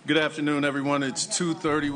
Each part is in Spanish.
Good afternoon, everyone. It's 2:30.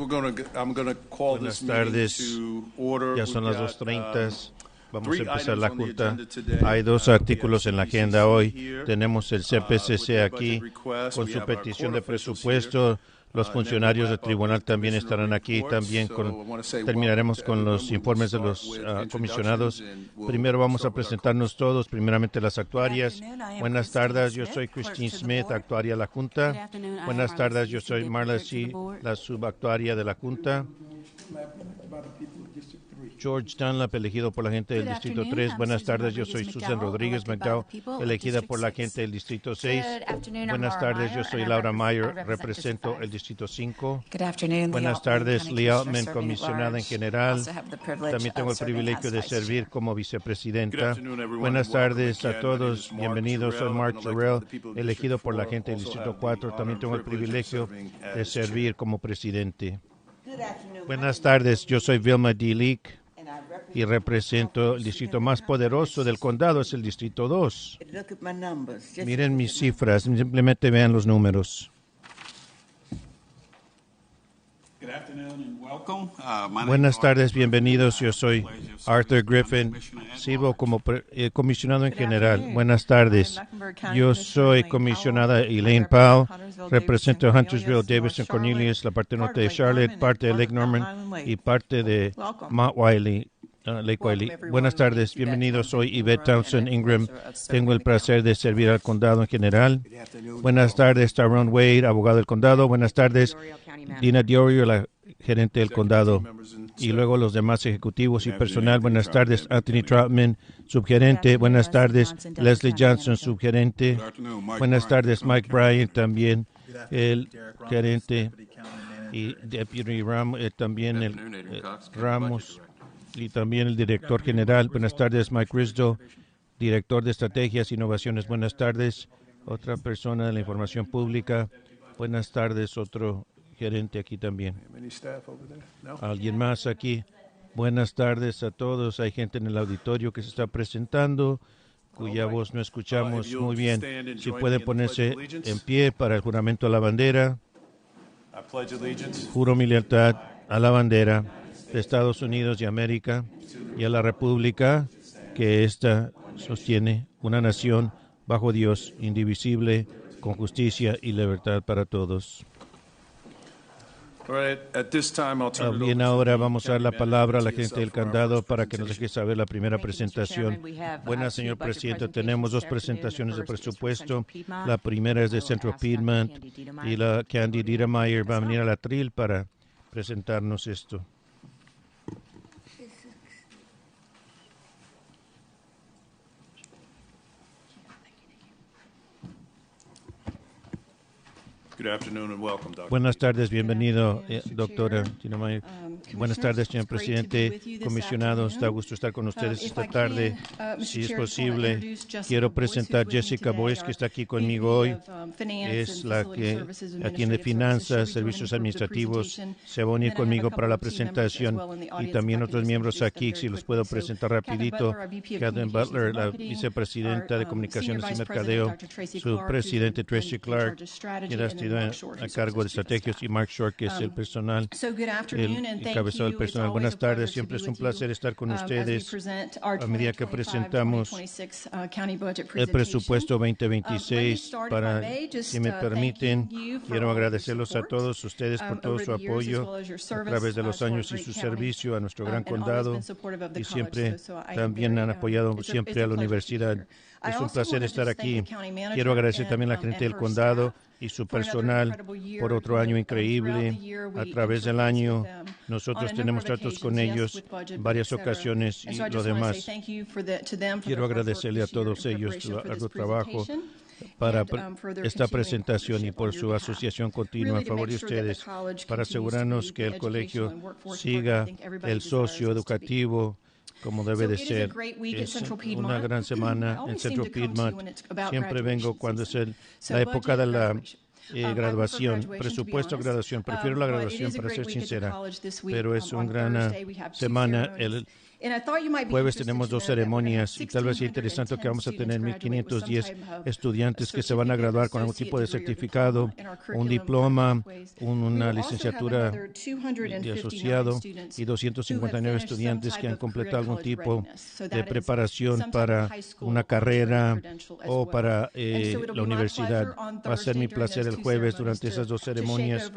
I'm going to call Buenas this meeting tardes. to order. Ya son We've las got, 2:30. Vamos a three empezar items la on the junta. agenda today. Hay dos We have artículos en la CPCC agenda hoy. here, Tenemos el with CPCC their aquí budget request. con We su have our petición court de officials presupuesto. Los and then we'll funcionarios del wrap up tribunal with también commissioner estarán aquí. reports. También So I wanna say terminaremos welcome to con everyone. los We will informes de start los with comisionados. introductions and we'll Primero vamos a start with our presentarnos todos, primeramente las actuarias. Good afternoon. I am Buenas Christine tardes, yo Smith, soy clerk Christine to the Smith, board. actuaria de la Good Junta. afternoon. I am Buenas Marla tardes, C., yo soy deputy Marla clerk to the C., board. la subactuaria de la Junta. George Dunlap, elegido por la gente del Good Distrito afternoon. 3. I'm Buenas Susan tardes, yo soy Rodriguez Susan McDowell, Rodríguez elected by McDowell, the people of elegida District por la 6. gente del Distrito 6. Good afternoon. I'm Buenas Laura tardes, Meyer, yo soy and I Laura Mayer, represent District represento 5. el Distrito 5. Good afternoon. Buenas tardes, Lee Altman, comisionada en general. También tengo el privilegio de servir como Good vicepresidenta. afternoon, everyone. Buenas Welcome tardes a again. My name todos, is Mark bienvenidos. Soy Terrell. Mark I've been elected Terrell, by the people of elegido District por la 4. gente del Also Distrito have the 4. honor También and tengo el privilege of privilegio serving de as chair. servir como presidente. Good afternoon. Buenas tardes, yo soy Vilma D. Leak y represento el distrito más poderoso del condado, es el Distrito 2. Look at my numbers. Miren mis cifras, simplemente vean los números. Good afternoon and welcome. My name Buenas is tardes, Arthur bienvenidos. Griffin. Yo soy Pleasure of Arthur serving as Griffin, Commissioner at sirvo large. como comisionado en Good general. afternoon. Buenas tardes. I am Mecklenburg County Yo Commissioner soy Elaine comisionada Powell. I Elaine represent Powell, Huntersville, represento Davidson, Huntersville, Cornelius, Davidson, North Cornelius, la Charlotte, parte norte part de of Lake Charlotte, Norman, parte de and Lake part of Norman Mountain Lake. y parte de Welcome. Mount Wiley. Lake Wiley. everyone. Buenas tardes, Yvette bienvenidos. Soy Townsend Yvette Ingram, Townsend and I have the Ingram. pleasure of serving Tengo el the placer de servir al condado en general. Buenas tardes, Tyrone Wade, abogado del condado. Buenas tardes, D'Orio County Manager. Dina Diorio, la gerente del Executive condado. team members and Y staff. luego los demás ejecutivos y Good personal. afternoon, Buenas Anthony tardes, Troutman, Anthony Lieutenant. Troutman, subgerente. Good Buenas afternoon, tardes, Leslie Johnson, Leslie Delaware County Johnson, Manager. subgerente. Good afternoon, Mike Buenas Bryant, tardes, Tacoma Mike County. Bryant también, el Derek Ramos, gerente Deputy County Manager. y Deputy Ramos, también Good el afternoon, Adrian Cox, County Ramos Budget Director. y también el director general. Buenas tardes, Mike Risdo, director de estrategias e innovaciones. Buenas tardes, otra persona de la información pública. Buenas tardes, otro gerente aquí también. Any staff over there? No? ¿Alguien más aquí? Buenas tardes a todos. Hay gente en el auditorio que se está presentando, cuya voz no escuchamos muy bien. Si pueden ponerse en pie para el juramento a la bandera. I pledge allegiance Juro mi lealtad a la bandera de Estados Unidos de América y a la república que ésta sostiene, una nación bajo Dios, indivisible, con justicia y libertad para todos. All right, at this time, I'll turn it over Bien, to ahora the vamos a dar la county palabra a la manager, gente del TSL, for our candado first para que nos presentation. deje saber la primera Thank you, Mr. presentación. Chairman. We have, Buenas, two señor budget presidente. presentations Tenemos dos this afternoon. presentaciones de The first is for presupuesto. Central Piedmont. La primera es I de will Central ask Piedmont Candy y Dietermeyer la Candy Dietermeyer va a venir Yes, al atril para presentarnos esto. Good afternoon and welcome, Dr. Buenas tardes, bienvenido, afternoon, Mr. doctora Chair. Dietermeyer. Buenas Commissioners, tardes, señor it's great to be presidente, with you this comisionados. Da afternoon. gusto estar con ustedes If esta I can, tarde. Mr. Si es Chair, I just wanna posible, introduce Jessica quiero Boyce, presentar who's with me Jessica today, Boyce, our que está aquí VP conmigo hoy. of, Finance Es and la Facility que Services, atiende Administrative finanzas, Services. She'll be servicios joining me for the administrativos. presentation. Se va a unir And then I have a conmigo couple para la of team members as presentación well in the y audience, también if I can otros just miembros introduce them aquí, very si los quickly. puedo So, presentar Catherine rapidito. Butler, our VP of Catherine Communications Butler, and la Marketing, vicepresidenta our, de Comunicaciones Senior y Vice Mercadeo, President, Dr. Tracy su Clark, who's presidente in Tracy charge Clark, of strategy, quien and then está Mark Short, a who serves cargo de as chief of estrategias, staff. y Mark Short, que es el personal, So good el afternoon and thank encabezado del you. It's personal. always Buenas a pleasure tardes, to siempre be es un with you, placer estar con as we ustedes present our a medida que 2025-2026 presentamos county budget el presentation. presupuesto Let me 2026. start, if I Para, may, just, si me thanking permiten, you for quiero all of your agradecerlos a support, todos ustedes por todo over su the years, as apoyo well as your a service, través de los to our años y great su county, servicio a nuestro gran and always condado, been supportive of the y college, siempre so I am también very, han apoyado it's siempre a la pleasure to be universidad. here. Es I un also placer wanna estar just thank aquí. the county manager Quiero agradecer and, también a la gente and del her condado staff y su for another personal incredible year. por otro año increíble. Throughout the year, we A través del interface año, with them on nosotros a number tenemos of tratos con occasions, yes, ellos with budget, en varias et cetera. ocasiones And y so I lo just wanna say demás. thank you to them for Quiero their hard work agradecerle a this year todos in ellos preparation su for this arduo trabajo presentation para and, for their esta continuing presentación y partnership por on your su behalf. asociación continua Really en to favor make de sure that the ustedes, college para continues to asegurarnos be que the el colegio educational and workforce siga partner I think everybody el desires socio us to be. educativo como debe So de it is a ser. great week at Es Central una Piedmont. gran I semana en always Central seem to come to you Piedmont. when it's about Siempre vengo graduation cuando es season. So la budget época de and la graduation. I prefer graduación, graduation, to be presupuesto, honest. graduación. Prefiero la But it graduación, is a para great ser week at the sincera, college this week. pero es On una gran Thursday we have two semana. ceremonies. Jueves tenemos 2 ceremonias y tal vez sea interesante que vamos a tener 1,510 estudiantes que se van a graduar con algún tipo de certificado, un diploma, una licenciatura de asociado y 259 estudiantes que han completado algún tipo de preparación para una carrera o para la universidad. Va a ser mi placer el jueves durante esas 2 ceremonias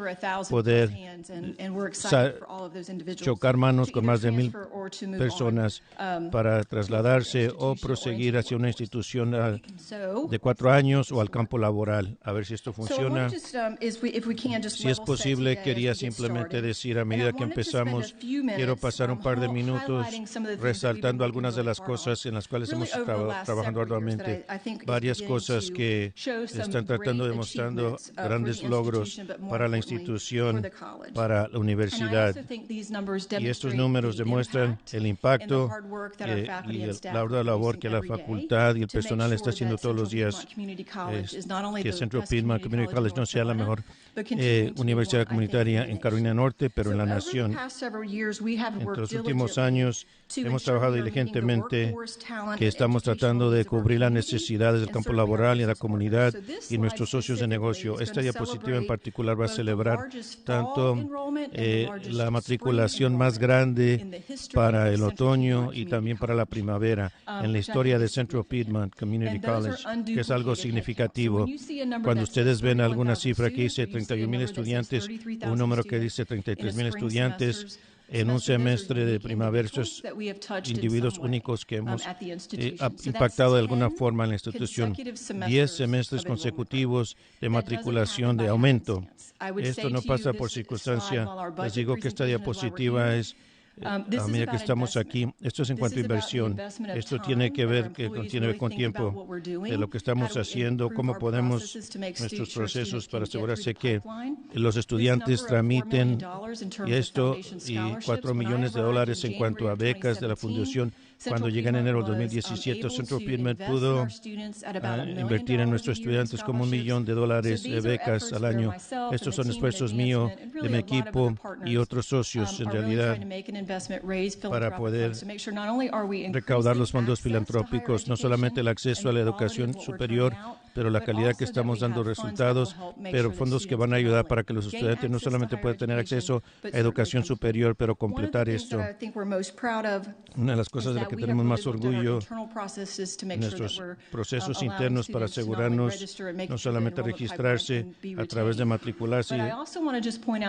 poder chocar manos con más de 1,000 personas para trasladarse o proseguir hacia una institución de 4 años o al campo laboral. A ver si esto funciona. Si es posible, quería simplemente decir, a medida que empezamos, quiero pasar un par de minutos resaltando algunas de las cosas en las cuales hemos estado trabajando arduamente. Varias cosas que están tratando, demostrando grandes logros para la institución, para la universidad. Y estos números demuestran el impacto y la ardua labor que la facultad y el personal está haciendo todos los días. Que Central Piedmont Community College no sea la mejor universidad comunitaria en Carolina Norte, pero en la nación. En los últimos años hemos trabajado diligentemente, que estamos tratando de cubrir las necesidades del campo laboral y de la comunidad y nuestros socios de negocio. Esta diapositiva en particular va a celebrar tanto la matriculación más grande para el otoño y también para la primavera en la historia de Central Piedmont Community College, que es algo significativo. Cuando ustedes ven alguna cifra que dice 31,000 estudiantes, un número que dice 33,000 estudiantes, en un semestre de primavera, estos individuos únicos que hemos impactado de alguna forma en la institución, 10 semestres consecutivos de matriculación de aumento. Esto no pasa por circunstancia. Les digo que esta diapositiva es a medida que estamos aquí, esto es en cuanto a inversión. Esto tiene que ver con tiempo de lo que estamos haciendo, cómo podemos nuestros procesos para asegurarse que los estudiantes tramiten y esto y $4 millones en cuanto a becas de la fundación. Cuando llega en enero de 2017, Central Piedmont pudo invertir en nuestros estudiantes como $1 millón de becas al año. Estos son esfuerzos míos, de mi equipo y otros socios, en realidad, para poder recaudar los fondos filantrópicos, no solamente el acceso a la educación superior, pero la calidad que estamos dando resultados, pero fondos que van a ayudar para que los estudiantes no solamente puedan tener acceso a educación superior, pero completar esto. Una de las cosas de las que tenemos más orgullo en nuestros procesos internos para asegurarnos no solamente registrarse a través de matricularse.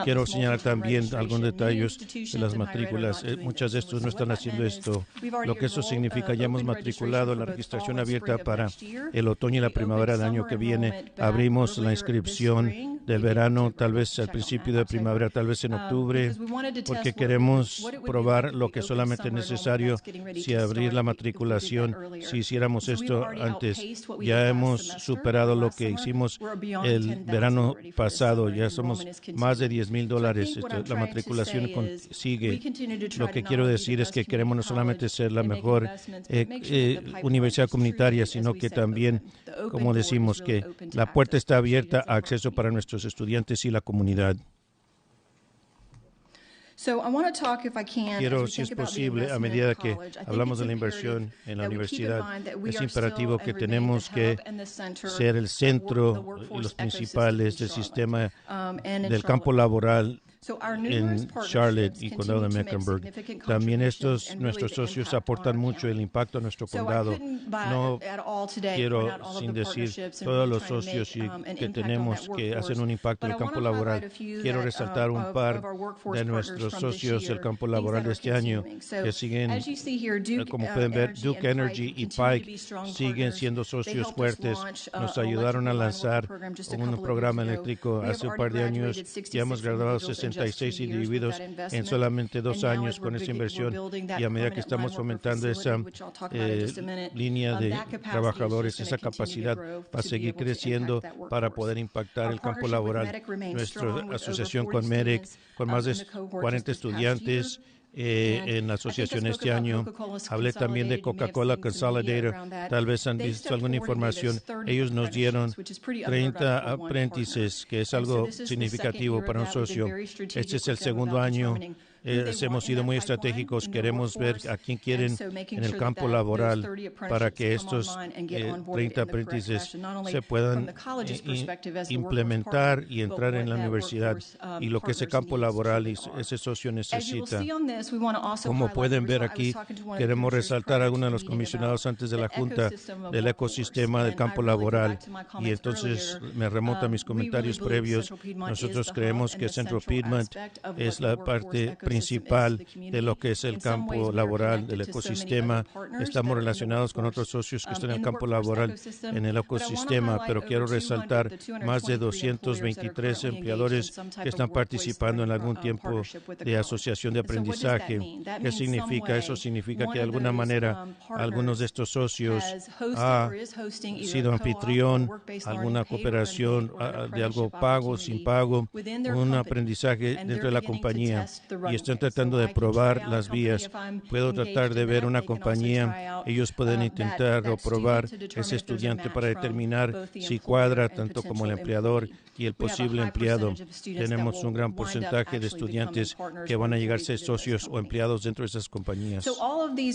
Quiero señalar también algunos detalles de las matrículas. Muchas de estos no están haciendo esto. Lo que eso significa, ya hemos matriculado la registración abierta para el otoño y la primavera del año que viene. Abrimos la inscripción del verano, tal vez al principio de primavera, tal vez en octubre, porque queremos probar lo que solamente es necesario si abrir la matriculación. Si hiciéramos esto antes, ya hemos superado lo que hicimos el verano pasado. Ya somos más de $10,000. La matriculación sigue. Lo que quiero decir es que queremos no solamente ser la mejor universidad comunitaria, sino que también, como decimos, que la puerta está abierta a acceso para nuestros estudiantes y la comunidad. Quiero, si es posible, a medida que hablamos de la inversión en la universidad, es imperativo que tenemos que ser el centro y los principales del sistema del campo laboral en Charlotte y condado de Mecklenburg. También nuestros socios aportan mucho el impacto a nuestro condado. No quiero, sin decir, todos los socios que tenemos que hacen un impacto en el campo laboral. Quiero resaltar un par de nuestros socios del campo laboral de este año que siguen, como pueden ver, Duke Energy y Pike siguen siendo socios fuertes. Nos ayudaron a lanzar un programa eléctrico hace un par de años. Ya hemos graduado 66 individuos en solamente 2 años con esa inversión, y a medida que estamos fomentando esa línea de trabajadores, esa capacidad para seguir creciendo, para poder impactar el campo laboral. Nuestra asociación con MEREC, con más de 40 estudiantes en la asociación este año. Hablé también de Coca-Cola Consolidator. Tal vez han visto alguna información. Ellos nos dieron 30 aprendices, que es algo significativo para un socio. Este es el segundo año hemos sido muy estratégicos. Queremos ver a quién quieren en el campo laboral para que estos 30 aprendices se puedan implementar y entrar en la universidad y lo que ese campo laboral y ese socio necesita. Como pueden ver aquí, queremos resaltar a algunos de los comisionados antes de la Junta del ecosistema del campo laboral. Y entonces me remonto a mis comentarios previos. Nosotros creemos que Central Piedmont es la parte principal de lo que es el campo laboral del ecosistema. Estamos relacionados con otros socios que están en el campo laboral en el ecosistema, pero quiero resaltar más de 223 empleadores que están participando en algún tiempo de asociación de aprendizaje. ¿Qué significa? Eso significa que de alguna manera algunos de estos socios ha sido anfitrión, alguna cooperación de algo pago, sin pago, un aprendizaje dentro de la compañía y están tratando de probar las vías. Puedo tratar de ver una compañía, ellos pueden intentar o probar ese estudiante para determinar si cuadra tanto como el empleador y el posible empleado. Tenemos un gran porcentaje de estudiantes que van a llegar a ser socios o empleados dentro de esas compañías.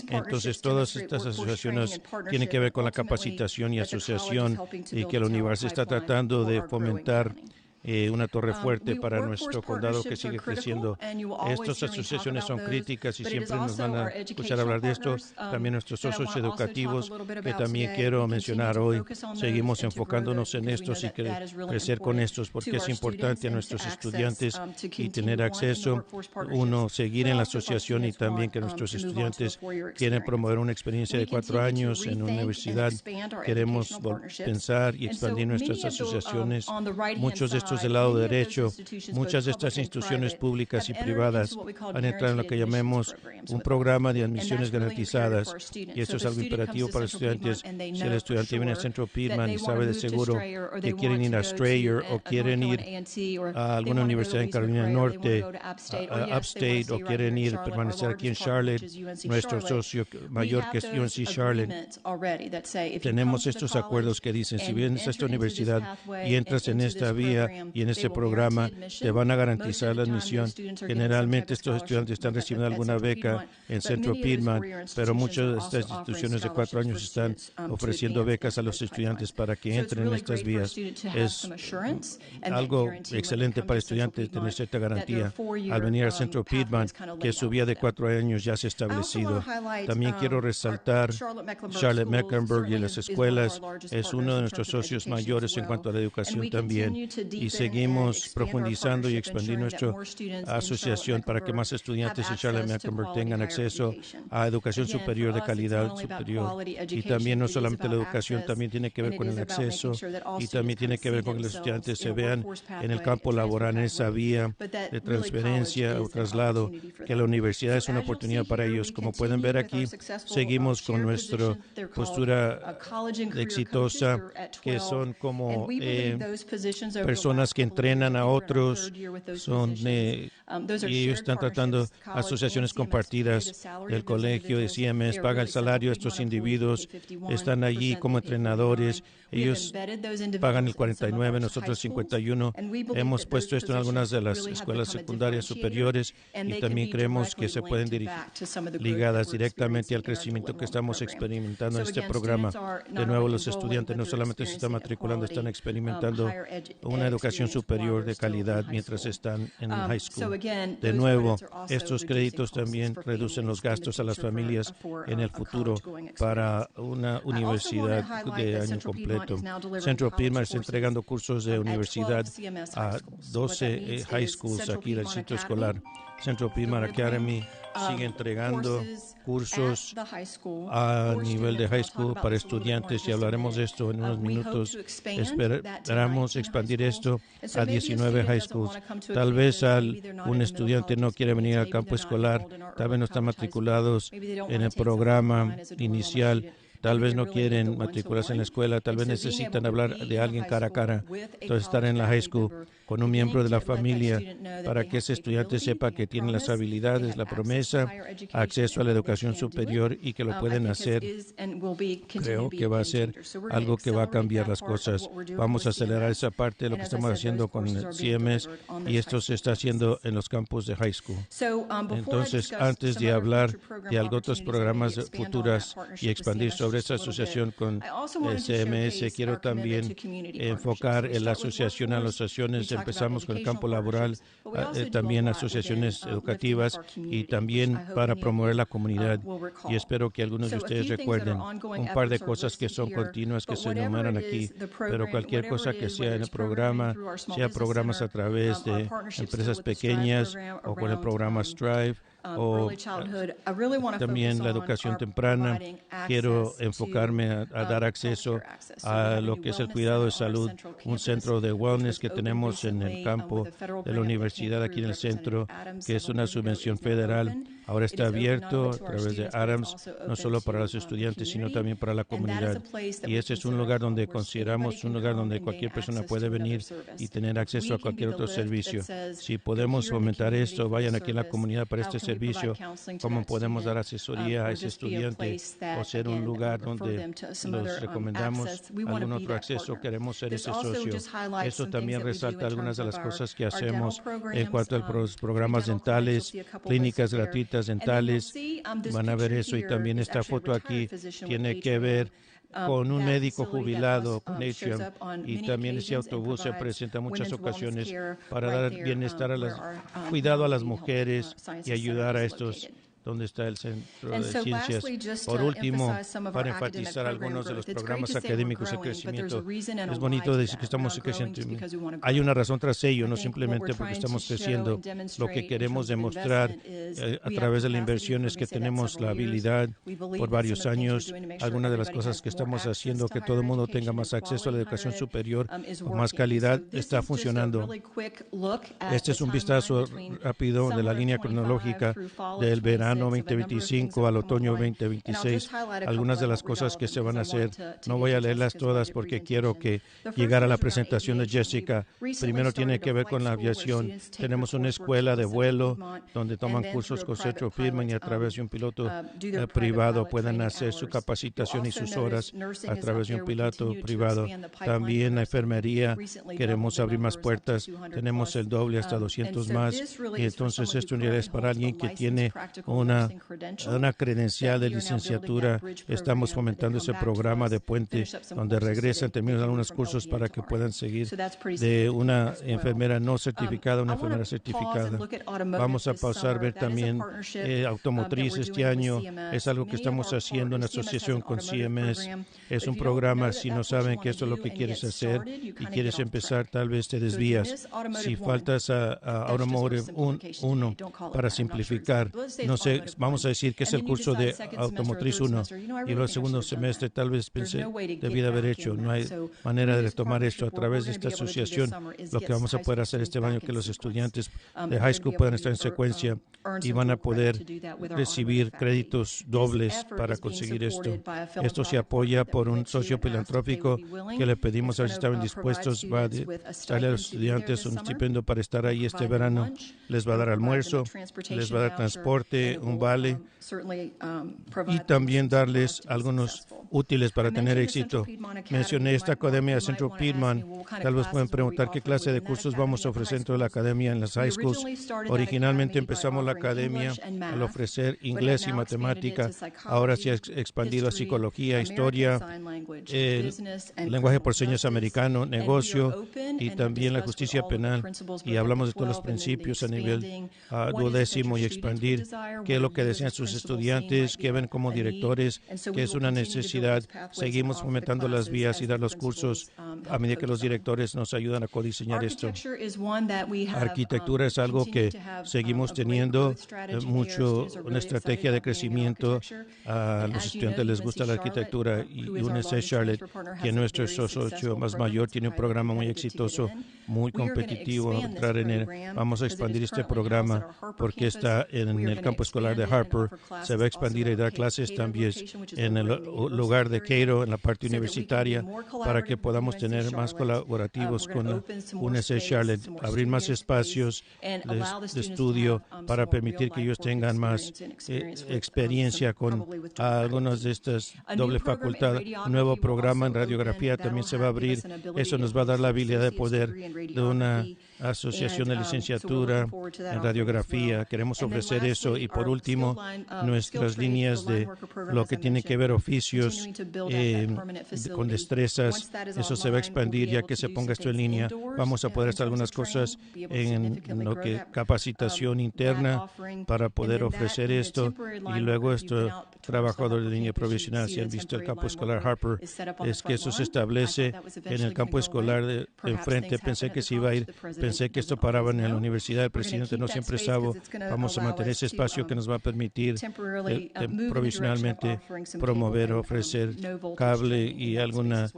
Entonces, todas estas asociaciones tienen que ver con la capacitación y asociación y que la universidad está tratando de fomentar una torre fuerte para nuestro condado que sigue creciendo. Estas asociaciones son críticas y siempre nos van a escuchar hablar de esto. También nuestros socios educativos, que también quiero mencionar hoy, seguimos enfocándonos en estos y crecer con estos porque es importante a nuestros estudiantes y tener acceso, seguir en la asociación y también que nuestros estudiantes quieren promover una experiencia de 4 años en una universidad. Queremos pensar y expandir nuestras asociaciones. Muchos de estos del lado derecho, muchas de estas instituciones públicas y privadas han entrado en lo que llamemos un programa de admisiones garantizadas y esto es algo imperativo para los estudiantes. Si el estudiante viene a Central Piedmont y sabe de seguro que quieren ir a Strayer o quieren ir a alguna universidad en Carolina del Norte, a Upstate o quieren permanecer aquí en Charlotte, nuestro socio mayor que es UNC Charlotte, tenemos estos acuerdos que dicen si vienes a esta universidad y entras en esta vía y en este programa te van a garantizar la admisión. Generalmente estos estudiantes están recibiendo alguna beca en Central Piedmont, pero muchas de estas instituciones de 4 años están ofreciendo becas a los estudiantes para que entren en estas vías. Es algo excelente para estudiantes tener cierta garantía al venir a Central Piedmont, que su vía de 4 años ya se ha establecido. También quiero resaltar Charlotte-Mecklenburg y las escuelas. Es uno de nuestros socios mayores en cuanto a la educación también. Y seguimos profundizando y expandiendo nuestra asociación para que más estudiantes en Charlotte-Mecklenburg tengan acceso a educación superior de calidad superior. Y también no solamente la educación, también tiene que ver con el acceso y también tiene que ver con que los estudiantes se vean en el campo laboral, en esa vía de transferencia o traslado, que la universidad es una oportunidad para ellos. Como pueden ver aquí, seguimos con nuestra postura exitosa, que son como personas que entrenan a otros, y ellos están tratando asociaciones compartidas del colegio de CMS, paga el salario a estos individuos, están allí como entrenadores, ellos pagan el 49, nosotros 51. Hemos puesto esto en algunas de las escuelas secundarias superiores y también creemos que se pueden dirigir ligadas directamente al crecimiento que estamos experimentando en este programa. De nuevo, los estudiantes no solamente se están matriculando, están experimentando una educación superior de calidad mientras están en el high school. De nuevo, estos créditos también reducen los gastos a las familias en el futuro para una universidad de año completo. Central Piedmont está entregando cursos de universidad a 12 high schools aquí del sitio escolar. Central Piedmont Academy sigue entregando cursos a nivel de high school para estudiantes y hablaremos de esto en unos minutos. Esperamos expandir esto a 19 high schools. Tal vez un estudiante no quiere venir al campo escolar, tal vez no están matriculados en el programa inicial, tal vez no quieren matricularse en la escuela, tal vez necesitan hablar de alguien cara a cara. Entonces, estar en la high school con un miembro de la familia para que ese estudiante sepa que tiene las habilidades, la promesa, acceso a la educación superior y que lo pueden hacer. Creo que va a ser algo que va a cambiar las cosas. Vamos a acelerar esa parte de lo que estamos haciendo con el CMS y esto se está haciendo en los campus de high school. Entonces, antes de hablar de otros programas futuras y expandir sobre esta asociación con el CMS, quiero también enfocar en la asociación a las asociaciones. Empezamos con el campo laboral, también asociaciones educativas y también para promover la comunidad. Y espero que algunos de ustedes recuerden un par de cosas que son continuas que se enumeran aquí, pero cualquier cosa que sea en el programa, sea programas a través de empresas pequeñas o con el programa Strive, o también la educación temprana. Quiero enfocarme a dar acceso a lo que es el cuidado de salud, un centro de wellness que tenemos en el campo de la universidad aquí en el centro, que es una subvención federal. Ahora está abierto a través de Adams, no solo para los estudiantes, sino también para la comunidad. Y ese es un lugar donde consideramos un lugar donde cualquier persona puede venir y tener acceso a cualquier otro servicio. Si podemos fomentar esto, vayan aquí en la comunidad para este servicio, cómo podemos dar asesoría a ese estudiante o ser un lugar donde los recomendamos algún otro acceso. Queremos ser ese socio. Esto también resalta algunas de las cosas que hacemos en cuanto a los programas dentales, clínicas gratuitas dentales. Van a ver eso, y también esta foto aquí tiene que ver con un médico jubilado con Atrium, y también ese autobús se presenta en muchas ocasiones para dar bienestar cuidado a las mujeres y ayudar a estos donde está el Centro de Ciencias. Por último, para enfatizar algunos de los programas académicos de crecimiento, es bonito decir que estamos creciendo. Hay una razón tras ello, no simplemente porque estamos creciendo. Lo que queremos demostrar a través de la inversión es que tenemos la habilidad por varios años. Algunas de las cosas que estamos haciendo, que todo el mundo tenga más acceso a la educación superior con más calidad, está funcionando. Este es un vistazo rápido de la línea cronológica del verano 2025 al otoño 2026, algunas de las cosas que se van a hacer. No voy a leerlas todas porque quiero que llegar a la presentación de Jessica. Primero tiene que ver con la aviación. Tenemos una escuela de vuelo donde toman cursos con Centro Pirman, y a través de un piloto privado pueden hacer su capacitación y sus horas a través de un piloto privado. También la enfermería, queremos abrir más puertas. Tenemos el doble, hasta 200 más. Y entonces esto es para alguien que tiene una credencial de licenciatura. Estamos fomentando ese programa de puente donde regresan, terminan algunos cursos para que puedan seguir de una enfermera no certificada a una enfermera certificada. Vamos a pausar, ver también automotriz este año. Es algo que estamos haciendo en asociación con CMS. Es un programa, si no saben que esto es lo que quieres hacer y quieres empezar, tal vez te desvías. Si faltas a Automotive 1 para simplificar, no sé, vamos a decir que es el curso de Automotriz 1 y luego el segundo semestre tal vez pensé, debí de haber hecho. No hay manera de retomar esto a través de esta asociación. Lo que vamos a poder hacer este año es que los estudiantes de high school puedan estar en secuencia y van a poder recibir créditos dobles para conseguir esto. Esto se apoya por un socio filantrópico que le pedimos a ver si estaban dispuestos. Va a darle a los estudiantes un stipendio para estar ahí este verano. Les va a dar almuerzo, les va a dar transporte, un vale, y también darles algunos útiles para tener éxito. Mencioné esta academia de Centro Piedmont. Tal vez pueden preguntar qué clase de cursos vamos a ofrecer dentro de la academia en las high schools. Originalmente empezamos la academia al ofrecer inglés y matemática. Ahora se ha expandido a psicología, historia, lenguaje por señas americano, negocio y también la justicia penal. Y hablamos de todos los principios a nivel duodécimo y expandir qué es lo que desean sus estudiantes, qué ven como directores, qué es una necesidad. Seguimos fomentando las vías y dar los cursos a medida que los directores nos ayudan a codiseñar esto. Arquitectura es algo que seguimos teniendo mucho, una estrategia de crecimiento. A los estudiantes les gusta la arquitectura, y UNC Charlotte, que nuestro socio más mayor, tiene un programa muy exitoso, muy competitivo. Entrar en él. Vamos a expandir este programa porque está en el campo escolar escolar de Harper. Se va a expandir y dar clases también en el lugar de Cato, en la parte universitaria, para que podamos tener más colaborativos con la UNC Charlotte, abrir más espacios de estudio para permitir que ellos tengan más experiencia con algunas de estas doble facultad. Un nuevo programa en radiografía también se va a abrir. Eso nos va a dar la habilidad de poder de una asociación de licenciatura en radiografía. Queremos ofrecer eso. Y por último, nuestras líneas de lo que tiene que ver oficios con destrezas, eso se va a expandir ya que se ponga esto en línea. Vamos a poder hacer algunas cosas en lo que capacitación interna para poder ofrecer esto, y luego esto trabajador de línea provisional. Si han visto el campo escolar Harper, es que eso se establece en el campo escolar de enfrente. Pensé que se iba a ir, pensé que esto paraba en la universidad. El presidente no siempre sabe. Vamos a mantener ese espacio que nos va a permitir provisionalmente promover, ofrecer cable y algunas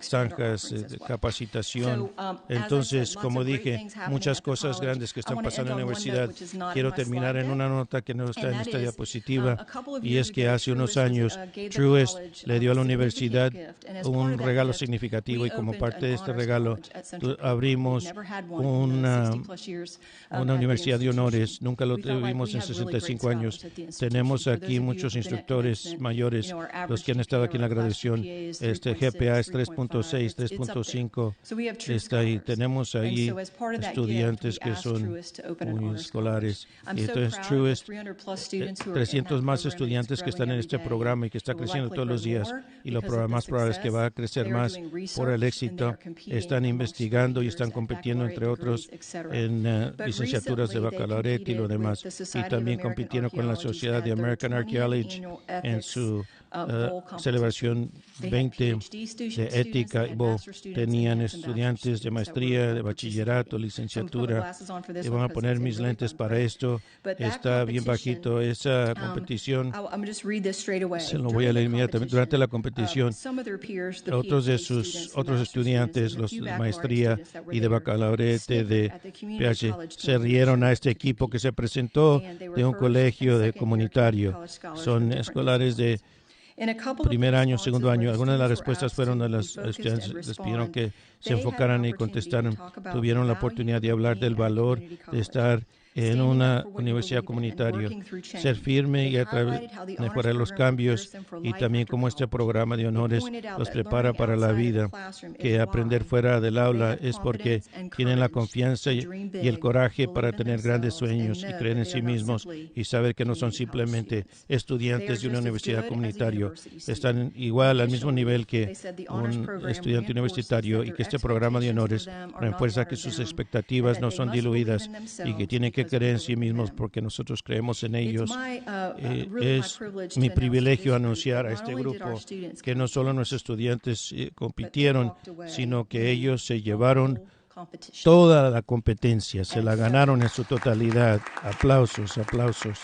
zanjas de capacitación. Entonces, como dije, muchas cosas grandes que están pasando en la universidad. Quiero terminar en una nota que no está en esta diapositiva, y es que hace unos años Truist le dio a la universidad un regalo significativo, y como parte de este regalo abrimos una universidad de honores. Nunca lo tuvimos en 65 años. Tenemos aquí muchos instructores mayores, los que han estado aquí en la graduación. Este GPA es 3.6, 3.5 está ahí. Tenemos ahí estudiantes que son muy escolares. Y entonces Truist, 300 más estudiantes que están en este programa y que está creciendo todos los días, y lo más probable es que va a crecer más por el éxito. Están investigando y están compitiendo, entre otros, en licenciaturas de bacalaureate y lo demás. Y también compitieron con la Sociedad de American Archaeology en su celebración 20 de ética. Tenían estudiantes de maestría, de bachillerato, licenciatura. Y van a poner mis lentes para esto. Está bien bajito esa competición. Se lo voy a leer inmediatamente. Durante la competición, otros de sus otros estudiantes, los de maestría y de bacalaureate, de PH, se rieron a este equipo que se presentó de un colegio de comunitario. Son escolares de primer año, segundo año. Algunas de las respuestas fueron de los estudiantes. Les pidieron que se enfocaran y contestaran. Tuvieron la oportunidad de hablar del valor de estar en una universidad comunitaria, ser firme y mejorar los cambios, y también como este programa de honores los prepara para la vida, que aprender fuera del aula es porque tienen la confianza y el coraje para tener grandes sueños y creer en sí mismos y saber que no son simplemente estudiantes de una universidad comunitaria, están igual al mismo nivel que un estudiante universitario, y que este programa de honores refuerza que sus expectativas no son diluidas y que tienen que creer en sí mismos porque nosotros creemos en ellos. Es mi privilegio anunciar a este grupo que no solo nuestros estudiantes compitieron, sino que ellos se llevaron toda la competencia, se la ganaron en su totalidad. Aplausos, aplausos.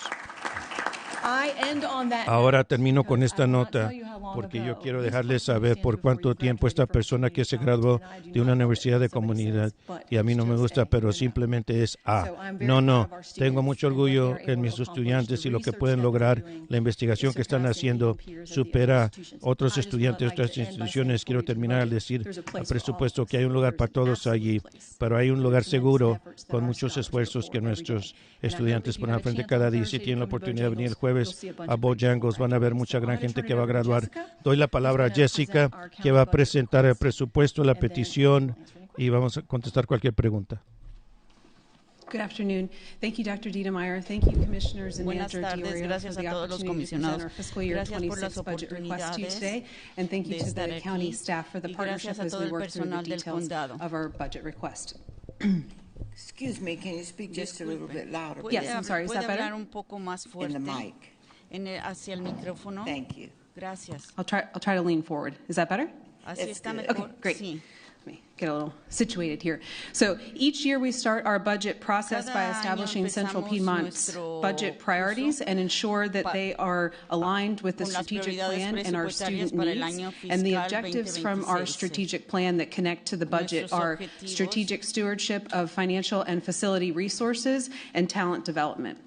Ahora termino con esta nota porque yo quiero dejarles saber por cuánto tiempo esta persona que se graduó de una universidad de comunidad, y a mí no me gusta, pero simplemente es A. No, tengo mucho orgullo en mis estudiantes y lo que pueden lograr. La investigación que están haciendo supera otros estudiantes de otras instituciones. Quiero terminar al decir al presupuesto que hay un lugar para todos allí, pero hay un lugar seguro con muchos esfuerzos que nuestros estudiantes ponen al frente cada día. Si tienen la oportunidad de venir el jueves a Bojangles, van a ver mucha gran gente que va a graduar. Doy la palabra a Jessica, que va a presentar el presupuesto, la petición, y vamos a contestar cualquier pregunta. Good afternoon. Thank you, Dr. Diedemeyer. Thank you, Commissioners and Buenas Manager tardes, Diorio, gracias for the a todos los opportunity to present comisionados. our fiscal year Gracias por 26 las budget request to you oportunidades today. And thank you de to estar the aquí. county staff for the Y partnership gracias a as todo we el work through the personal del details condado. of our budget request. Excuse me, can you speak just a little bit louder? Yes, I'm sorry, is that ¿Puede better? hablar un poco más In fuerte the mic. hacia el micrófono? Thank you. Gracias. I'll try to lean forward. Is that better? Así It's está good. mejor. Okay, great. Sí. Let me get a little situated here. So each year we start our budget process by Cada año establishing Central empezamos Piedmont's nuestro budget priorities and ensure that they are aligned with the con las strategic prioridades plan and our presupuestarias student para el needs. año And the fiscal objectives from our 2026. strategic plan that connect to the budget Nuestros are objetivos. strategic stewardship of financial and facility resources and talent development.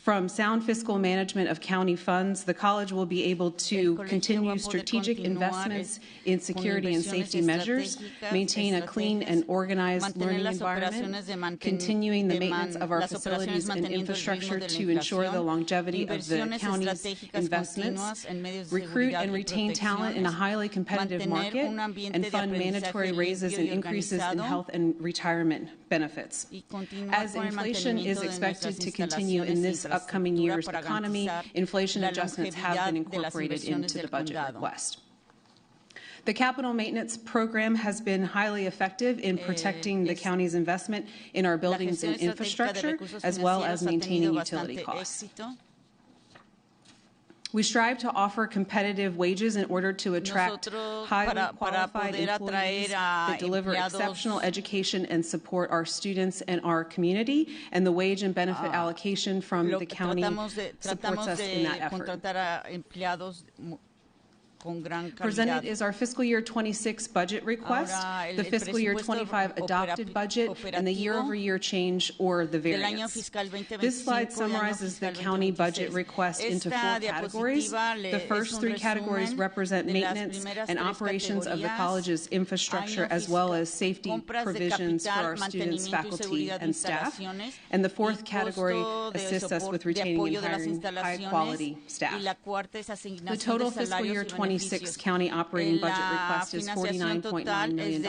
From sound fiscal management of county funds, the college will be able to continue strategic investments in security and safety measures, maintain a clean and organized learning environment, continuing the maintenance of our facilities and infrastructure to ensure the longevity of the county's investments, recruit and retain talent in a highly competitive market, and fund mandatory raises and increases in health and retirement benefits. As inflation is expected to continue in this upcoming year's economy, inflation adjustments have been incorporated into the budget request. The capital maintenance program has been highly effective in protecting the county's investment in our buildings and infrastructure, as well as maintaining utility costs. We strive to offer competitive wages in order to attract highly qualified employees that deliver exceptional education and support our students and our community, and the wage and benefit allocation from the county supports us in that effort. Presented is our fiscal year 26 budget request, the fiscal year 25 adopted budget, and the year-over-year change or the variance. This slide summarizes the county budget request into 4 categories. The first 3 categories represent maintenance and operations of the college's infrastructure, as well as safety provisions for our students, faculty, and staff. And the 4th category assists us with retaining and hiring high-quality staff. The total fiscal year 26 county operating budget request is $49.9 million,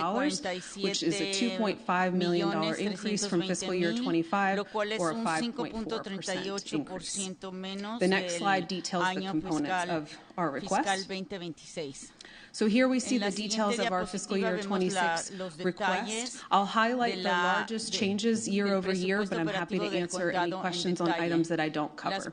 which is a $2.5 million increase from fiscal year 25, or a 5.4% increase. The next slide details the components of our request. So here we see the details of our fiscal year 26 request. I'll highlight the largest changes year over year, but I'm happy to answer any questions on items that I don't cover.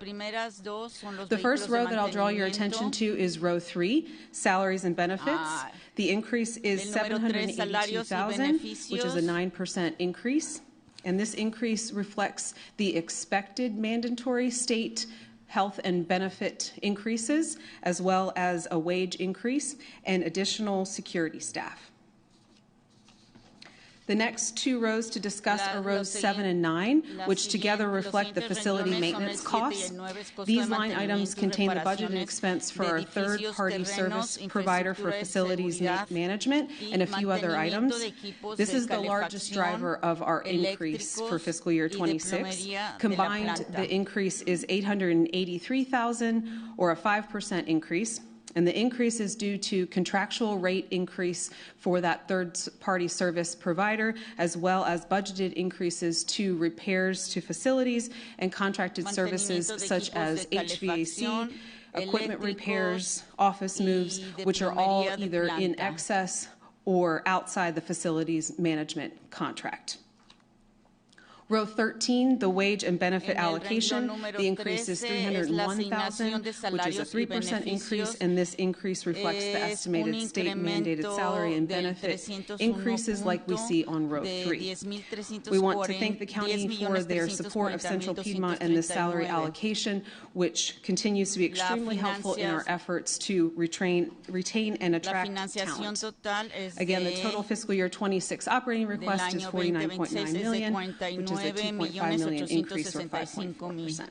The first row that I'll draw your attention to is row 3, salaries and benefits. The increase is $782,000, which is a 9% increase. And this increase reflects the expected mandatory state health and benefit increases, as well as a wage increase and additional security staff. The next 2 rows to discuss are rows 7 and 9, which together reflect the facility maintenance costs. These line items contain the budgeted expense for our third-party service provider for facilities management and a few other items. This is the largest driver of our increase for fiscal year 26. Combined, the increase is $883,000, or a 5% increase. And the increase is due to contractual rate increase for that third-party service provider, as well as budgeted increases to repairs to facilities and contracted services such as HVAC, equipment repairs, office moves, which are all either in excess or outside the facilities management contract. Row 13, the wage and benefit allocation, the increase is $301,000, which is a 3% increase, and this increase reflects the estimated state-mandated salary and benefit increases like we see on row 3. We want to thank the county for their support of Central Piedmont and this salary allocation, which continues to be extremely helpful in our efforts to retain and attract talent. Again, the total fiscal year 26 operating request is $49.9 million, which is a $2.5 million increase, or 5.4%.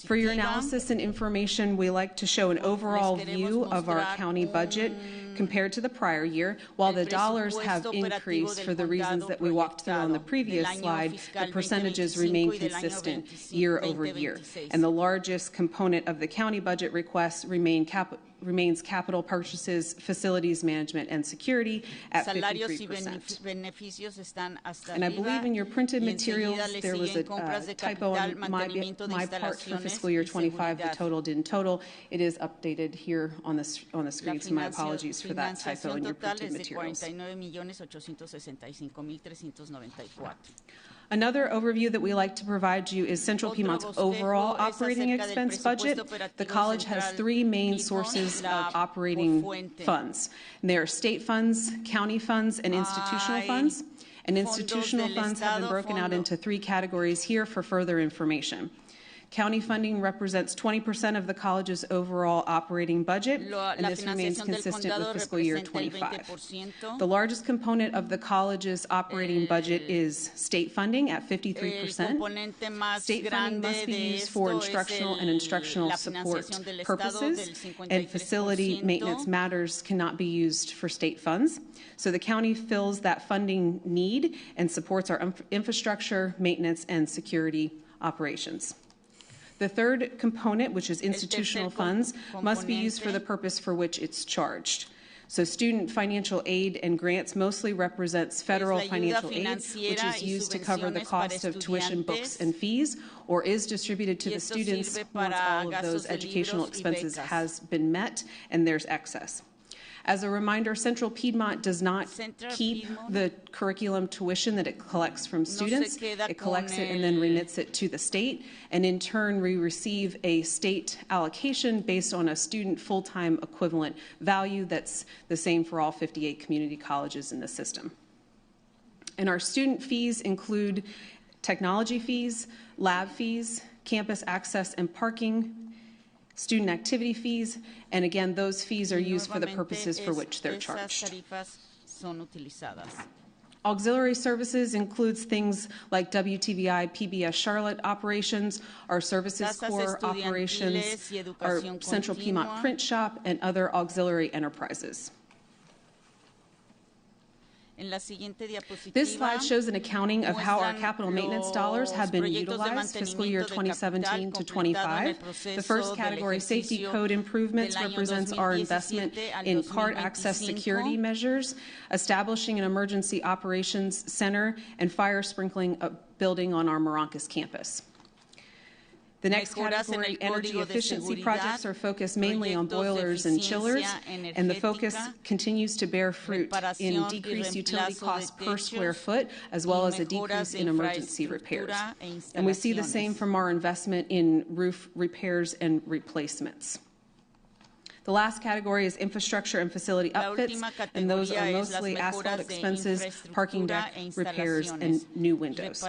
For your analysis and information, we like to show an overall view of our county budget compared to the prior year. While the dollars have increased for the reasons that we walked through on the previous slide, the percentages remain consistent year over year. And the largest component of the county budget request remains capital purchases, facilities management, and security at 53%. And I believe in your printed materials there was a typo on my part for fiscal year 25. The total didn't total. It is updated here on the screen, so my apologies for that typo in your printed materials. Another overview that we like to provide you is Central Piedmont's overall operating expense budget. The college has 3 main sources of operating funds. They are state funds, county funds, and institutional funds. And institutional funds have been broken out into 3 categories here for further information. County funding represents 20% of the college's overall operating budget, and this remains consistent with fiscal year 25. The largest component of the college's operating budget is state funding at 53%. State funding must be used for instructional and instructional support purposes, and facility maintenance matters cannot be used for state funds. So the county fills that funding need and supports our infrastructure, maintenance, and security operations. The third component, which is institutional funds, must be used for the purpose for which it's charged. So student financial aid and grants mostly represents federal financial aid, which is used to cover the cost of tuition, books, and fees, or is distributed to the students once all of those educational expenses has been met and there's excess. As a reminder, Central Piedmont does not keep the curriculum tuition that it collects from students. It collects it and then remits it to the state. And in turn, we receive a state allocation based on a student full-time equivalent value that's the same for all 58 community colleges in the system. And our student fees include technology fees, lab fees, campus access and parking, student activity fees, and again, those fees are used for the purposes for which they're charged. Auxiliary services includes things like WTVI, PBS Charlotte operations, our services core operations, our Central Piedmont print shop, and other auxiliary enterprises. This slide shows an accounting of how our capital maintenance dollars have been utilized fiscal year 2017 to 25. The first category, safety code improvements, represents our investment in card access security measures, establishing an emergency operations center, and fire sprinkling a building on our Morancas campus. The next category, energy efficiency projects, are focused mainly on boilers and chillers, and the focus continues to bear fruit in decreased utility costs per square foot, as well as a decrease in emergency repairs. And we see the same from our investment in roof repairs and replacements. The last category is infrastructure and facility upfits, and those are mostly asphalt expenses, parking deck repairs, and new windows.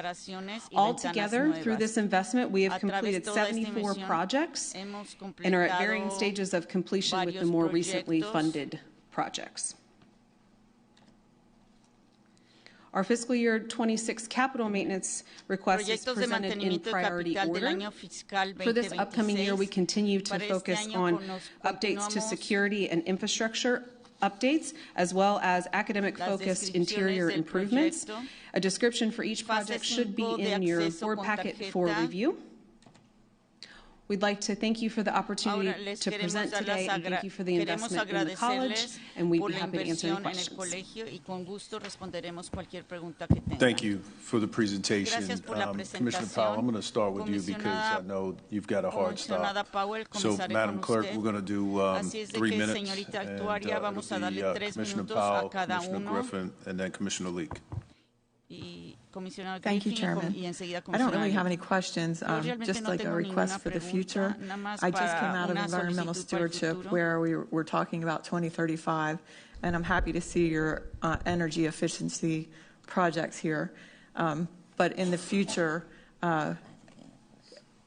Altogether, through this investment, we have completed 74 projects and are at varying stages of completion with the more recently funded projects. Our fiscal year 26 capital maintenance request is presented in priority order. For this upcoming year, we continue to focus on updates to security and infrastructure updates, as well as academic-focused interior improvements. A description for each project should be in your board packet for review. We'd like to thank you for the opportunity to present today, and thank you for the investment in the college, and we'd be happy to answer any questions. Thank you for the presentation. Commissioner Powell, I'm going to start with you because I know you've got a hard stop. So, Madam Clerk, we're going to do 3 minutes, and it'll be Commissioner Powell, Commissioner Griffin, and then Commissioner Leak. Thank you, Chairman. I don't really have any questions, just like a request for the future. I just came out of environmental stewardship where we were talking about 2035, and I'm happy to see your energy efficiency projects here. But in the future,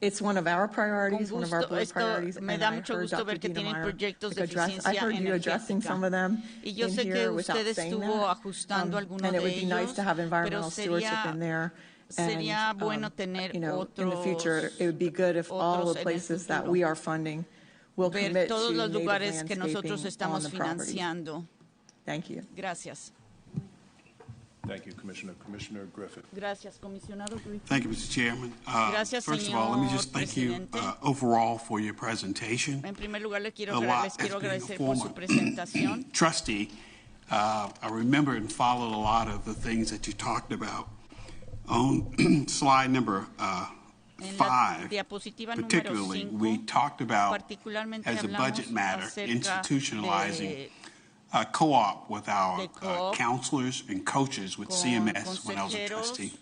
it's one of our priorities, one of our board priorities, and I heard Dr. Dina Meyer I heard you addressing some of them in here without saying that, and it would be nice to have environmental stewardship in there. And, you know, in the future, it would be good if all the places that we are funding will commit to native landscaping on the property. Thank you. Gracias. Thank you, Commissioner. Commissioner Griffin. Gracias, comisionado Griffin. Thank you, Mr. Chairman. Gracias, First of all, let me just thank you overall for your presentation. En primer lugar, les quiero As being a agradecer por su former presentación. trustee, I remember and followed a lot of the things that you talked about. On slide number 5, particularly, we talked about, as a budget matter, institutionalizing co-op with our counselors and coaches with CMS when I was a trustee.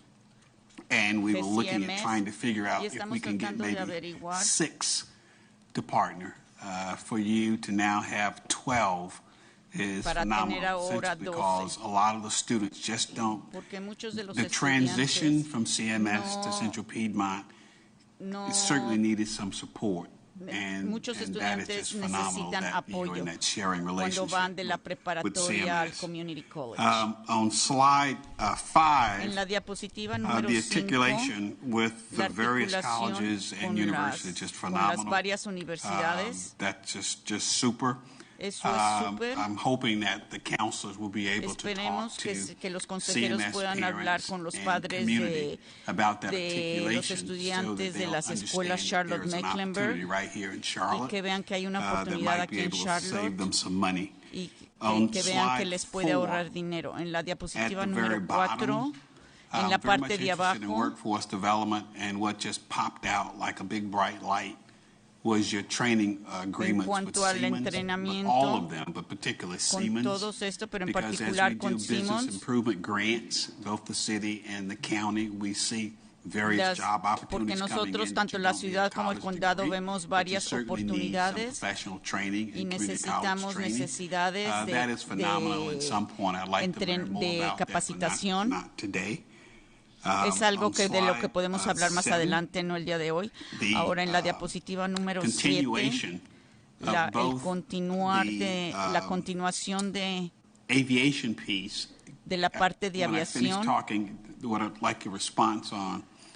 And we were looking at trying to figure out if we can get maybe 6 to partner. For you to now have 12 is phenomenal, simply because a lot of the students just don't. The transition from CMS to Central Piedmont it certainly needed some support. Muchos estudiantes necesitan apoyo cuando van de la preparatoria al community college. On slide 5, en la diapositiva número the 5, articulation with the various colleges and universities just phenomenal. Con las varias universidades. That's just super. Eso es súper. I'm hoping that the counselors will be able to talk to que los consejeros CMS puedan hablar con los padres de los estudiantes de las escuelas Charlotte Mecklenburg y que vean que hay una oportunidad aquí en Charlotte y que vean que les puede ahorrar dinero. En la diapositiva número 4, en la parte de abajo, was your training agreements with Siemens, but all of them, but particularly Siemens, todos esto, pero en particular con Siemens, business improvement grants, both the city and the county, we see various job opportunities porque nosotros, tanto la ciudad como el condado, vemos varias oportunidades y necesitamos necesidades de capacitación. Es algo que de lo que podemos hablar más adelante, no el día de hoy. Ahora en la diapositiva número 7, el continuar de la continuación de la parte de aviación.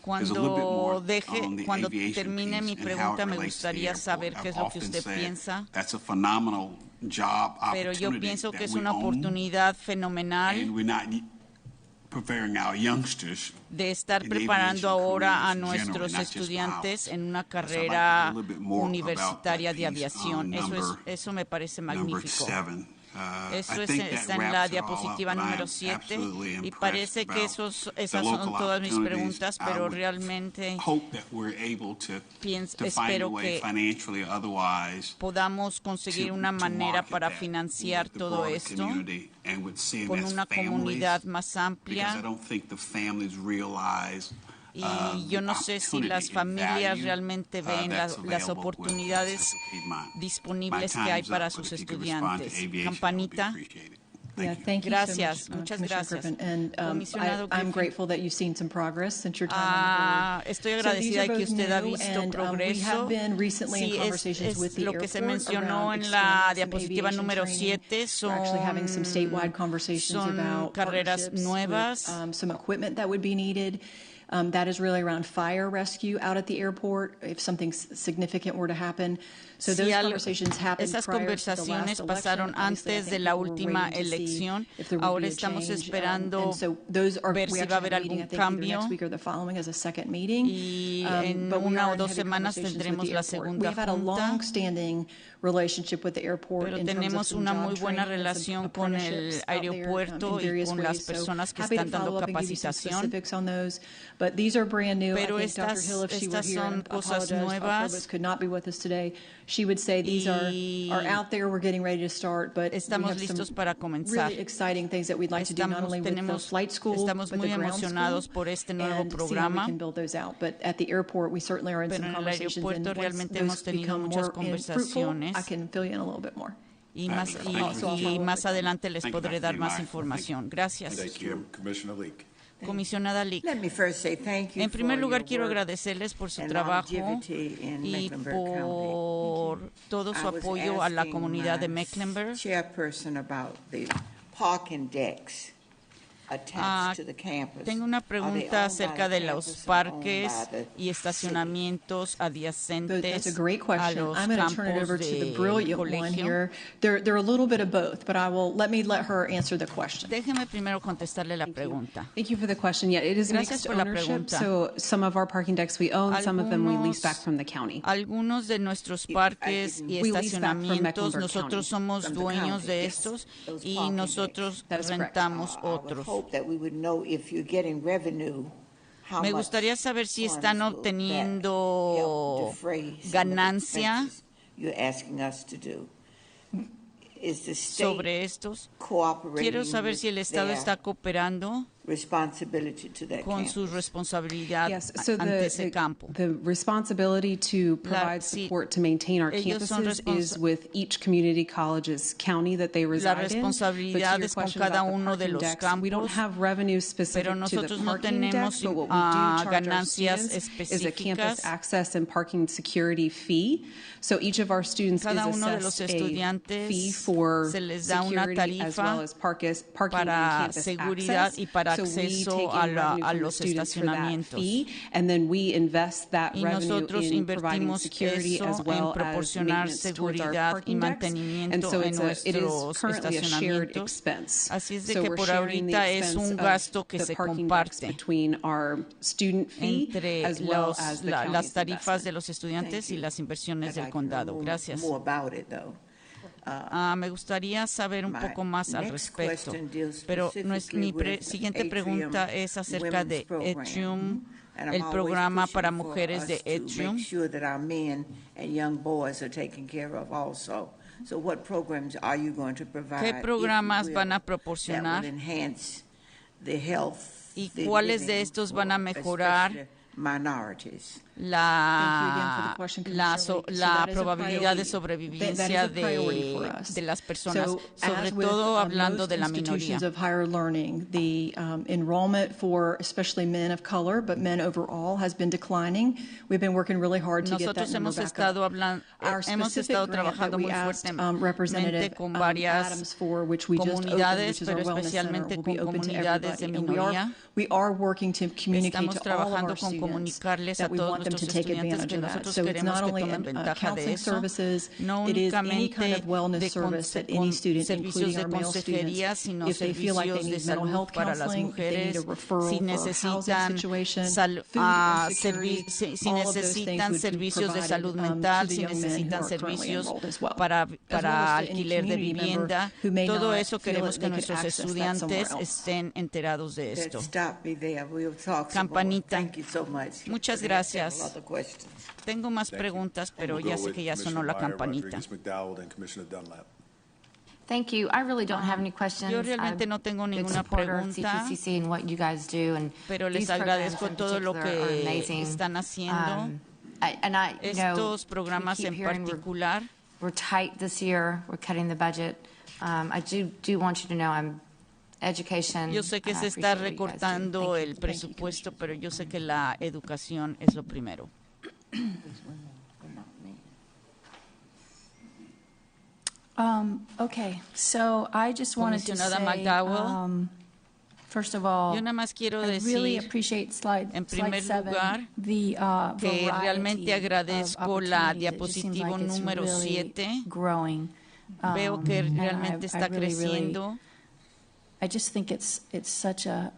Cuando termine mi pregunta, me gustaría saber qué es lo que usted piensa. Pero yo pienso que es una oportunidad fenomenal de estar preparando ahora a nuestros estudiantes en una carrera universitaria de aviación. Eso me parece magnífico. Eso está en la diapositiva número 7 y parece que esas son todas mis preguntas, pero realmente espero que podamos conseguir una manera para financiar todo esto con una comunidad más amplia. Y yo no sé si las familias realmente ven las oportunidades disponibles que hay para sus estudiantes. Campanita. Yeah, thank you gracias, so much, muchas Commissioner gracias. Griffin. And I'm grateful that you've seen some progress since your time on the board. Estoy agradecida de que usted ha visto progreso. We have been recently in conversations with the lo que se mencionó airport en la around diapositiva número 7 son carreras nuevas. Some equipment that would be needed. That is really around fire rescue out at the airport if something significant were to happen. So those conversations happened esas prior to the conversaciones last pasaron election. antes de la última elección. Ahora estamos esperando ver si va a haber algún cambio. Y en una o 2 semanas tendremos la segunda junta. Pero tenemos una muy buena relación con el aeropuerto y con las personas que están dando capacitación. Pero estas son cosas nuevas. She would say these are out there. We're getting ready to start, but estamos listos para comenzar. Really exciting things that we'd like to do not only with the flight school, estamos but muy the ground emocionados school, por este nuevo and programa. see how we can build those out. But at the airport, we certainly are in some conversations, and once those become more fruitful, I can fill you in a little bit more. Y más adelante les podré dar más información. Gracias. Thank you, Commissioner Leak. Comisionada Leak. En primer lugar, quiero agradecerles por su trabajo y por todo su apoyo a la comunidad de Mecklenburg. Tengo una pregunta acerca de los parques y estacionamientos adyacentes a los campos de colegio. They're a little bit of both, but let her answer the question. Déjeme primero contestarle la pregunta. Thank you for the question. Yeah, it is mixed ownership. So some of our parking decks we own, some of them we lease back from the county. Algunos de nuestros parques y estacionamientos nosotros somos dueños de estos y nosotros rentamos otros. Me gustaría saber si están obteniendo ganancia sobre estos. Quiero saber si el Estado está cooperando responsibility to that con su campus. responsabilidad So ante ese campo. the responsibility to provide support to maintain our campuses is with each community college's county that they reside in. La responsabilidad es con cada uno de los campos, we don't have revenue specific pero to the nosotros no parking deck, tenemos but what we do charge our ganancias students is a campus específicas. access and parking security fee. So each of our students Cada is uno de los assessed a estudiantes fee for se les da una security as well tarifa as parking para and campus seguridad access. y para So we acceso take a in la- revenue a from the los students for that estacionamientos. fee, and then we invest that Y revenue nosotros in providing invertimos security eso as en well as proporcionar maintenance towards our seguridad y parking decks. mantenimiento And so en it is nuestros currently a shared estacionamientos. expense. Así es de So que we're por sharing the ahorita es expense un of gasto que the se parking decks comparte between our student fee entre as well as the las county's tarifas de investment. los estudiantes y las inversiones I'd del like to know condado. Gracias. more about it, though. Me gustaría saber un My poco más al next respecto, question deals pero specifically with siguiente Atrium pregunta es acerca de Women's Program. Atrium, And I'm el always programa pushing para for mujeres us de to Atrium. make sure that our men and young boys are taken care of also. So what programs are you going to provide? ¿Qué if you programas will, van a that proporcionar? will enhance the health, ¿Y the cuáles de living estos van a for mejorar especially minorities? la probabilidad de That sobrevivencia is a priority for us. de las personas, So, sobre as with todo hablando most de la minoría? institutions of higher learning, the enrollment for especially men of color, but men overall, has been declining. We've been working really hard to get that Nosotros number hemos back estado up. Our hemos specific estado grant that trabajando we muy asked fuertemente Representative con varias Adams for, which we just opened, comunidades, which is our pero wellness center, especialmente will be con open to comunidades de everybody. And minoría. we are working to communicate Estamos to all of trabajando our con students comunicarles a that we todos want them to nuestros take estudiantes advantage que of that. nosotros So it's queremos not que only tomen ventaja de counseling eso, services, no it is any kind únicamente of wellness de service that any student, servicios including de our male consejería, students, sino if they feel like they servicios de need mental salud health para las counseling, if they need a mujeres, referral si for a housing necesitan, situation, sal- food ah, insecurity, si all of those things necesitan would be servicios de provided, salud to mental, the si young men who necesitan are currently servicios enrolled as well. para As well as to any alquiler de community member vivienda, who may todo not eso feel queremos that que they could nuestros access that somewhere estudiantes else. estén enterados de esto. Let's stop me there. We'll talk some more. Campanita. Thank you so much. Muchas We have several gracias. other questions. Tengo más preguntas, pero We'll ya go sé with que ya sonó Commissioner la Meyer, campanita. Rodriguez McDowell, and Commissioner Dunlap. Thank you. I really don't have any questions. Yo realmente no tengo ninguna pregunta, CPCC and what you guys do, and pero les these programs agradezco in todo lo particular are que amazing. están haciendo. And I, you know, Estos programas we keep en hearing particular, we're tight this year. We're cutting the budget. I do want you to know I'm education. yo sé que and I se está appreciate what you guys do. recortando Thank you. el presupuesto, pero yo sé que la educación es lo primero. Okay, so I just wanted to Comisionada say, McDowell, first of all, yo nada más quiero I really decir appreciate slide en primer 7, lugar, the que variety realmente of agradezco la opportunities. It just seems diapositivo like it's número really 7. growing. Veo que And realmente está creciendo. I just think it's such a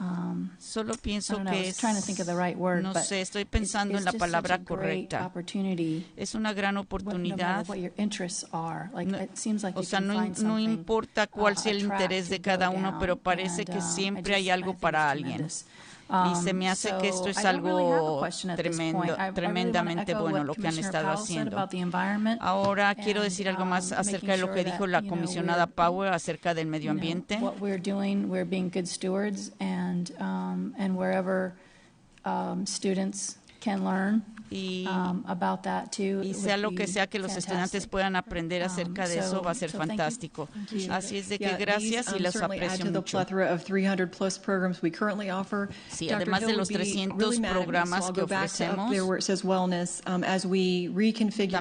Solo I pienso don't know, que I was trying to think of the right word, no but sé, estoy it's pensando en la just palabra such a great correcta. opportunity. Es una gran No matter oportunidad. what your interests are, like No- it seems like O you sea, can no, find no something importa cuál sea el interés de attractive, cada go uno, down, pero parece and, que siempre I hay algo think para it's alguien. tremendous. Y se me hace que esto es algo tremendamente bueno lo que han estado haciendo. Ahora quiero decir algo más acerca de lo que dijo la comisionada Powell acerca del medio ambiente. What we're doing, we're being good stewards, and wherever students can learn about that too. Y sea lo que sea que los estudiantes puedan aprender acerca de eso, va a ser fantástico. Así es de que gracias y los aprecio mucho. Sí, además de los 300 programas que ofrecemos,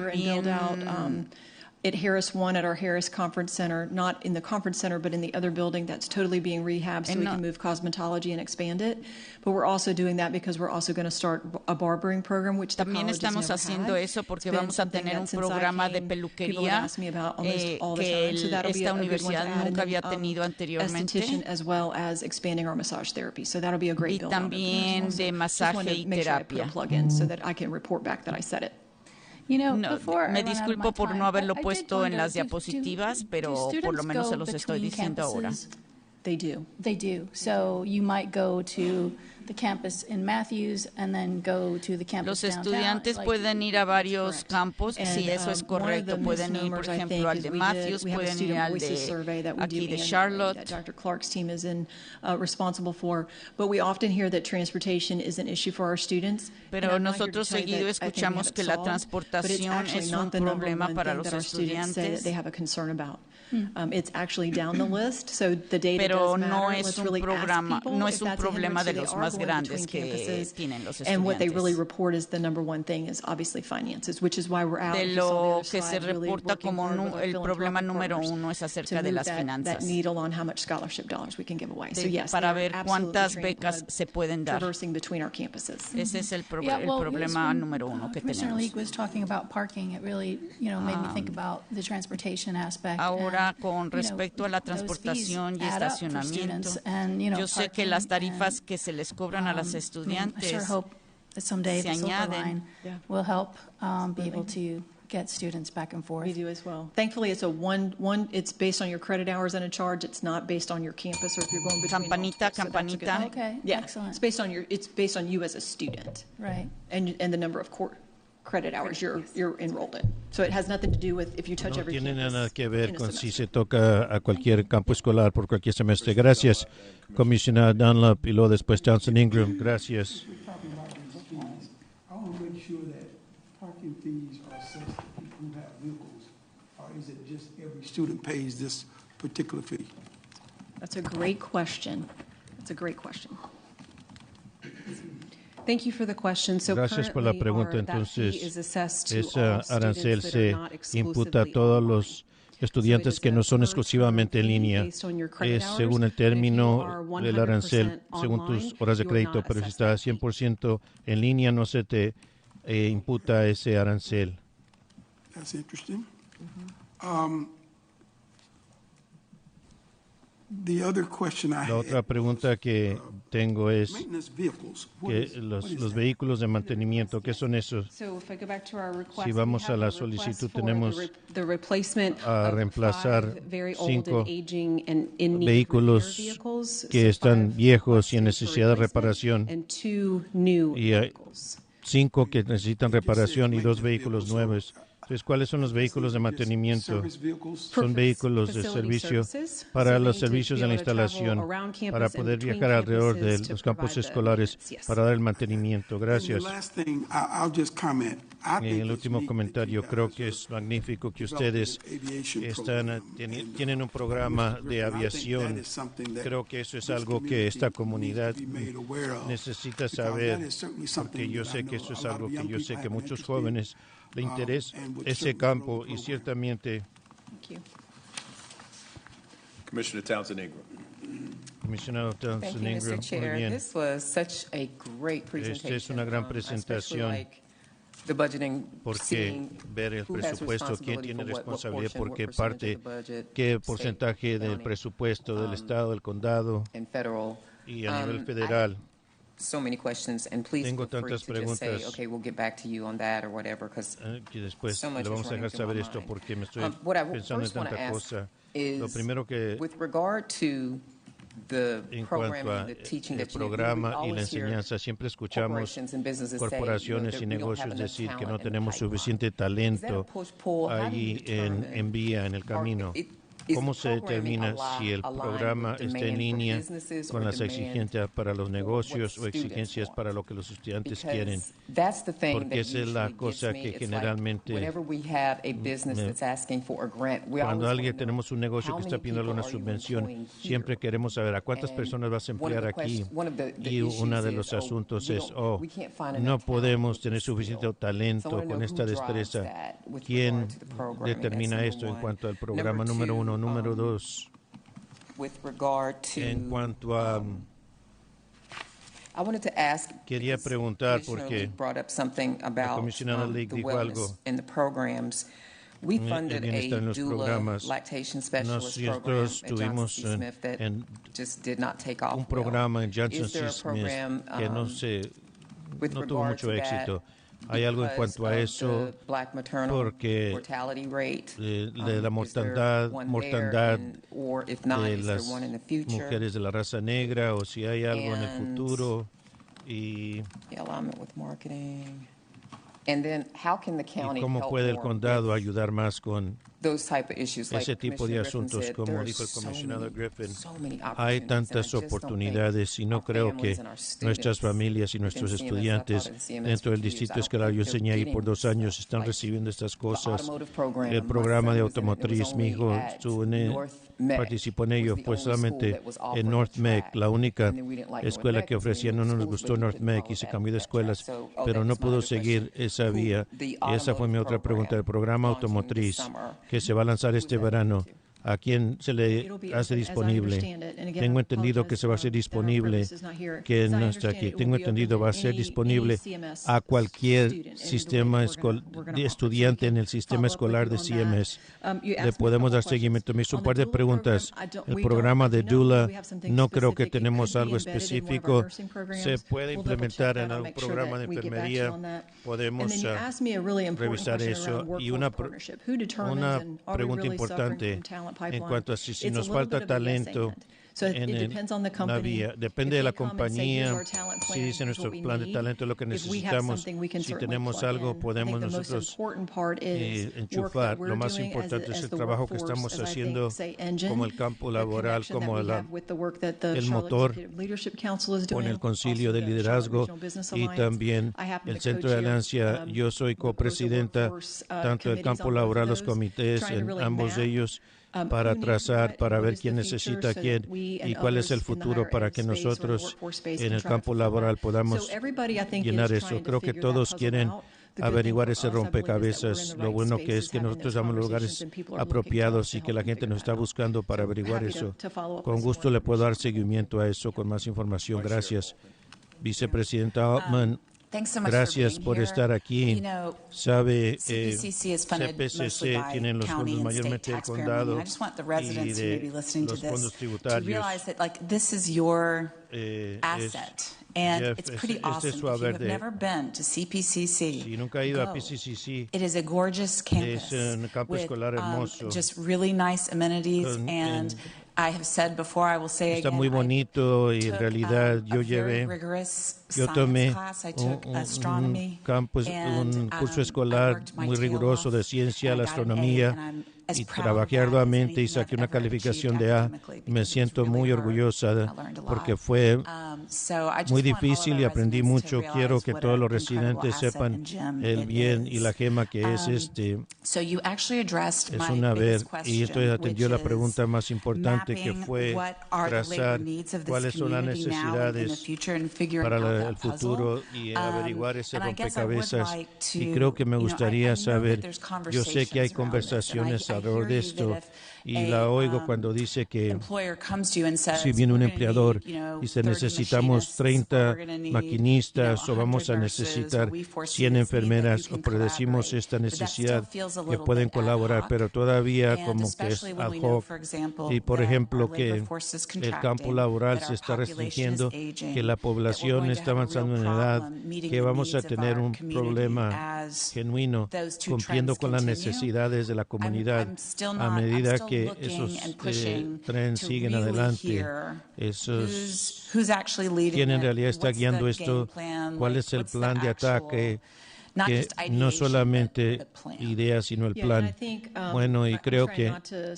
también at Harris One at our Harris Conference Center, not in the conference center, but in the other building that's totally being rehabbed so we can move cosmetology and expand it. But we're also doing that because we're also going to start a barbering program, which the también college has estamos never haciendo had. eso porque It's been vamos a something tener un that since I programa de came, people have peluquería asked me about almost all the que time. So that'll be esta a good one to universidad add. nunca And había then, tenido anteriormente. esthetician as well as expanding our massage therapy. So that'll be a great Y build out. también de masaje y terapia. Plug in so that I can report back that I said it. No, me disculpo por no haberlo puesto en las diapositivas, pero por lo menos se los estoy diciendo ahora. They do. So you might go to the campus in Matthews and then go to the campus Los estudiantes pueden ir a varios campos, sí, eso es correcto. Pueden ir, por ejemplo, al de Matthews, pueden ir al de aquí de Charlotte. That Dr. Clark's team is responsible for, but we often hear that transportation is an issue for our students. Pero nosotros seguido escuchamos que la transportación es un problema para los estudiantes. They have a concern about. It's actually down the list, so the data Pero does matter. no es Let's un really programa, ask people no if es un that's a problema hindrance. de They los are más going grandes between que campuses. tienen los estudiantes. And what they really report is the number one thing is obviously finances, which is why we're out. De lo que se reporta como el problema número uno es acerca de las finanzas. That needle on how much scholarship dollars we can give away. So yes, para ver cuántas becas se pueden dar. Traversing between our campuses. Ese es el problema número uno que tenemos. Commissioner League was talking about parking. It really, made me think about the transportation aspect. Ahora, con respecto a la transportación y estacionamiento, yo sé que las tarifas que se les cobran a los estudiantes se añaden. Will help be able to get students back and forth. We do as well. Thankfully, it's it's based on your credit hours and a charge. It's not based on your campus or if you're going between. Campanita. Okay, yeah, excellent. It's based on you as a student. Right. And the number of credit hours you're enrolled in. So it has nothing to do with if you touch every campus. No tiene nada que ver con si se toca a cualquier campo escolar por cualquier semestre. Gracias, comisionada Dunlap, y luego después Townsend Ingram. Gracias. I want to make sure that parking fees are assessed to people who have vehicles, or is it just every student pays this particular fee? That's a great question. Thank you for the question. So Gracias por la pregunta. Entonces, ese arancel se imputa a todos los estudiantes que no son exclusivamente en línea. Es según el término del arancel, según tus horas de crédito, pero si estás 100% en línea, no se te imputa ese arancel. That's interesting. La otra pregunta que tengo es que los vehículos de mantenimiento, ¿qué son esos? Si vamos a la solicitud, tenemos a reemplazar 5 vehículos que están viejos y en necesidad de reparación, y hay 5 que necesitan reparación y 2 vehículos nuevos. Entonces, ¿cuáles son los vehículos de mantenimiento? Son vehículos de servicio para los servicios de la instalación, para poder viajar alrededor de los campos escolares, para dar el mantenimiento. Gracias. Y el último comentario, creo que es magnífico que ustedes tienen un programa de aviación. Creo que eso es algo que esta comunidad necesita saber, porque yo sé que eso es algo que yo sé que muchos jóvenes le interesa ese campo y ciertamente. Commissioner Townsend Ingram. Comisionado Townsend Ingram, muy bien. Esta es una gran presentación porque ver el presupuesto, quién tiene responsabilidad por qué parte, qué porcentaje del presupuesto del Estado, del condado y a nivel federal. Tengo tantas preguntas que después le vamos a dejar saber esto porque me estoy pensando en tanta cosa. Lo primero que en cuanto al programa y la enseñanza, siempre escuchamos corporaciones y negocios decir que no tenemos suficiente talento ahí en vía, en el camino. ¿Cómo se determina si el programa está en línea con las exigencias para los negocios o exigencias para lo que los estudiantes quieren? Porque esa es la cosa que generalmente, cuando alguien tenemos un negocio que está pidiendo una subvención, siempre queremos saber a cuántas personas vas a emplear aquí. Y uno de los asuntos es, no podemos tener suficiente talento con esta destreza. ¿Quién determina esto en cuanto al programa número 1? Número 2, en cuanto a... Quería preguntar porque la comisionada League dijo algo en bienestar en los programas. Nosotros tuvimos un programa en Johnson C. Smith que no tuvo mucho éxito. ¿Hay algo en cuanto a eso? Porque de la mortandad de las mujeres de la raza negra, o si hay algo en el futuro y alignment with marketing. And then how can the county cómo help puede el more condado with ayudar más con those type of issues, like ese tipo de Commissioner Griffin asuntos. said, Como there are dijo el comisionado Griffin, so many hay opportunities, and I tantas just don't think oportunidades y no our creo families que and our students nuestras familias y within nuestros CMS, estudiantes I've taught in CMS dentro for del 2 years, distrito I don't escolar, yo think they're enseñé ahí por getting 2 años, están like recibiendo estas the cosas. automotive program. El My programa son de was in it, and it was automotriz, mi only hijo at estuvo North Mech, participó en was ello, the pues only school solamente that was en offering North Mech, track. la única And then we didn't like escuela North que Mech, 'cause we ofrecía, knew no the nos schools gustó wouldn't North get Mech y followed se that cambió de escuelas, track. pero that no was my pudo other seguir question. esa vía The y esa fue mi otra pregunta, el programa launching this automotriz summer, que se va a lanzar este verano. ¿A quién se le hace disponible? Tengo entendido que se va a hacer disponible, que no está aquí. Tengo entendido va a ser disponible a cualquier sistema de estudiante en el sistema escolar de CMS. Le podemos dar seguimiento. Me hizo un par de preguntas. El programa de DULA, no creo que tenemos algo específico. Se puede implementar en algún programa de enfermería. Podemos revisar eso. Y una pregunta importante en cuanto a si nos falta talento en la vía. Depende de la compañía. Si dice nuestro plan de talento lo que necesitamos, si tenemos algo, podemos nosotros enchufar. Lo más importante es el trabajo que estamos haciendo como el campo laboral, como el motor con el concilio de liderazgo y también el centro de alianza. Yo soy copresidenta tanto del campo laboral, los comités, en ambos de ellos, para trazar, para ver quién necesita quién y cuál es el futuro para que nosotros en el campo laboral podamos llenar eso. Creo que todos quieren averiguar ese rompecabezas. Lo bueno que es que nosotros damos lugares apropiados y que la gente nos está buscando para averiguar eso. Con gusto le puedo dar seguimiento a eso con más información. Gracias. Vicepresidenta Altman, gracias por estar aquí. Sabe, CPCC tienen los fondos mayormente del condado y de los fondos tributarios. And it's pretty awesome. If you have never been to CPCC, si nunca ha ido a PCCC, it is a gorgeous campus with just really nice amenities. And I have said before, I will say está again, muy bonito y en realidad yo tomé un curso escolar muy riguroso de ciencia, la astronomía, y trabajé arduamente y saqué una calificación de A. Me siento muy orgullosa porque fue muy difícil y aprendí mucho. Quiero que todos los residentes sepan el bien y la gema que es es una vez, y esto atendió la pregunta más importante, que fue trazar cuáles son las necesidades para el futuro y averiguar ese rompecabezas. Y creo que me gustaría saber, yo sé que hay conversaciones alrededor de esto y la oigo cuando dice que si viene un empleador y dice necesitamos 30 maquinistas o vamos a necesitar 100 enfermeras, o predecimos esta necesidad que pueden colaborar, pero todavía como que es ad hoc. Y por ejemplo que el campo laboral se está restringiendo, que la población está avanzando en edad, que vamos a tener un problema genuino cumpliendo con las necesidades de la comunidad a medida que esos trenes siguen adelante. ¿Quién en realidad está guiando esto? ¿Cuál es el plan de ataque? Que no solamente ideas, sino el plan. Bueno, y creo que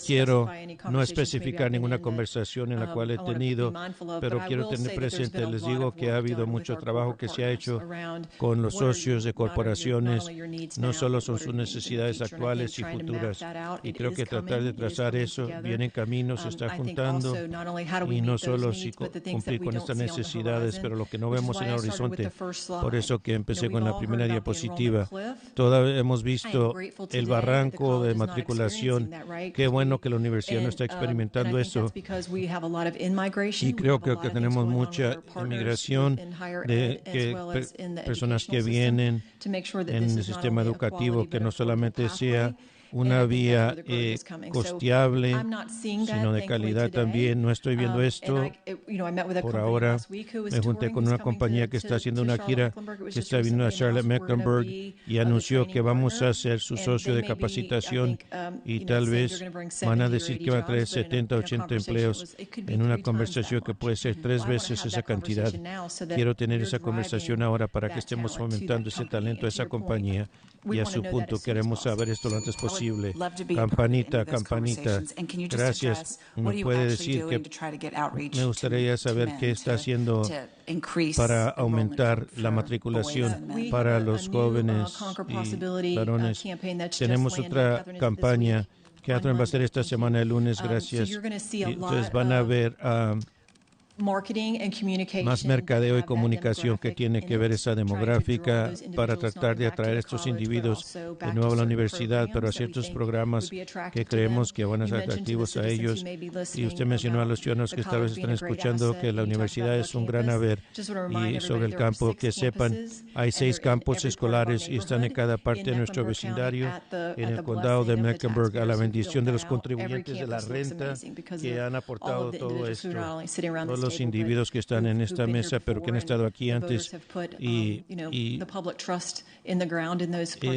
quiero no especificar ninguna conversación en la cual he tenido, pero quiero tener presente, les digo que ha habido mucho trabajo que se ha hecho con los socios de corporaciones, no solo son sus necesidades actuales y futuras, y creo que tratar de trazar eso viene en camino, se está juntando, y no solo si cumplir con estas necesidades, pero lo que no vemos en el horizonte. Por eso que empecé con la primera diapositiva. Todavía hemos visto el barranco de matriculación. Qué bueno que la universidad no está experimentando eso. Y creo que tenemos mucha inmigración de personas que vienen en el sistema educativo, que no solamente sea una vía costeable, sino de calidad también. No estoy viendo esto. Por ahora me junté con una compañía que está haciendo una gira, que está viniendo a Charlotte-Mecklenburg y anunció que vamos a ser su socio de capacitación y tal vez van a decir que va a traer 70, 80 empleos en una conversación que puede ser 3 veces esa cantidad. Quiero tener esa conversación ahora para que estemos fomentando ese talento a esa compañía y a su punto queremos saber esto lo antes posible. Campanita, campanita. Gracias. ¿Me puede decir que me gustaría saber qué está haciendo para aumentar la matriculación para los jóvenes y varones? Tenemos otra campaña. Catherine va a hacer esta semana el lunes, gracias. Y entonces van a ver más mercadeo y comunicación que tiene que ver esa demográfica para tratar de atraer a estos individuos de nuevo a la universidad, pero a ciertos programas que creemos que van a ser atractivos a ellos. Y usted mencionó a los ciudadanos que tal vez están escuchando que la universidad es un gran haber. Y sobre el campo, que sepan, hay 6 campos escolares y están en cada parte de nuestro vecindario, en el condado de Mecklenburg, a la bendición de los contribuyentes de la renta que han aportado todo esto. Los individuos que están en esta mesa, pero que han estado aquí antes y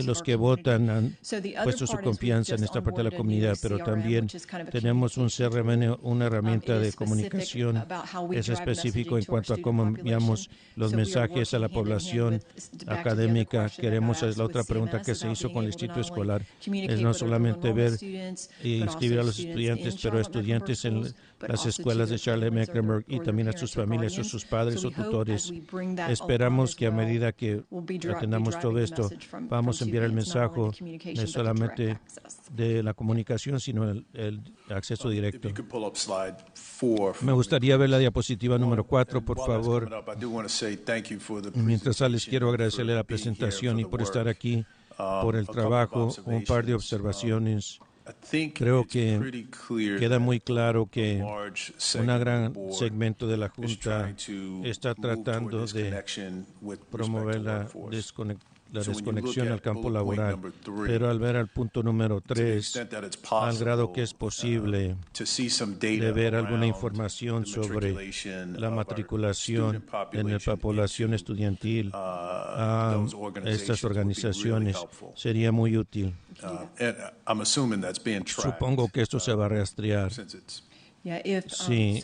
los que votan han puesto su confianza en esta parte de la comunidad, pero también tenemos un CRM, una herramienta de comunicación que es específico en cuanto a cómo enviamos los mensajes a la población académica. Queremos, es la otra pregunta que se hizo con el distrito escolar, es no solamente ver y inscribir a los estudiantes, pero estudiantes en las escuelas de Charlotte-Mecklenburg y también a sus familias o sus padres o tutores. Esperamos que a medida que atendamos todo esto, vamos a enviar el mensaje no solamente de la comunicación, sino el acceso directo. Me gustaría ver la diapositiva número 4, por favor. Mientras les quiero agradecerle la presentación y por estar aquí, por el trabajo, un par de observaciones. Creo que queda muy claro que un gran segmento de la Junta está tratando de promover la desconexión al campo laboral, pero al ver al punto número 3, al grado que es posible de ver alguna información sobre la matriculación en la población estudiantil a estas organizaciones, sería muy útil. Supongo que esto se va a rastrear. Sí,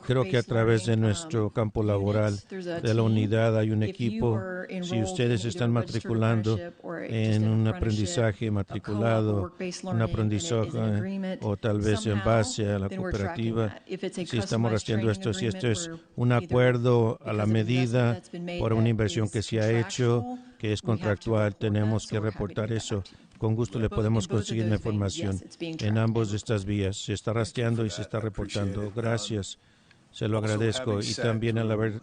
creo que a través de nuestro campo laboral, de la unidad, hay un equipo. Si ustedes están matriculando en un aprendizaje matriculado, un aprendizaje o tal vez en base a la cooperativa, si estamos rastreando esto, si esto es un acuerdo a la medida por una inversión que se ha hecho, que es contractual, tenemos que reportar eso. Con gusto le podemos conseguir la información en ambos de estas vías. Se está rastreando y se está reportando. Gracias. Se lo agradezco. Y también al haber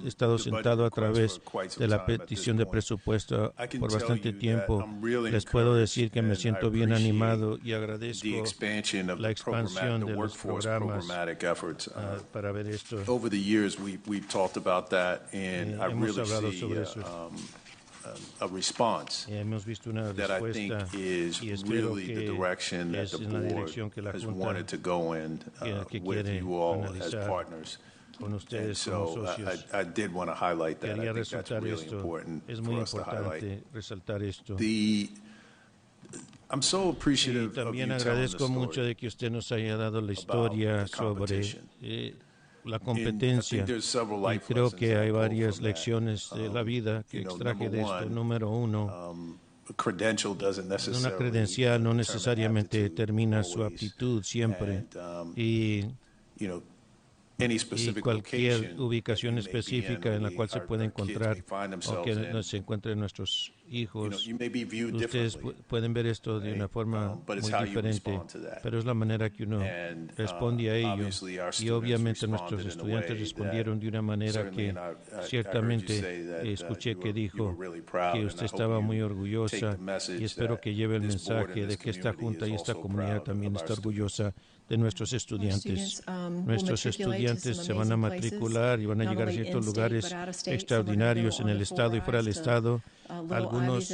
estado sentado a través de la petición de presupuesto por bastante tiempo, les puedo decir que me siento bien animado y agradezco la expansión de los programas para ver esto. Hemos hablado sobre eso. Hemos visto una respuesta y espero que es en la dirección que la Junta que quiere analizar con ustedes como socios. Quería resaltar esto. Es muy importante resaltar esto. Y también agradezco mucho de que usted nos haya dado la historia sobre la competencia, y creo que hay varias lecciones de la vida que extraje de esto. Número 1, una credencial no necesariamente determina su aptitud siempre, y cualquier ubicación específica en la cual se puede encontrar o que se encuentren nuestros hijos. Ustedes pueden ver esto de una forma muy diferente, pero es la manera que uno responde a ello. Y obviamente nuestros estudiantes respondieron de una manera que ciertamente escuché que dijo que usted estaba muy orgullosa, y espero que lleve el mensaje de que esta Junta y esta comunidad también está orgullosa de nuestros estudiantes. Nuestros estudiantes se van a matricular y van a llegar a ciertos lugares extraordinarios en el estado y fuera del estado. Algunos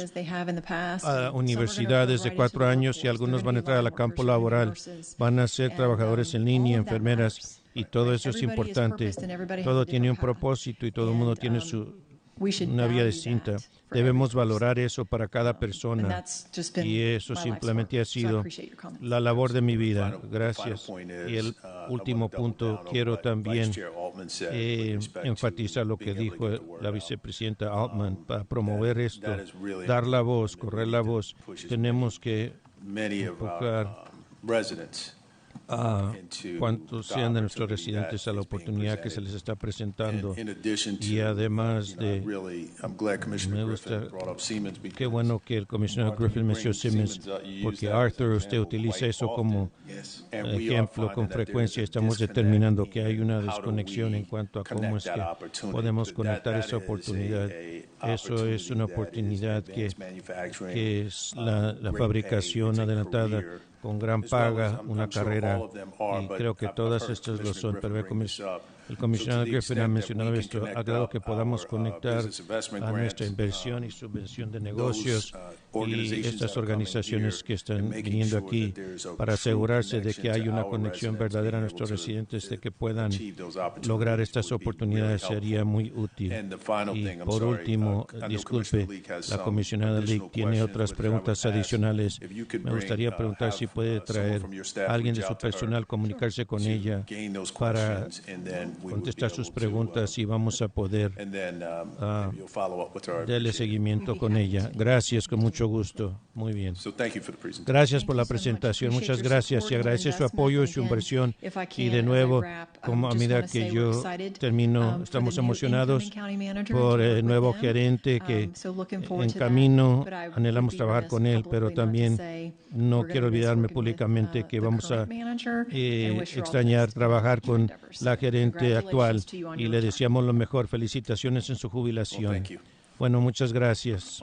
a universidades de 4 años y algunos van a entrar al campo laboral. Van a ser trabajadores en línea, enfermeras, y todo eso es importante. Todo tiene un propósito y todo el mundo tiene una vida distinta. Debemos valorar eso para cada persona, y eso simplemente ha sido la labor de mi vida. Gracias. Y el último punto, quiero también enfatizar lo que dijo la vicepresidenta Altman para promover esto, dar la voz, correr la voz. Tenemos que enfocar a cuantos sean de nuestros residentes a la oportunidad que se les está presentando. Y además de, me gusta, qué bueno que el comisionado Griffin mencionó Simmons, porque Arthur, usted utiliza eso como ejemplo con frecuencia. Estamos determinando que hay una desconexión en cuanto a cómo es que podemos conectar esa oportunidad. Eso es una oportunidad que es la fabricación adelantada con gran paga, una carrera, y creo que todas estas lo son, pero el comisionado Griffin ha mencionado esto, ha dado que podamos conectar a nuestra inversión y subvención de negocios y estas organizaciones que están viniendo aquí para asegurarse de que hay una conexión verdadera a nuestros residentes, de que puedan lograr estas oportunidades, sería muy útil. Y por último, disculpe, la comisionada Leak tiene otras preguntas adicionales. Me gustaría preguntar si puede traer a alguien de su personal, comunicarse con ella para contestar sus preguntas, y vamos a poder darle seguimiento con ella. Gracias, con mucho gusto. Muy bien. Gracias por la presentación. Muchas gracias, y agradece su apoyo y su inversión. Y de nuevo, como a medida que yo termino, estamos emocionados por el nuevo gerente que en camino anhelamos trabajar con él, pero también no quiero olvidarme públicamente que vamos a extrañar trabajar con la gerente actual, y le deseamos lo mejor. Felicitaciones en su jubilación. Bueno, muchas gracias.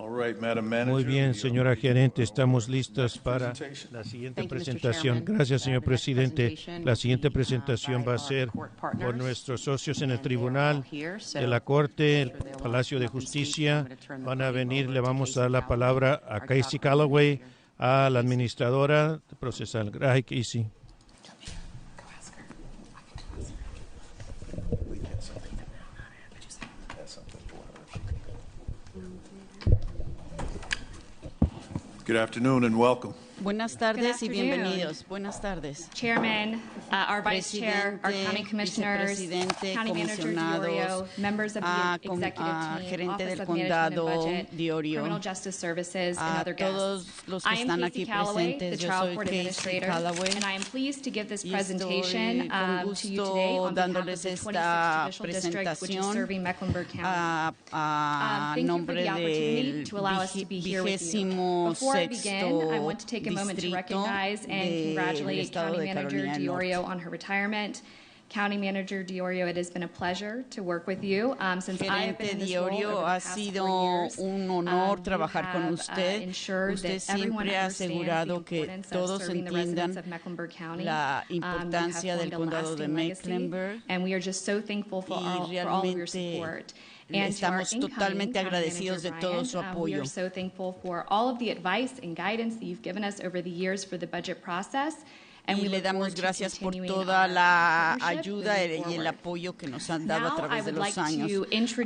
Muy bien, señora gerente, estamos listos para la siguiente presentación. Gracias, señor presidente. La siguiente presentación va a ser por nuestros socios en el Tribunal de la Corte, el Palacio de Justicia. Van a venir, le vamos a dar la palabra a Casey Callaway, a la administradora procesal. Gracias, Casey. Good afternoon and welcome. Buenas tardes y bienvenidos. Buenas tardes. Chairman, our Vice Chair, our County Commissioners, County Manager Diorio, members of the Executive Team, Office of Management and Budget, Criminal Justice Services, and other guests. I am Casey Callaway, the Trial Court Administrator, and I am pleased to give this presentation to you today on behalf of the 26th Judicial District, which is serving Mecklenburg County. Thank you for the opportunity to allow us to be here with you. Before I begin, I want to take a moment to recognize and congratulate County Manager Diorio on her retirement. County Manager Diorio, it has been a pleasure to work with you since I have been in this role over the past 4 years. Un honor trabajar con usted. Usted siempre ha asegurado que todos entiendan la importancia del condado de Mecklenburg, and we are just so thankful for all of your support. And estamos totalmente agradecidos de todo su apoyo. We are so thankful for all of the advice and guidance that you've given us over the years for the budget process. Y le damos gracias por toda la ayuda y el apoyo que nos han dado a través de los años.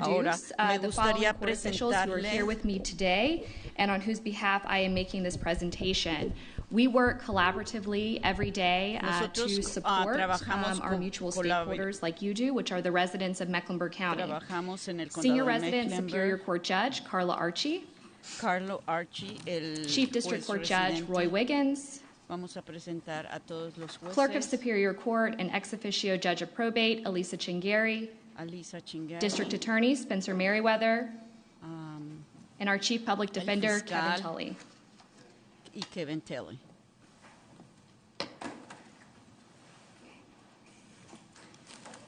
Ahora, me gustaría presentarle here with me today and on whose behalf I am making this presentation. We work collaboratively every day to support our mutual stakeholders like you do, which are the residents of Mecklenburg County. Senior Resident Superior Court Judge Carla Archie, Chief District Court Judge Roy Wiggins, Vamos a presentar a todos los jueces. Clerk of Superior Court and ex officio Judge of Probate Elisa Chingari, District Attorney Spencer Merriweather, and our Chief Public Defender Kevin Tully. Kevin Tully.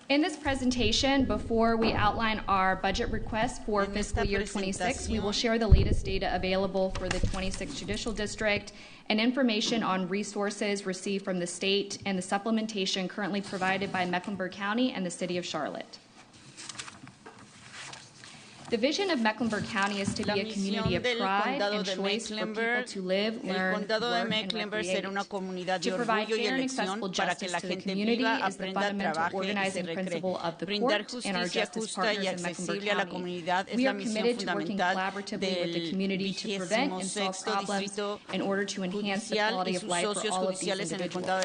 In this presentation, before we outline our budget request for fiscal year 26, we will share the latest data available for the 26th Judicial District and information on resources received from the state and the supplementation currently provided by Mecklenburg County and the City of Charlotte. The vision of Mecklenburg County is to be a community of pride and choice for people to live, learn, work, and recreate. To provide fair and accessible justice to the community is the fundamental organizing principle of the court and our justice partners in Mecklenburg County. We are committed to working collaboratively with the community to prevent and solve problems in order to enhance the quality of life for all of these individuals.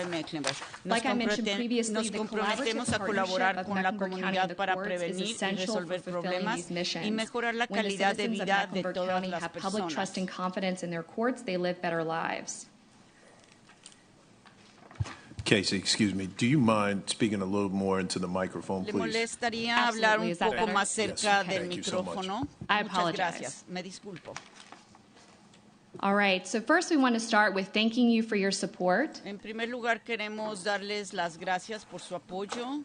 Like I mentioned previously, the collaborative partnership of Mecklenburg County and the courts is essential for fulfilling these missions. y mejorar la calidad de vida de todas las personas. Public trust and confidence in their courts, they live better lives. Casey, excuse me, do you mind speaking a little more into the microphone, please? ¿Le molestaría hablar un poco más cerca del micrófono? I Muchas apologize. Gracias. Me disculpo. All right, so first we want to start with thanking you for your support. En primer lugar, queremos darles las gracias por su apoyo.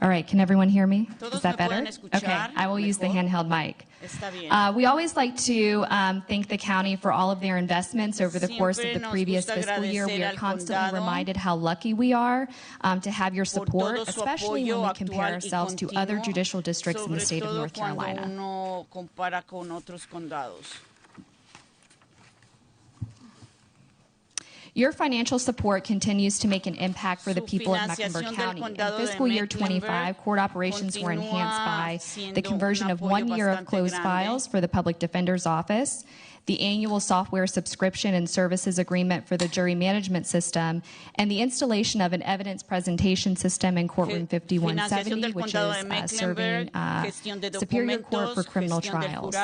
All right, can everyone hear me? Is that better? Okay, I will use the handheld mic. We always like to thank the county for all of their investments over the course of the previous fiscal year. We are constantly reminded how lucky we are to have your support, especially when we compare ourselves to other judicial districts in the state of North Carolina. Your financial support continues to make an impact for the people of Mecklenburg County. In fiscal year 25, court operations were enhanced by the conversion of 1 year of closed files for the Public Defender's Office, the annual software subscription and services agreement for the jury management system, and the installation of an evidence presentation system in courtroom 5170, which is serving Superior Court for criminal trials.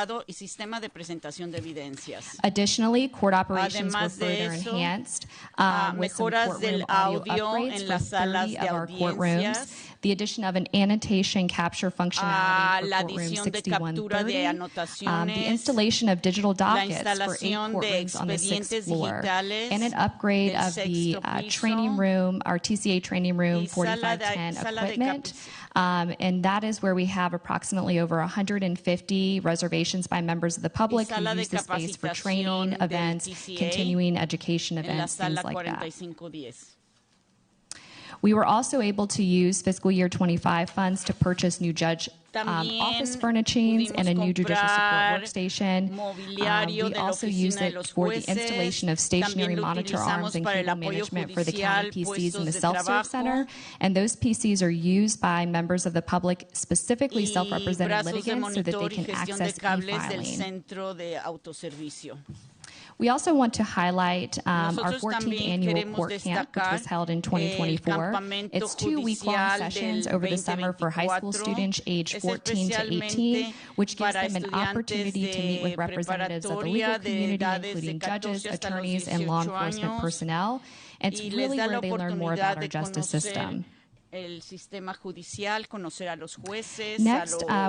Additionally, court operations were further enhanced with some courtroom audio upgrades for 30 of our courtrooms, the addition of an annotation capture functionality for courtroom 6130, the installation of digital dockets for 8 courtrooms on the 6th floor, and an upgrade of the training room, our TCA training room 4510 equipment. And that is where we have approximately over 150 reservations by members of the public who use the space for training events, continuing education events, things like that. We were also able to use fiscal year 25 funds to purchase new judge office furnishings and a new judicial support workstation. We also used it for the installation of stationary monitor arms and cable management for the county PCs in the self-serve center. And those PCs are used by members of the public, specifically self-represented litigants, so that they can access e-filing. We also want to highlight our 14th annual court camp, which was held in 2024. It's 2 week-long sessions over the summer for high school students aged 14 to 18, which gives them an opportunity to meet with representatives of the legal community, including judges, attorneys, and law enforcement personnel. And it's really where they learn more about our justice system. Next,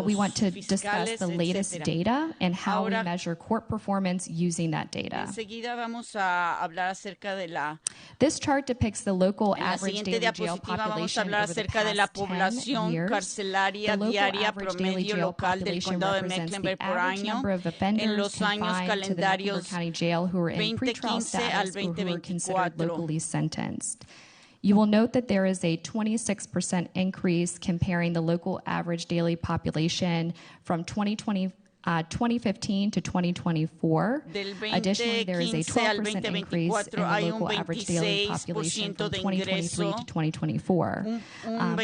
we want to discuss the latest data and how we measure court performance using that data. This chart depicts the local average daily jail population over the past 10 years. The local average daily jail population represents the average number of offenders confined to the Mecklenburg County Jail who are in pretrial status or who are considered locally sentenced. You will note that there is a 26% increase comparing the local average daily population from 2015 to 2024. Additionally, there is a 12% increase in the local average daily population from 2023 to 2024.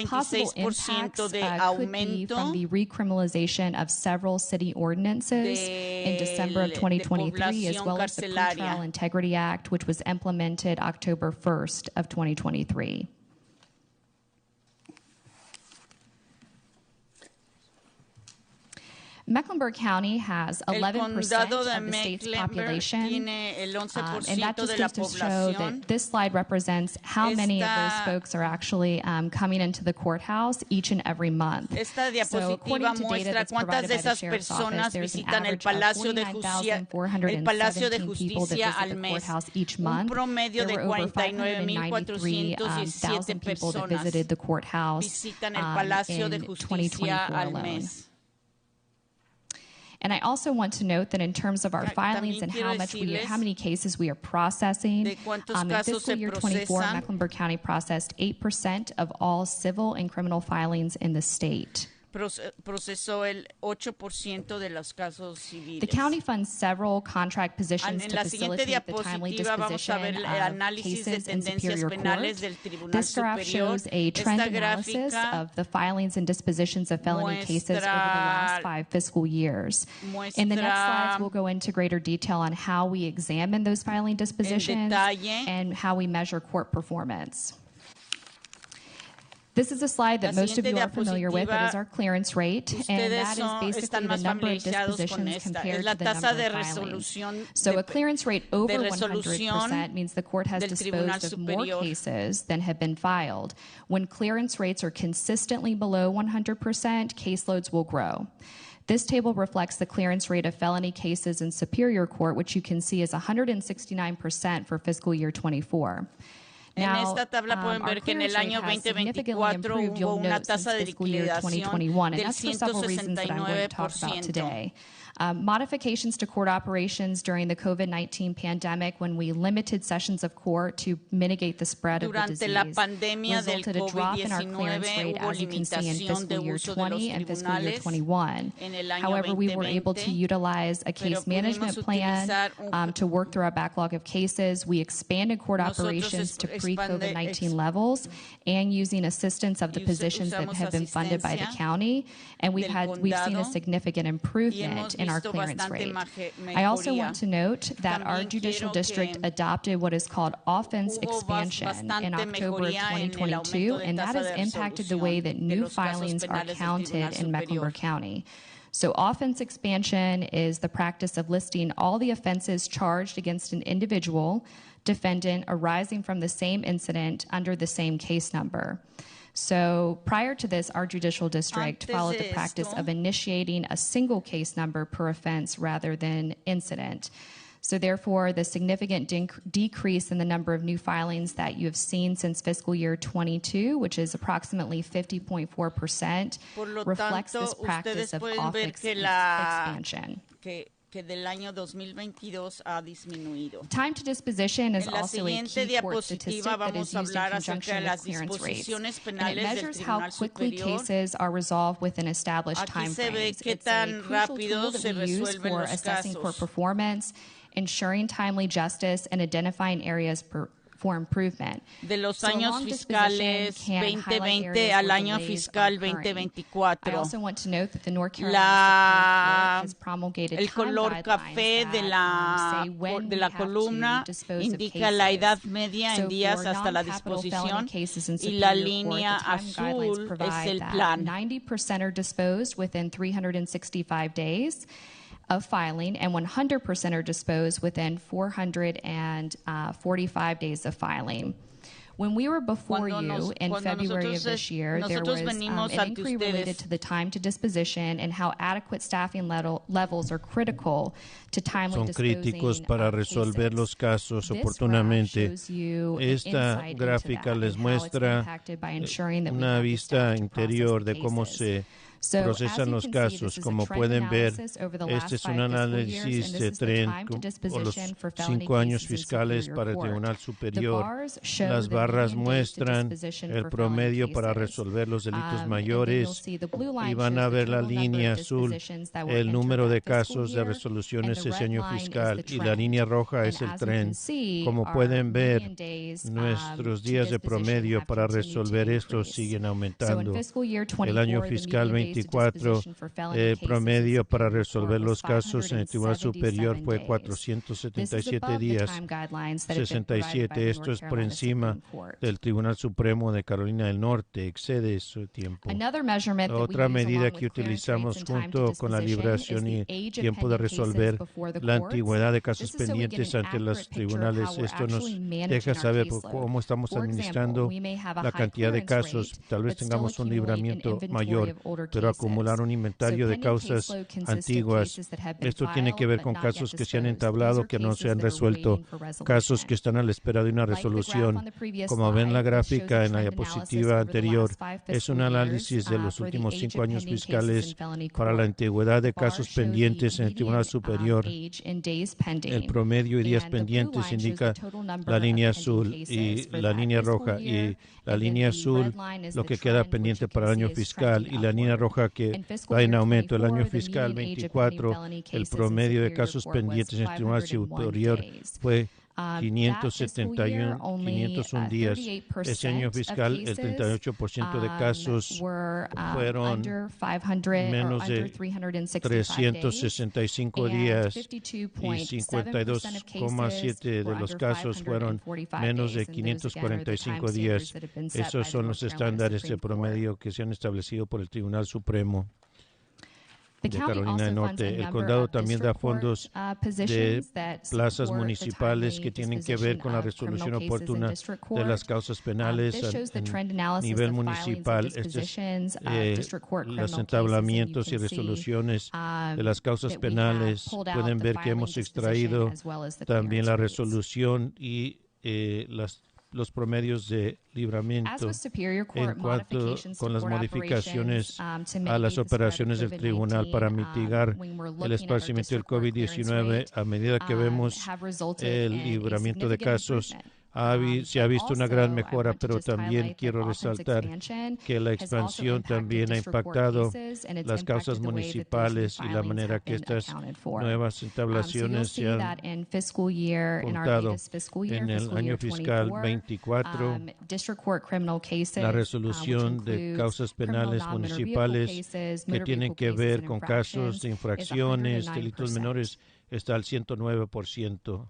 Possible impacts could be from the recriminalization of several city ordinances in December of 2023, as well as the Pretrial Integrity Act, which was implemented October 1st of 2023. Mecklenburg County has 11% of the state's population, and that just goes to show that this slide represents how many of those folks are actually coming into the courthouse each and every month. So according to data that's provided by the Sheriff's Office, there's an average of 49,417 people that visit the courthouse each month. There were over 593,000 people that visited the courthouse in 2024 alone. And I also want to note that in terms of our filings and how many cases we are processing, in fiscal year 24, Mecklenburg County processed 8% of all civil and criminal filings in the state. Procesó el 8% de los casos civiles. The county funds several contract positions to facilitate the timely disposition of cases in Superior Court. This graph shows a trend analysis of the filings and dispositions of felony cases over the last 5 fiscal years. In the next slides, we'll go into greater detail on how we examine those filing dispositions and how we measure court performance. This is a slide that most of you are familiar with. It is our clearance rate, and that is basically the number of dispositions compared to the number of filings. So a clearance rate over 100% means the court has disposed of more cases than have been filed. When clearance rates are consistently below 100%, caseloads will grow. This table reflects the clearance rate of felony cases in Superior Court, which you can see is 169% for fiscal year 24. En esta tabla pueden ver que en el año 2024 hubo una tasa de liquidación del 169%. Modifications to court operations during the COVID-19 pandemic, when we limited sessions of court to mitigate the spread of the disease, resulted in a drop in our clearance rate, as you can see in fiscal year 20 and fiscal year 21. However, we were able to utilize a case management plan to work through our backlog of cases. We expanded court operations to pre-COVID-19 levels and using assistance of the positions that have been funded by the county, and we've seen a significant improvement in our clearance rate. I also want to note that our judicial district adopted what is called offense expansion in October of 2022, and that has impacted the way that new filings are counted in Mecklenburg County. So offense expansion is the practice of listing all the offenses charged against an individual defendant arising from the same incident under the same case number. So prior to this, our judicial district followed the practice of initiating a single case number per offense rather than incident. So therefore, the significant decrease in the number of new filings that you have seen since fiscal year 22, which is approximately 50.4%, reflects this practice of offense expansion. Que del año 2022 ha disminuido. Time to disposition is also a key court statistic that is used in conjunction with clearance rates. And it measures how quickly cases are resolved within established time frames. It's a crucial tool that we use for assessing court performance, ensuring timely justice, and identifying areas for improvement. De los años fiscales 2020 al año fiscal 2024. I also want to note that the North Carolina has promulgated el color café de la columna indica la edad media en días hasta la disposición y la línea azul es el plan. 90% are disposed within 365 days of filing, and 100% are disposed within 445 days of filing. When we were before you in February of this year, there was an inquiry related to the time to disposition and how adequate staffing levels are critical to timely disposing of críticos para resolver los casos oportunamente. Esta gráfica les muestra una vista interior de cómo se procesan los casos. Como pueden ver, este es un análisis de tren por los 5 años fiscales para el Tribunal Superior. Las barras muestran el promedio para resolver los delitos mayores y van a ver la línea azul, el número de casos de resoluciones ese año fiscal, y la línea roja es el tren. Como pueden ver, nuestros días de promedio para resolver esto siguen aumentando. El año fiscal 2024 2024, el promedio para resolver los casos en el Tribunal Superior fue 477 días, 67. Esto es por encima del Tribunal Supremo de Carolina del Norte, excede su tiempo. Otra medida que utilizamos junto con la liberación y tiempo de resolver la antigüedad de casos pendientes ante los tribunales. Esto nos deja saber cómo estamos administrando la cantidad de casos. Tal vez tengamos un libramiento mayor, pero acumular un inventario de causas antiguas. Esto tiene que ver con casos que se han entablado, que no se han resuelto, casos que están a la espera de una resolución. Como ven la gráfica en la diapositiva anterior, es un análisis de los últimos 5 años fiscales para la antigüedad de casos pendientes en el Tribunal Superior. El promedio y días pendientes indica la línea azul y la línea roja, y la línea azul lo que queda pendiente para el año fiscal, y la línea roja que va en aumento. El año fiscal 24, el promedio de casos pendientes en el Tribunal Superior fue 501 días. Ese año fiscal, el 38% de casos fueron menos de 365 días y 52,7 de los casos fueron menos de 545 días. Esos son los estándares de promedio que se han establecido por el Tribunal Supremo de Carolina del Norte. El condado también da fondos de plazas municipales que tienen que ver con la resolución oportuna de las causas penales a nivel municipal. Los entablamientos y resoluciones de las causas penales. Pueden ver que hemos extraído también la resolución y los promedios de libramiento en cuanto con las modificaciones a las operaciones del tribunal para mitigar el esparcimiento del COVID-19. A medida que vemos el libramiento de casos, se ha visto una gran mejora, pero también quiero resaltar que la expansión también ha impactado las causas municipales y la manera que estas nuevas entablaciones se han contado. En el año fiscal 24, la resolución de causas penales municipales que tienen que ver con casos de infracciones, delitos menores, está al 109%.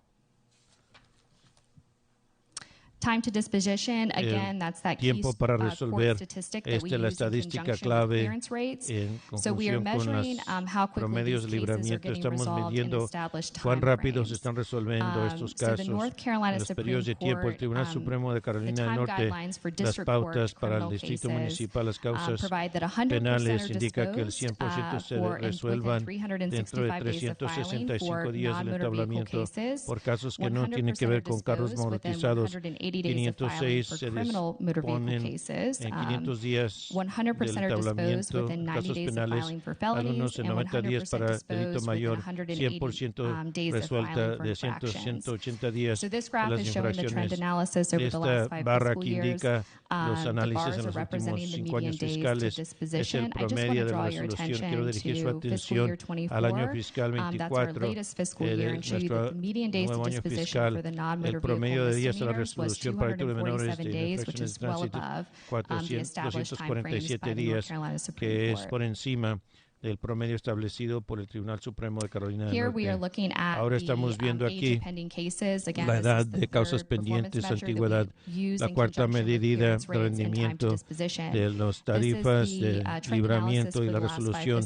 Time to disposition, again, that's that tiempo para resolver. Esta es la estadística clave en conjunción con los promedios de libramiento. Estamos midiendo cuán rápido se están resolviendo estos casos. En los periodos de tiempo, el Tribunal Supremo de Carolina del Norte, las pautas para el Distrito Municipal, las causas penales, indica que el 100% se resuelvan dentro de 365 días del entablamiento por casos que no tienen que ver con carros motorizados. 506 se disponen en 500 días del entablamiento, casos penales, algunos en 90 días para delito mayor, 100% resuelta de 180 días de las infracciones. Esta barra que indica los análisis en los últimos 5 años fiscales es el promedio de la resolución. Quiero dirigir su atención al año fiscal 24, nuestro nuevo año fiscal. El promedio de días de la resolución para el de menores de infracciones de tránsito, 247 días, que es por encima del promedio establecido por el Tribunal Supremo de Carolina del Norte. Ahora estamos viendo aquí la edad de causas pendientes, antigüedad, la cuarta medida de rendimiento de las tarifas de libramiento y la resolución,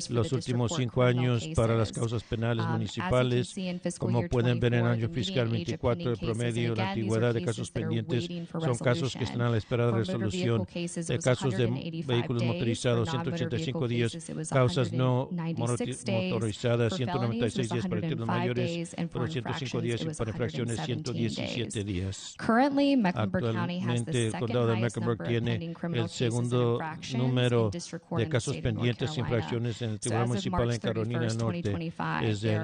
los últimos 5 años para las causas penales municipales. Como pueden ver en el año fiscal 24, el promedio, la antigüedad de casos pendientes son casos que están a la espera de resolución. De casos de vehículos motorizados, 185 días, causas no motorizadas, 196 días para delitos mayores, pero 105 días y para infracciones, 117 días. Actualmente, el condado de Mecklenburg tiene el segundo número de casos pendientes e infracciones en el Tribunal Municipal en Carolina del Norte. Desde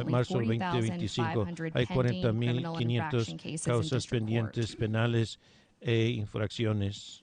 marzo 2025 hay 40,500 causas pendientes penales e infracciones.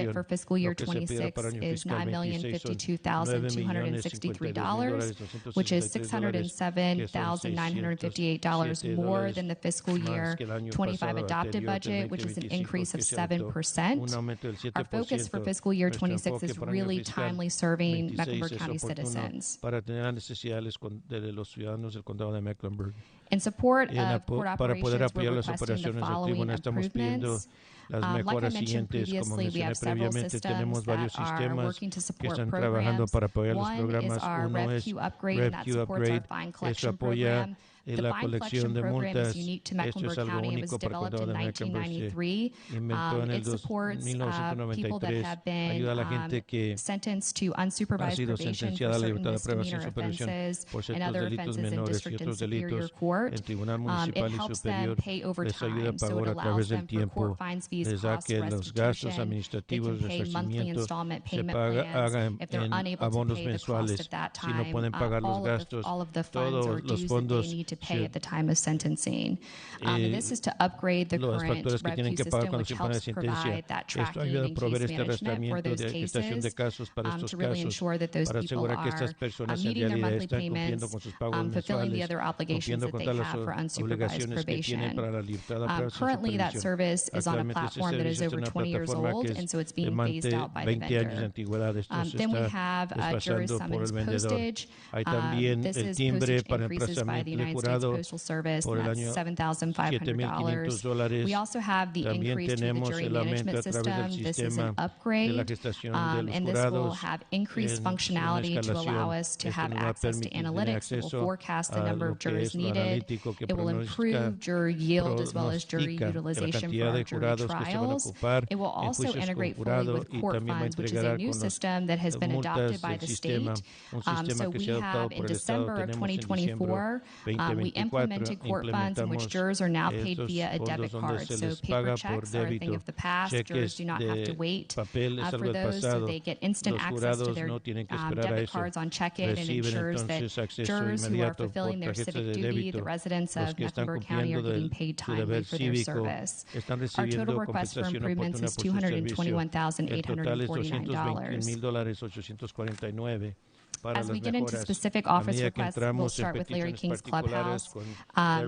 budget for fiscal year 26 is $9,052,263, which is $607,958 more than the fiscal year 25 adopted budget, which is an increase of 7%. Our focus for fiscal year 26 is really timely serving Mecklenburg County citizens. citizens. Para tener las necesidades de los ciudadanos del condado de Mecklenburg. In support of court Para poder operations, apoyar we're las requesting the operaciones del following tribunal, estamos pidiendo improvements. las Like I mejoras mentioned siguientes. Como previously, we mencioné have several previamente, tenemos systems varios that are sistemas working to que support están trabajando programs. para apoyar los One is programas. our Uno es RevQ upgrade, and that RevQ supports our Upgrade. fine Eso collection apoya program. The la fine colección collection de program multas. is unique to Esto Mecklenburg es algo County. It único was para el developed condado in de Mecklenburg. Se 1993. inventó en It el supports people that 1993. have Ayuda a la gente been que sentenced to ha unsupervised sido probation sentenciada for a la certain libertad de prueba sin misdemeanor supervisión offenses por and ciertos other delitos offenses in menores y district and otros superior delitos court. en tribunal It municipal y helps them superior. pay over Les ayuda a time, so it pagar a allows través del them for tiempo. court fines, fees, Les da costs, que los gastos restitution. They administrativos can de pay monthly resarcimiento installment se payment haga plans if they're en unable to abonos pay the cost mensuales. at that Si no time. pueden pagar los gastos, All of the funds or todos los dues that fondos they need to pay at the time of sentencing. And this is to upgrade the los current factores que tienen RevQ que pagar system, cuando which se impone la helps sentencia. provide that Esto tracking ayuda a and proveer case este management for arrastramiento those de estación de cases casos para estos to really casos, ensure that those para people asegurar que estas are personas en meeting their realidad monthly están cumpliendo payments, con sus pagos fulfilling the mensuales, other obligations cumpliendo that con they todas have for las unsupervised obligaciones que tienen probation. para la libertad de prueba sin Currently, that supervisión. service is on a Actualmente este platform that is servicio over está en 20 una years plataforma old, que es and so it's de being phased out by the 20 años de vendor. antigüedad. Esto se Then we está have jury desfasando por el summons vendedor. postage. Hay también This el is timbre postage para increases by the emplazamiento del United States jurado Postal Service, por and el that's año $7,500. $7,500. We also have the También increase to the tenemos jury el aumento management a través del system. This is sistema an de la upgrade, gestación de los and this will jurados. have increased functionality to allow us to have access to analytics. It will forecast the number of jurors needed. It will improve juror yield as well as jury utilization for our jury trials. It will also integrate fully with court funds, which is a new system that has been adopted by the state. So we have in December of 2024, we implemented court funds in which jurors are now paid via a debit card. So paper checks are a thing of the past. Jurors do not have to wait for those, so they get instant access to their debit cards on check-in, and ensures that jurors who are fulfilling their civic duty, the residents of Mecklenburg County, are getting paid timely for their service. Our total request for improvements is $221,849. As we get into specific office requests, we'll start with Larry King's Clubhouse.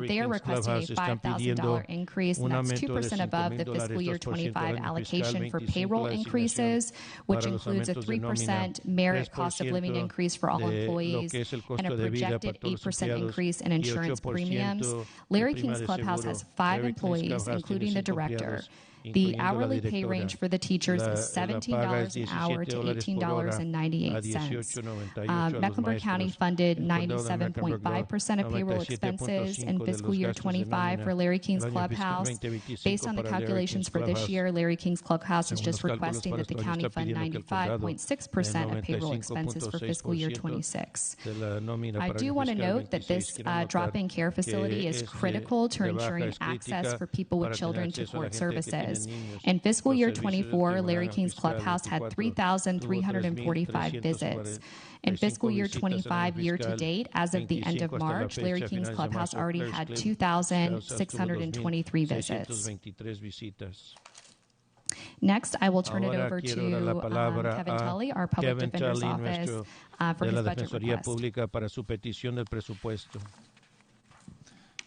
They are requesting a $5,000 increase, and that's 2% above the fiscal year 25 allocation for payroll increases, which includes a 3% merit cost of living increase for all employees and a projected 8% increase in insurance premiums. Larry King's Clubhouse has 5 employees, including the director. The hourly pay range for the teachers is $17 an hour to $18.98. Mecklenburg County funded 97.5% of payroll expenses in fiscal year 25 for Larry King's Clubhouse. Based on the calculations for this year, Larry King's Clubhouse is just requesting that the county fund 95.6% of payroll expenses for fiscal year 26. I do want to note that this drop-in care facility is critical to ensuring access for people with children to court services. In fiscal year 24, Larry King's Clubhouse had 3,345 visits. In fiscal year 25, year-to-date, as of the end of March, Larry King's Clubhouse already had 2,623 visits. Next, I will turn it over to Kevin Tully, our Public Defender's Office, for his budget request.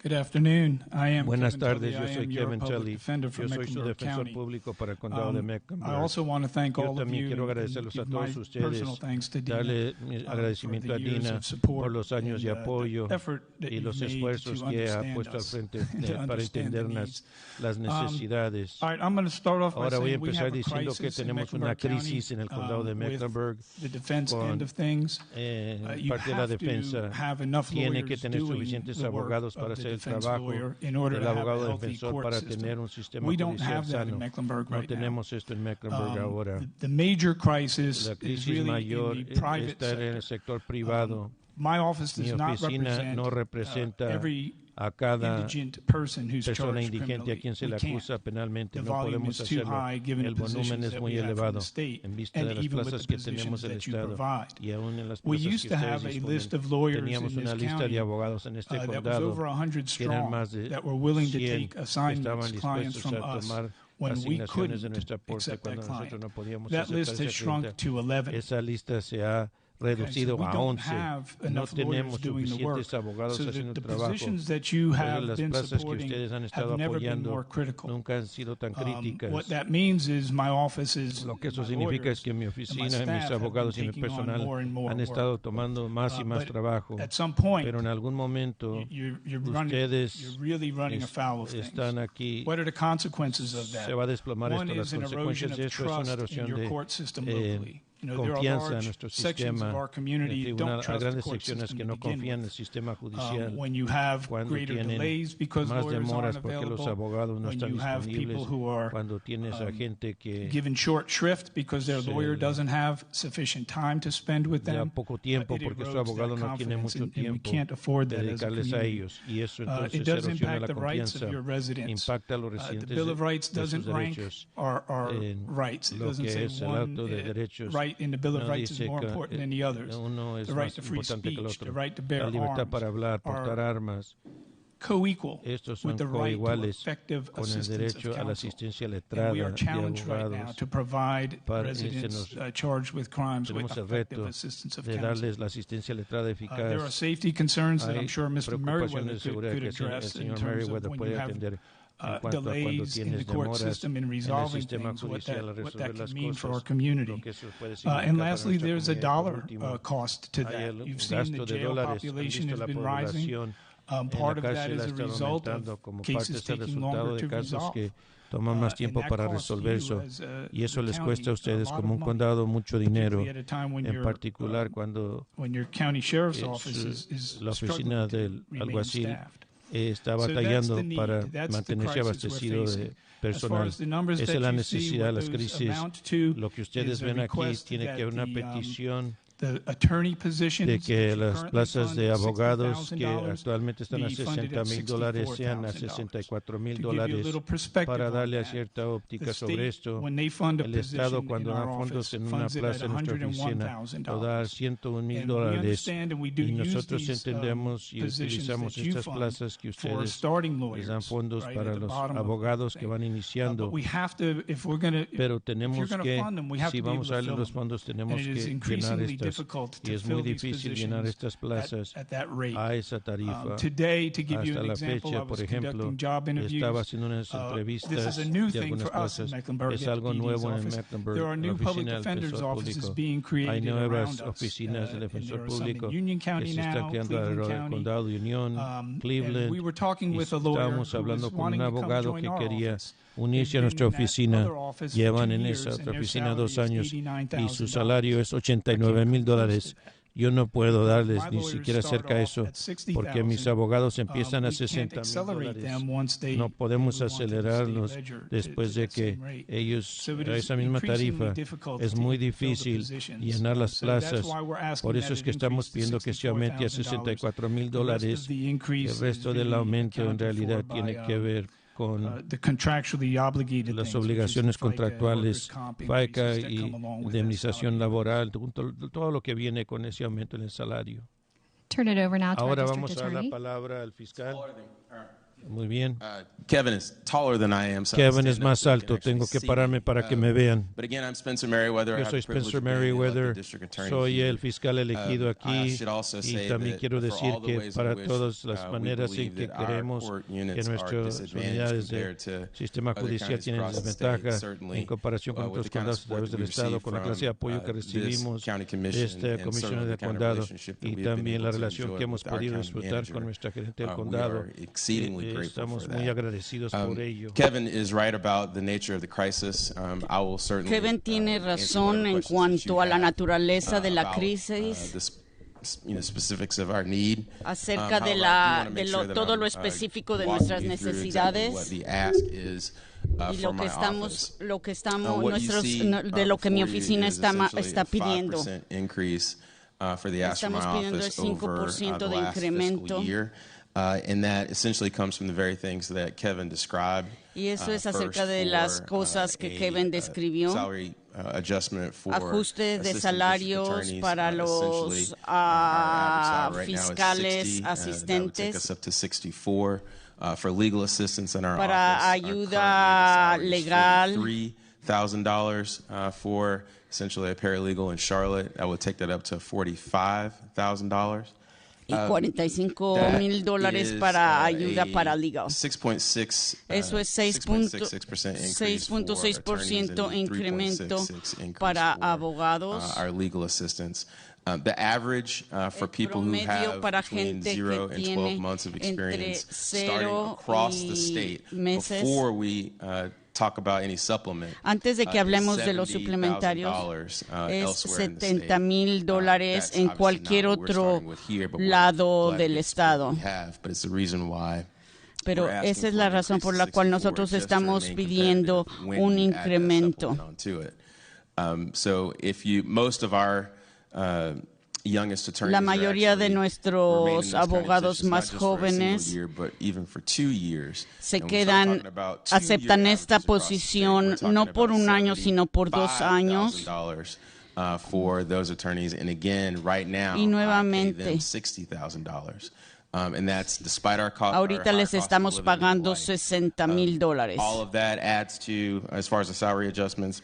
Good afternoon. I am Buenas Kevin tardes, Tully. yo soy Kevin Tully. Yo soy su defensor público para el condado de Mecklenburg. I also want to thank all Yo of también you quiero and agradecerlos a give my todos ustedes, personal thanks to Dina, darle mi agradecimiento a Dina por los años de apoyo y los esfuerzos que ha puesto al frente para entender las necesidades. Ahora voy a empezar diciendo que tenemos una crisis en el condado de Mecklenburg con parte de la defensa. Tiene que tener suficientes abogados para hacer el trabajo del abogado defensor para tener un sistema judicial sano. No tenemos esto en Mecklenburg ahora. La crisis mayor está en el sector privado. Mi oficina no representa a cada persona indigente a quien se le acusa penalmente. No podemos hacerlo. El volumen es muy elevado en vista de las plazas que tenemos en el Estado y aún en las plazas que ustedes disponen. Teníamos una lista de abogados en este condado que eran más de 100 que estaban dispuestos a tomar asignaciones de nuestra parte cuando nosotros no podíamos aceptar esa lista. Esa lista se ha reducido a 11. No tenemos suficientes abogados haciendo el trabajo. Las plazas que ustedes han estado apoyando nunca han sido tan críticas. Lo que eso significa es que mi oficina, mis abogados y mi personal han estado tomando más y más trabajo. Pero en algún momento ustedes están aquí. Se va a desplomar esto. Las consecuencias de esto es una erosión de confianza en nuestro sistema. En tribunal, hay grandes secciones que no confían en el sistema judicial. Cuando tienen más demoras porque los abogados no están disponibles, cuando tienes a gente que da poco tiempo porque su abogado no tiene mucho tiempo de dedicarles a ellos, y eso entonces erosiona la confianza, impacta a los residentes de sus derechos. Lo que es el acto de derechos no dice que uno es más importante que el otro. La libertad para hablar, portar armas, estos son coiguales con el derecho a la asistencia letrada de abogados. Tenemos el reto de darles la asistencia letrada eficaz. Hay preocupaciones de seguridad que el señor Merriweather puede atender. En cuanto a cuando tienes demoras en el sistema judicial a resolver las cosas, lo que eso puede significar and lastly, para there's a nuestra dollar comunidad. Cost to that. You've seen the jail population has been rising. Part of that is a result of cases taking longer to resolve. Toman más tiempo para resolver eso, y eso les cuesta a ustedes como un condado mucho dinero, en particular cuando la oficina del alguacil está batallando para mantenerse abastecido de personal. Esa es la necesidad de las crisis. Lo que ustedes ven aquí tiene que haber una petición de que las plazas de abogados que actualmente están a $60,000 sean a $64,000 para darle a cierta óptica sobre esto. El Estado, cuando da fondos en una plaza en nuestra oficina, lo da $101,000, y nosotros entendemos y utilizamos estas plazas que ustedes les dan fondos para los abogados que van iniciando. Pero tenemos que, si vamos a darle los fondos, tenemos que llenar estas. Y es muy difícil llenar estas plazas a esa tarifa. Hasta la fecha, por ejemplo, estaba haciendo unas entrevistas de algunas plazas. Es algo nuevo en Mecklenburg, la oficina del defensor público. Hay nuevas oficinas del defensor público que se están creando alrededor del condado de Union, Cleveland. Y estábamos hablando con un abogado que quería unirse a nuestra oficina. Llevan en esa otra oficina 2 años y su salario es $89,000. Yo no puedo darles ni siquiera cerca de eso, porque mis abogados empiezan a $60,000. No podemos acelerarlos después de que ellos, a esa misma tarifa, es muy difícil llenar las plazas. Por eso es que estamos pidiendo que se aumente a $64,000. El resto del aumento en realidad tiene que ver con las obligaciones contractuales, FICA y indemnización laboral, todo lo que viene con ese aumento en el salario. Ahora vamos a dar la palabra al fiscal. Muy bien. Kevin is taller than I am, so Kevin es más alto, tengo que pararme para que me vean. But again, I'm Spencer Merriweather. Yo soy Spencer Merriweather, soy el fiscal elegido aquí, y también quiero decir que para todas las maneras en que queremos que nuestras unidades del sistema judicial tienen desventaja en comparación con otros condados a través del Estado, con la clase de apoyo que recibimos de esta comisión de condado y también la relación que hemos podido disfrutar con nuestra gerente del condado. Estamos muy agradecidos por ello. Kevin is right about the nature of the crisis. I will certainly Kevin tiene razón en cuanto a la naturaleza de la crisis. Specifics of our need, acerca de todo lo específico de nuestras necesidades y lo que mi oficina está pidiendo. Estamos pidiendo el 5% de incremento. And that essentially comes from the very things that Kevin described. Y eso es acerca de las cosas que Kevin describió. Ajuste de salarios para los fiscales asistentes, para ayuda legal $45,000 for essentially a paralegal in Charlotte. I would take that up to $45,000. Y $45,000 para ayuda para legal. 6.6. Eso es 6.6% incremento para abogados. Our legal assistants. The average for people who have between 0 and 12 months of experience starting across the state before we talk about any supplement. Antes de que hablemos de los suplementarios, es $70,000 en cualquier otro lado del estado. Pero esa es la razón por la cual nosotros estamos pidiendo un incremento. La mayoría de nuestros abogados más jóvenes aceptan esta posición no por un año, sino por 2 años. Y nuevamente, ahorita les estamos pagando $60,000. All of that adds to, as far as the salary adjustments,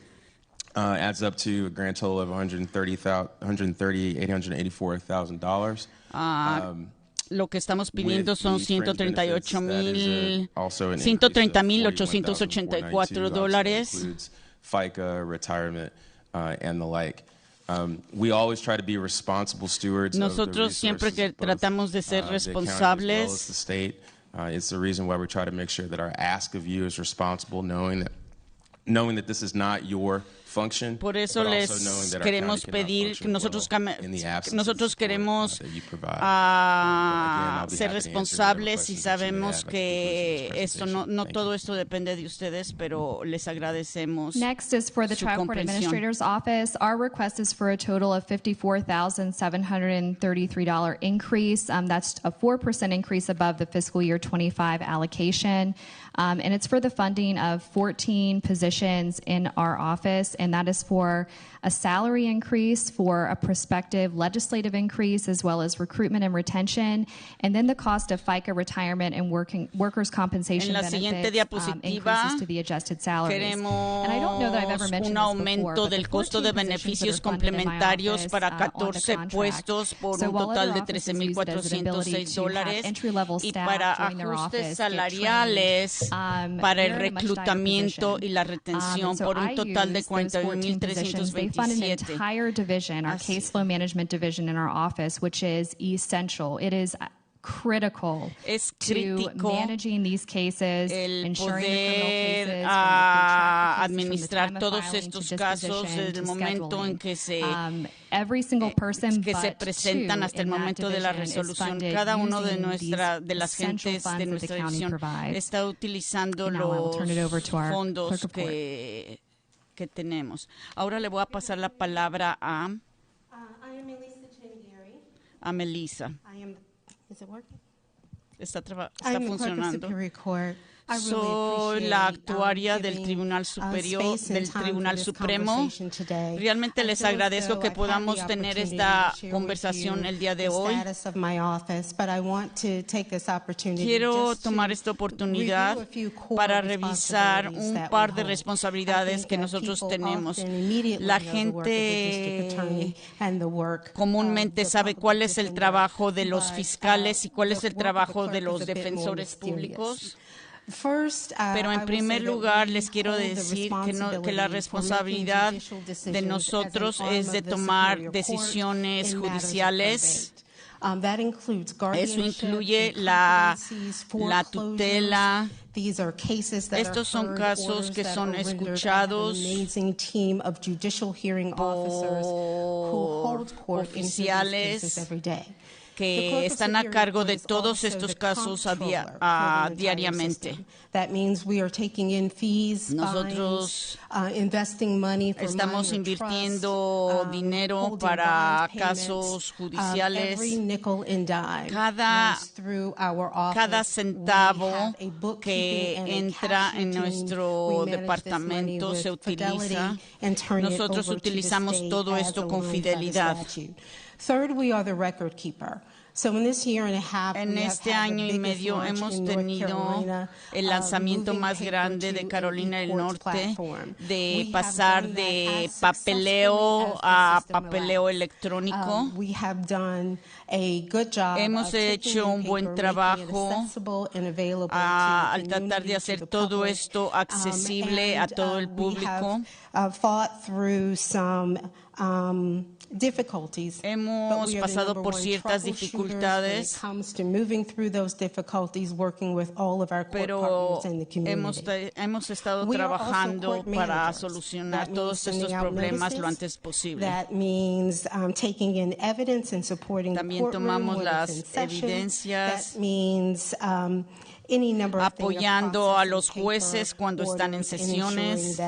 adds up to a grand total of $884,000. Lo que estamos pidiendo son $130,884. FICA, retirement, and the like. We always try to be responsible stewards. Nosotros siempre que tratamos de ser responsables. It's the reason why we try to make sure that our ask of you is responsible, knowing that this is not your function. Por eso les queremos pedir que nosotros queremos ser responsables y sabemos que esto no todo esto depende de ustedes, pero les agradecemos. Next is for the Trial Court Administrator's Office. Our request is for a total of $54,733 increase. That's a 4% increase above the fiscal year 25 allocation. And it's for the funding of 14 positions in our office, and that is for a salary increase, for a prospective legislative increase, as well as recruitment and retention, and then the cost of FICA retirement and workers' compensation benefits increases to the adjusted salaries. And I don't know that I've ever mentioned un aumento del costo de beneficios complementarios para 14 puestos por un total de $13,406 y para ajustes salariales para el reclutamiento y la retención por un total de $41,327. They fund an entire division, our case flow management division in our office, which is essential. It is critical to managing these cases, ensuring the criminal cases, administrar todos estos casos desde el momento en que every single person que se presentan hasta el momento de la resolución. Cada uno de las gentes de nuestra división está utilizando los fondos que tenemos. Ahora le voy a pasar la palabra a Melissa. Está funcionando. Soy la actuaria del Tribunal Superior, del Tribunal Supremo. Realmente les agradezco que podamos tener esta conversación el día de hoy. Quiero tomar esta oportunidad para revisar un par de responsabilidades que nosotros tenemos. La gente comúnmente sabe cuál es el trabajo de los fiscales y cuál es el trabajo de los defensores públicos. Pero en primer lugar les quiero decir que la responsabilidad de nosotros es de tomar decisiones judiciales. Eso incluye la tutela. Estos son casos que son escuchados por oficiales que están a cargo de todos estos casos diariamente. Nosotros estamos invirtiendo dinero para casos judiciales. Cada centavo que entra en nuestro departamento se utiliza. Nosotros utilizamos todo esto con fidelidad. Third, we are the record keeper. En este año y medio hemos tenido el lanzamiento más grande de Carolina del Norte, de pasar de papeleo a papeleo electrónico. Hemos hecho un buen trabajo al tratar de hacer todo esto accesible a todo el público. Hemos pasado por ciertas dificultades, pero hemos estado trabajando para solucionar todos estos problemas lo antes posible. También tomamos las evidencias, apoyando a los jueces cuando están en sesiones.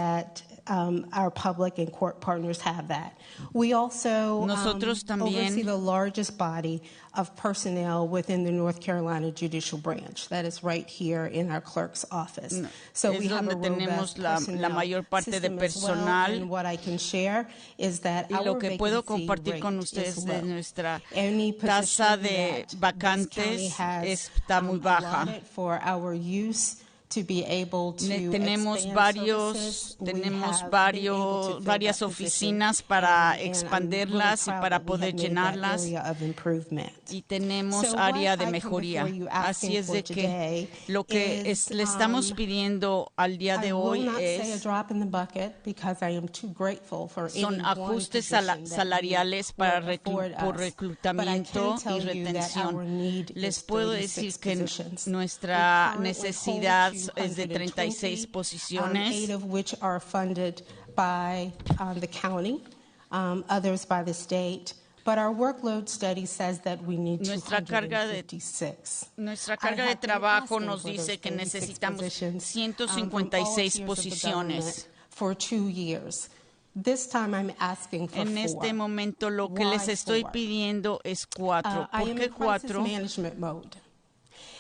Our public and court partners have that. We also oversee the largest body of personnel within the North Carolina Judicial Branch. That is right here in our clerk's office. So we have a robust la mayor parte de personal. And what I can share is that lo que puedo compartir con ustedes de nuestra tasa de vacantes está muy baja. For our use tenemos varias oficinas para expandirlas y para poder llenarlas, y tenemos área de mejoría. Así es de que lo que le estamos pidiendo al día de hoy son ajustes salariales por reclutamiento y retención. Les puedo decir que nuestra necesidad es de 36 posiciones. 8 of which are funded by the county, others by the state. But our workload study says that we need 256. Nuestra carga de trabajo nos dice que necesitamos 156 posiciones. For 2 years. This time I'm asking for 4. En este momento lo que les estoy pidiendo es 4. ¿Por qué 4?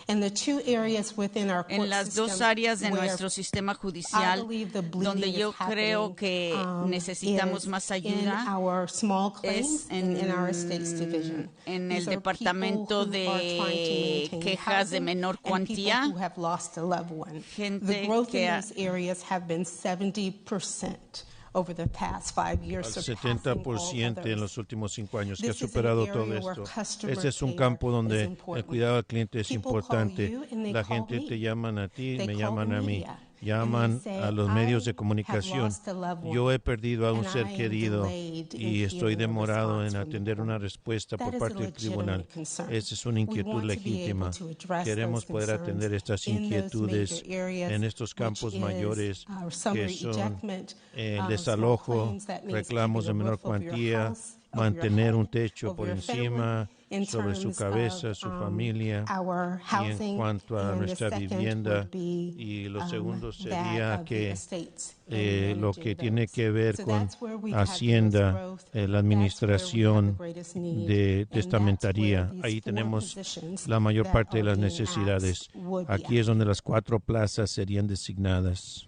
En las dos áreas de nuestro sistema judicial donde yo creo que necesitamos más ayuda es en el departamento de quejas de menor cuantía, gente que over the past 5 years, al 70% en los últimos 5 años, que ha superado todo esto. Este es un campo donde el cuidado al cliente es importante. La gente te llaman a ti, me llaman a mí. Llaman a los medios de comunicación. Yo he perdido a un ser querido y estoy demorado en atender una respuesta por parte del tribunal. Esa es una inquietud legítima. Queremos poder atender estas inquietudes en estos campos mayores que son el desalojo, reclamos de menor cuantía, mantener un techo por encima sobre su cabeza, su familia, y en cuanto a nuestra vivienda. Y lo segundo sería que lo que tiene que ver con Hacienda, la administración de testamentaría. Ahí tenemos la mayor parte de las necesidades. Aquí es donde las 4 plazas serían designadas.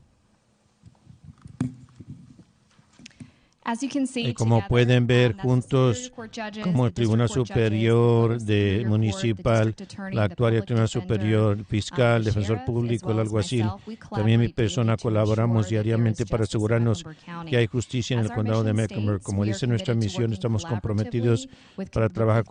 Como pueden ver juntos, como el Tribunal Superior Municipal, la actuaria del Tribunal Superior Fiscal, Defensor Público, el alguacil, también mi persona colaboramos diariamente para asegurarnos que hay justicia en el condado de Mecklenburg. Como dice nuestra misión, estamos comprometidos para trabajar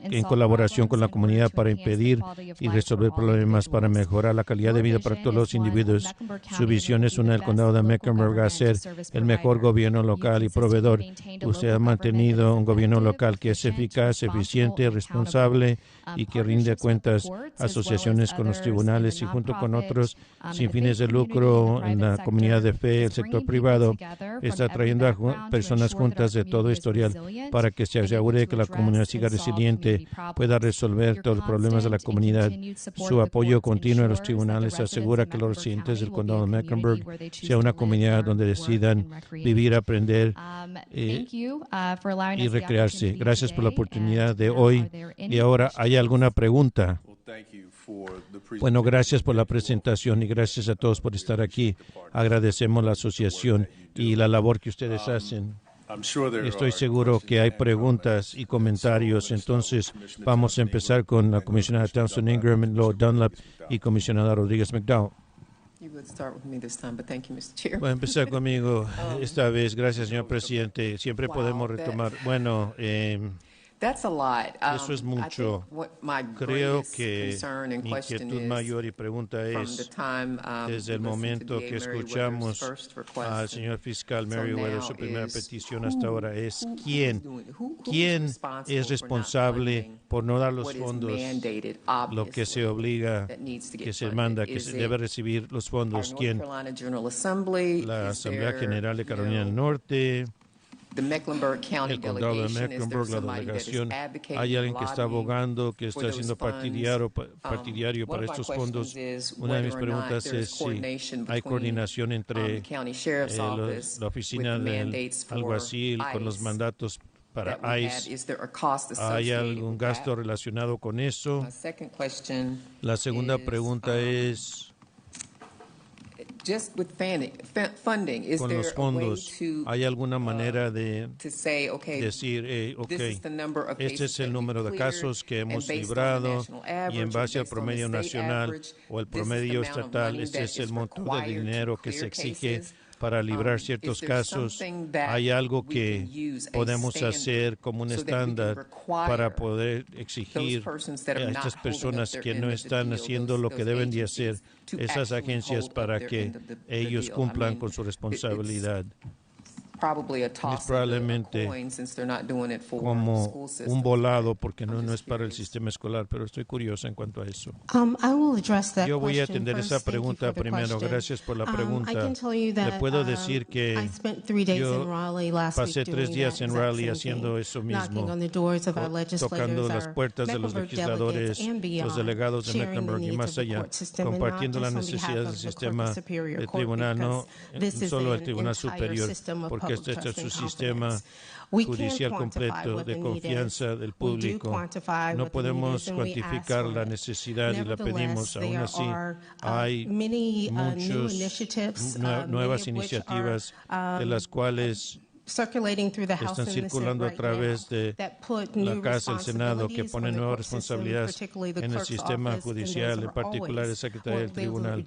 en colaboración con la comunidad para impedir y resolver problemas, para mejorar la calidad de vida para todos los individuos. Su visión es una del condado de Mecklenburg a ser el mejor gobierno local y proveedor. Usted ha mantenido un gobierno local que es eficaz, eficiente, responsable y que rinde cuentas a asociaciones con los tribunales y junto con otros sin fines de lucro en la comunidad de fe, el sector privado, está trayendo a personas juntas de todo historial para que se asegure que la comunidad siga resiliente, pueda resolver todos los problemas de la comunidad. Su apoyo continuo a los tribunales asegura que los residentes del condado de Mecklenburg sea una comunidad donde decidan vivir, aprender y recrearse. Gracias por la oportunidad de hoy. Y ahora, ¿hay alguna pregunta? Bueno, gracias por la presentación y gracias a todos por estar aquí. Agradecemos la asociación y la labor que ustedes hacen. Estoy seguro que hay preguntas y comentarios. Entonces, vamos a empezar con la comisionada Townsend Ingram, Lord Dunlap y comisionada Rodríguez McDowell. Voy a empezar conmigo esta vez. Gracias, señor presidente. Siempre podemos retomar. Bueno, eso es mucho. Creo que mi inquietud mayor y pregunta es, desde el momento que escuchamos al señor fiscal Merriweather, su primera petición hasta ahora es ¿quién es responsable por no dar los fondos? Lo que se obliga, que se manda, que se debe recibir los fondos. ¿Quién? La Asamblea General de Carolina del Norte, el condado de Mecklenburg, la delegación. ¿Hay alguien que está abogando, que está haciendo partidario para estos fondos? Una de mis preguntas es si hay coordinación entre la oficina del alguacil con los mandatos para ICE. ¿Hay algún gasto relacionado con eso? La segunda pregunta es, con los fondos, ¿hay alguna manera de decir, este es el número de casos que hemos librado y en base al promedio nacional o el promedio estatal, este es el monto de dinero que se exige para librar ciertos casos? ¿Hay algo que podemos hacer como un estándar para poder exigir a estas personas que no están haciendo lo que deben de hacer, esas agencias, para que ellos cumplan con su responsabilidad? Es probablemente como un volado, porque no es para el sistema escolar, pero estoy curiosa en cuanto a eso. Yo voy a atender esa pregunta primero. Gracias por la pregunta. Le puedo decir que yo pasé 3 días en Raleigh haciendo eso mismo, tocando las puertas de los legisladores, los delegados de Mecklenburg y más allá, compartiendo las necesidades del sistema del tribunal, no solo el tribunal superior, porque este es su sistema judicial completo de confianza del público. No podemos cuantificar la necesidad y la pedimos. Aún así, hay muchas nuevas iniciativas de las cuales están circulando a través de la Casa del Senado, que ponen nuevas responsabilidades en el sistema judicial, en particular el secretario del tribunal.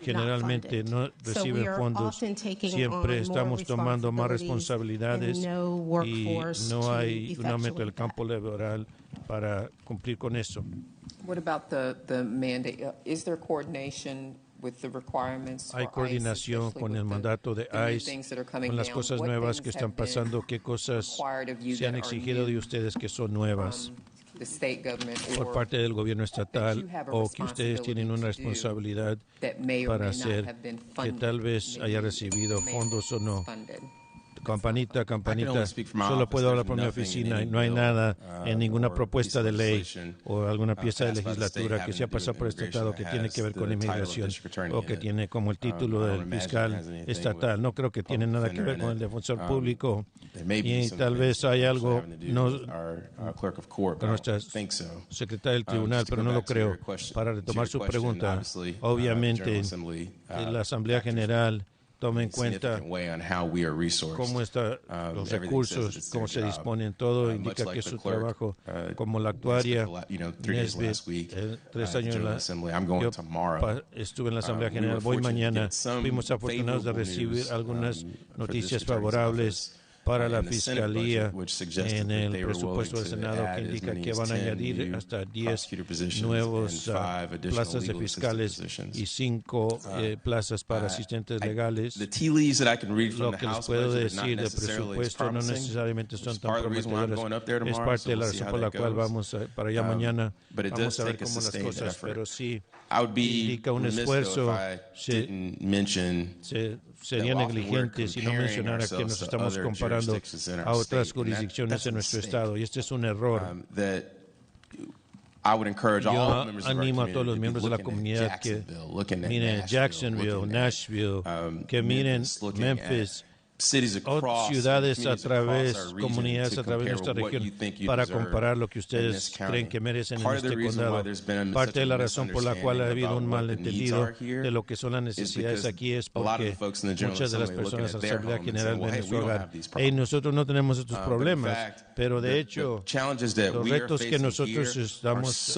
Generalmente no recibe fondos, siempre estamos tomando más responsabilidades y no hay un aumento del campo laboral para cumplir con eso. ¿Hay coordinación con el mandato de ICE, con las cosas nuevas que están pasando? ¿Qué cosas se han exigido de ustedes que son nuevas por parte del gobierno estatal, o que ustedes tienen una responsabilidad para hacer, que tal vez haya recibido fondos o no? Campanita, solo puedo hablar por mi oficina y no hay nada en ninguna propuesta de ley o alguna pieza de legislatura que sea pasado por este estado que tiene que ver con inmigración o que tiene como el título del fiscal estatal. No creo que tiene nada que ver con el defensor público, y tal vez hay algo con nuestra secretaria del tribunal, pero no lo creo. Para retomar su pregunta, obviamente la Asamblea General toma en cuenta cómo están los recursos, cómo se disponen. Todo indica que es su trabajo. Como la actuaria Nesbitt, 3 años yo estuve en la Asamblea General. Voy mañana. Fuimos afortunados de recibir algunas noticias favorables para la Fiscalía en el presupuesto del Senado, que indica que van a añadir hasta 10 nuevos plazas de fiscales y 5 plazas para asistentes legales. Lo que les puedo decir del presupuesto no necesariamente son tan prometedores. Es parte de la razón por la cual vamos para allá mañana. Vamos a ver cómo las cosas, pero sí indica un esfuerzo. Sería negligente si no mencionara que nos estamos comparando a otras jurisdicciones en nuestro estado, y este es un error. Yo animo a todos los miembros de la comunidad que miren Jacksonville, Nashville, que miren Memphis, ciudades a través, comunidades a través de nuestra región para comparar lo que ustedes creen que merecen en este condado. Parte de la razón por la cual ha habido un malentendido de lo que son las necesidades aquí es porque muchas de las personas de la Asamblea General ven en su hogar. Y nosotros no tenemos estos problemas, pero de hecho los retos que nosotros estamos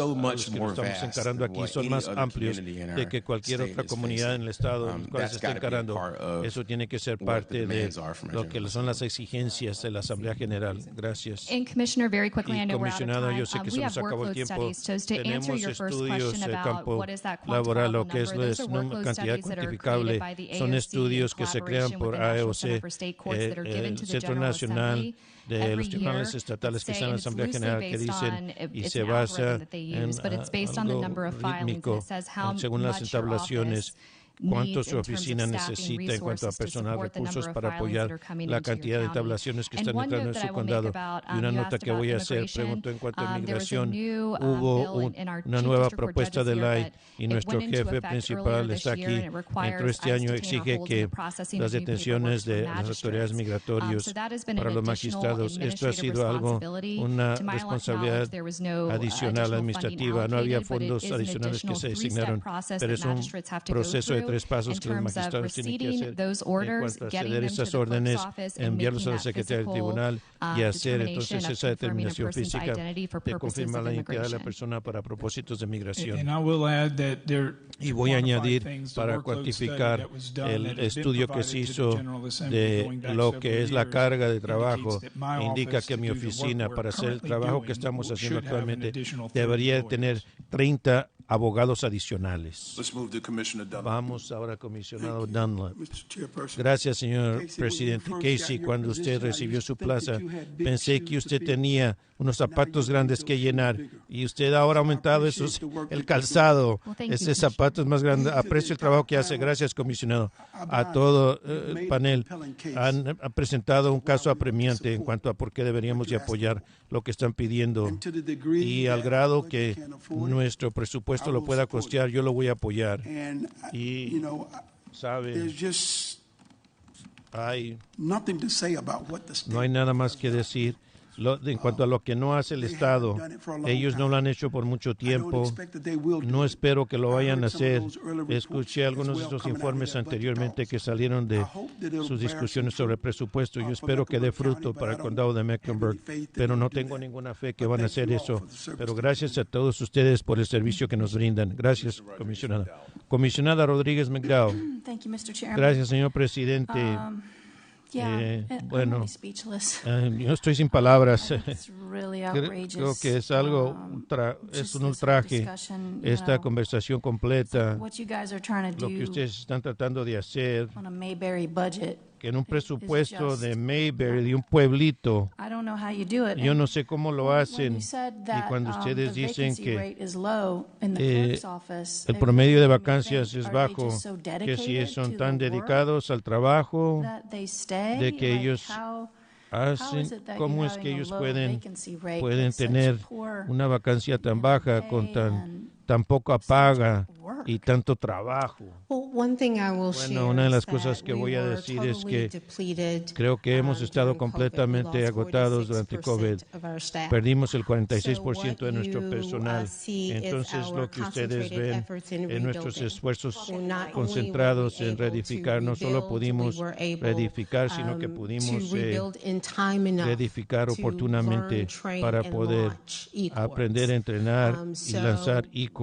encarando aquí son más amplios de que cualquier otra comunidad en el estado en el cual se está encarando. Eso tiene que ser parte de lo que son las exigencias de la Asamblea General. Gracias. And Commissioner, very quickly, I know we're out of Comisionado, time. yo sé que se We nos have acabó el workload tiempo. studies. So to answer Tenemos your first estudios question de about campo what is that laboral, lo quantifiable que es number, those are la workload cantidad studies that are cuantificable. created by the Son AOC estudios in que se crean collaboration por with the National AOC, Center for State Courts that are given to the Centro General Nacional Assembly de los every tribunales year. estatales que Say, están en la and it's Asamblea loosely General que based dicen on, y it's se an basa algorithm that they en use, but it's based on the number of filings, and rítmico it says how según las much your estableciciones. office Cuánto needs su in terms of oficina staffing, necesita en cuanto a resources to personal, support the recursos number of para filings that apoyar are coming la into your cantidad de county. tablaciones que And están one entrando en note that su I will make condado. about, Y una you nota asked que about voy a hacer, immigration. preguntó en cuanto a There was a inmigración. new Hubo bill in our una chief nueva district court propuesta judges de here, ley but y it nuestro went into jefe effect principal earlier está this year, aquí. and it requires Entró este año, ICE detainer exige holds que and the processing las of new detenciones paperwork for de las autoridades magistrates. migratorias So that has been para an los additional magistrados, esto ha administrative sido algo, responsibility. una To my responsabilidad knowledge, there was no adicional additional funding administrativa. No había allocated, but it fondos is an adicionales que additional se three-step asignaron, process pero that es un magistrates have to go proceso de through 3 pasos in que los terms of magistrados tienen que receiving hacer those en orders, cuanto a getting ceder them to esas the clerk's órdenes, office, and enviarlos making a la that Secretaría del physical Tribunal y hacer entonces determination of esa confirming a determinación person's física identity for de purposes confirmar of la identidad de la immigration. persona para propósitos de migración. And I will add that there, Y voy a añadir para cuantificar el estudio que se hizo de lo que es la carga de trabajo, indica que mi oficina para hacer el trabajo que estamos haciendo actualmente debería tener 30 abogados adicionales. Vamos ahora al comisionado Dunlap. Gracias, señor presidente Casey. Cuando usted recibió su plaza, pensé que usted tenía unos zapatos grandes que llenar y usted ahora ha aumentado el calzado. Ese zapato es más grande. Aprecio el trabajo que hace. Gracias, comisionado. A todo el panel han presentado un caso apremiante en cuanto a por qué deberíamos de apoyar lo que están pidiendo. Y al grado que nuestro presupuesto lo pueda costear, yo lo voy a apoyar. Y, ¿sabe? No hay nada más que decir. En cuanto a lo que no hace el Estado, ellos no lo han hecho por mucho tiempo. No espero que lo vayan a hacer. Escuché algunos de estos informes anteriormente que salieron de sus discusiones sobre el presupuesto. Yo espero que dé fruto para el condado de Mecklenburg, pero no tengo ninguna fe que van a hacer eso. Pero gracias a todos ustedes por el servicio que nos brindan. Gracias, comisionada. Comisionada Rodríguez McDowell. Gracias, señor presidente. Bueno, yo estoy sin palabras. Creo que es algo, es un ultraje esta conversación completa, lo que ustedes están tratando de hacer, que en un presupuesto de Mayberry, de un pueblito, yo no sé cómo lo hacen. Y cuando ustedes dicen que el promedio de vacancias es bajo, que si son tan dedicados al trabajo, de que ellos hacen, ¿cómo es que ellos pueden tener una vacancia tan baja con tan poca paga y tanto trabajo? Bueno, una de las cosas que voy a decir es que creo que hemos estado completamente agotados durante COVID. Perdimos el 46% de nuestro personal. Entonces, lo que ustedes ven en nuestros esfuerzos concentrados en reedificar, no solo pudimos reedificar, sino que pudimos reedificar oportunamente para poder aprender a entrenar y lanzar e-courts.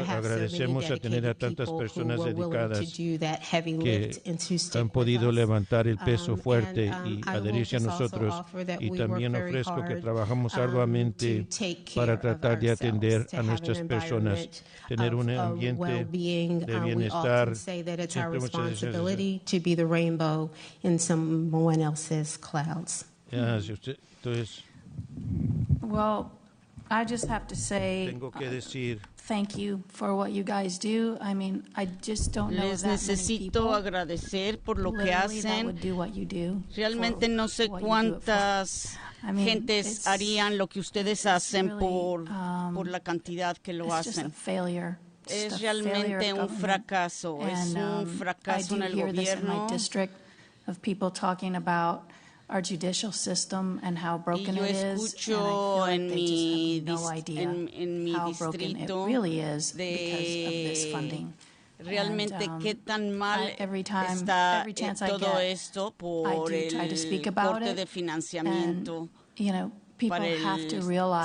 Agradecemos a tener a tantas personas dedicadas que han podido levantar el peso fuerte y adherirse a nosotros. Y también ofrezco que trabajamos arduamente para tratar de atender a nuestras personas, tener un ambiente de bienestar. Siempre muchas gracias. Entonces, I just have to say, tengo que decir, thank you for what you guys do. I mean, I just don't know Les necesito agradecer por lo que hacen. Realmente no sé cuántas gentes harían lo que ustedes hacen por la cantidad que lo hacen. Es realmente un fracaso. Es un fracaso en el gobierno. of people talking about our judicial system and how broken it is, and I feel like they just have no idea how broken it really is because of this funding. Realmente qué tan mal está todo esto por el corte de financiamiento para el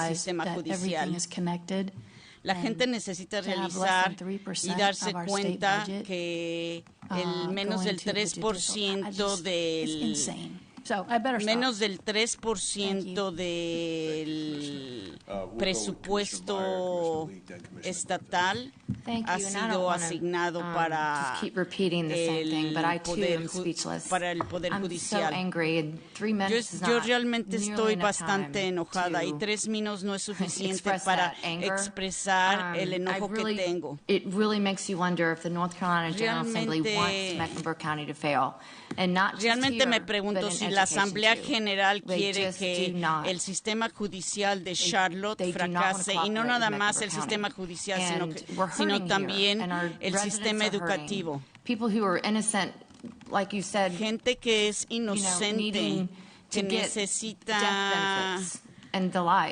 sistema judicial. La gente necesita realizar y darse cuenta que el menos del 3% del menos del 3% del presupuesto estatal ha sido asignado para el Poder Judicial. Yo realmente estoy bastante enojada y 3 minutos no es suficiente para expresar el enojo que tengo. It really makes you wonder if the North Carolina General Assembly wants Mecklenburg County to fail. Realmente me pregunto si la Asamblea General quiere que el sistema judicial de Charlotte fracase, y no nada más el sistema judicial, sino también el sistema educativo. Gente que es inocente, que necesita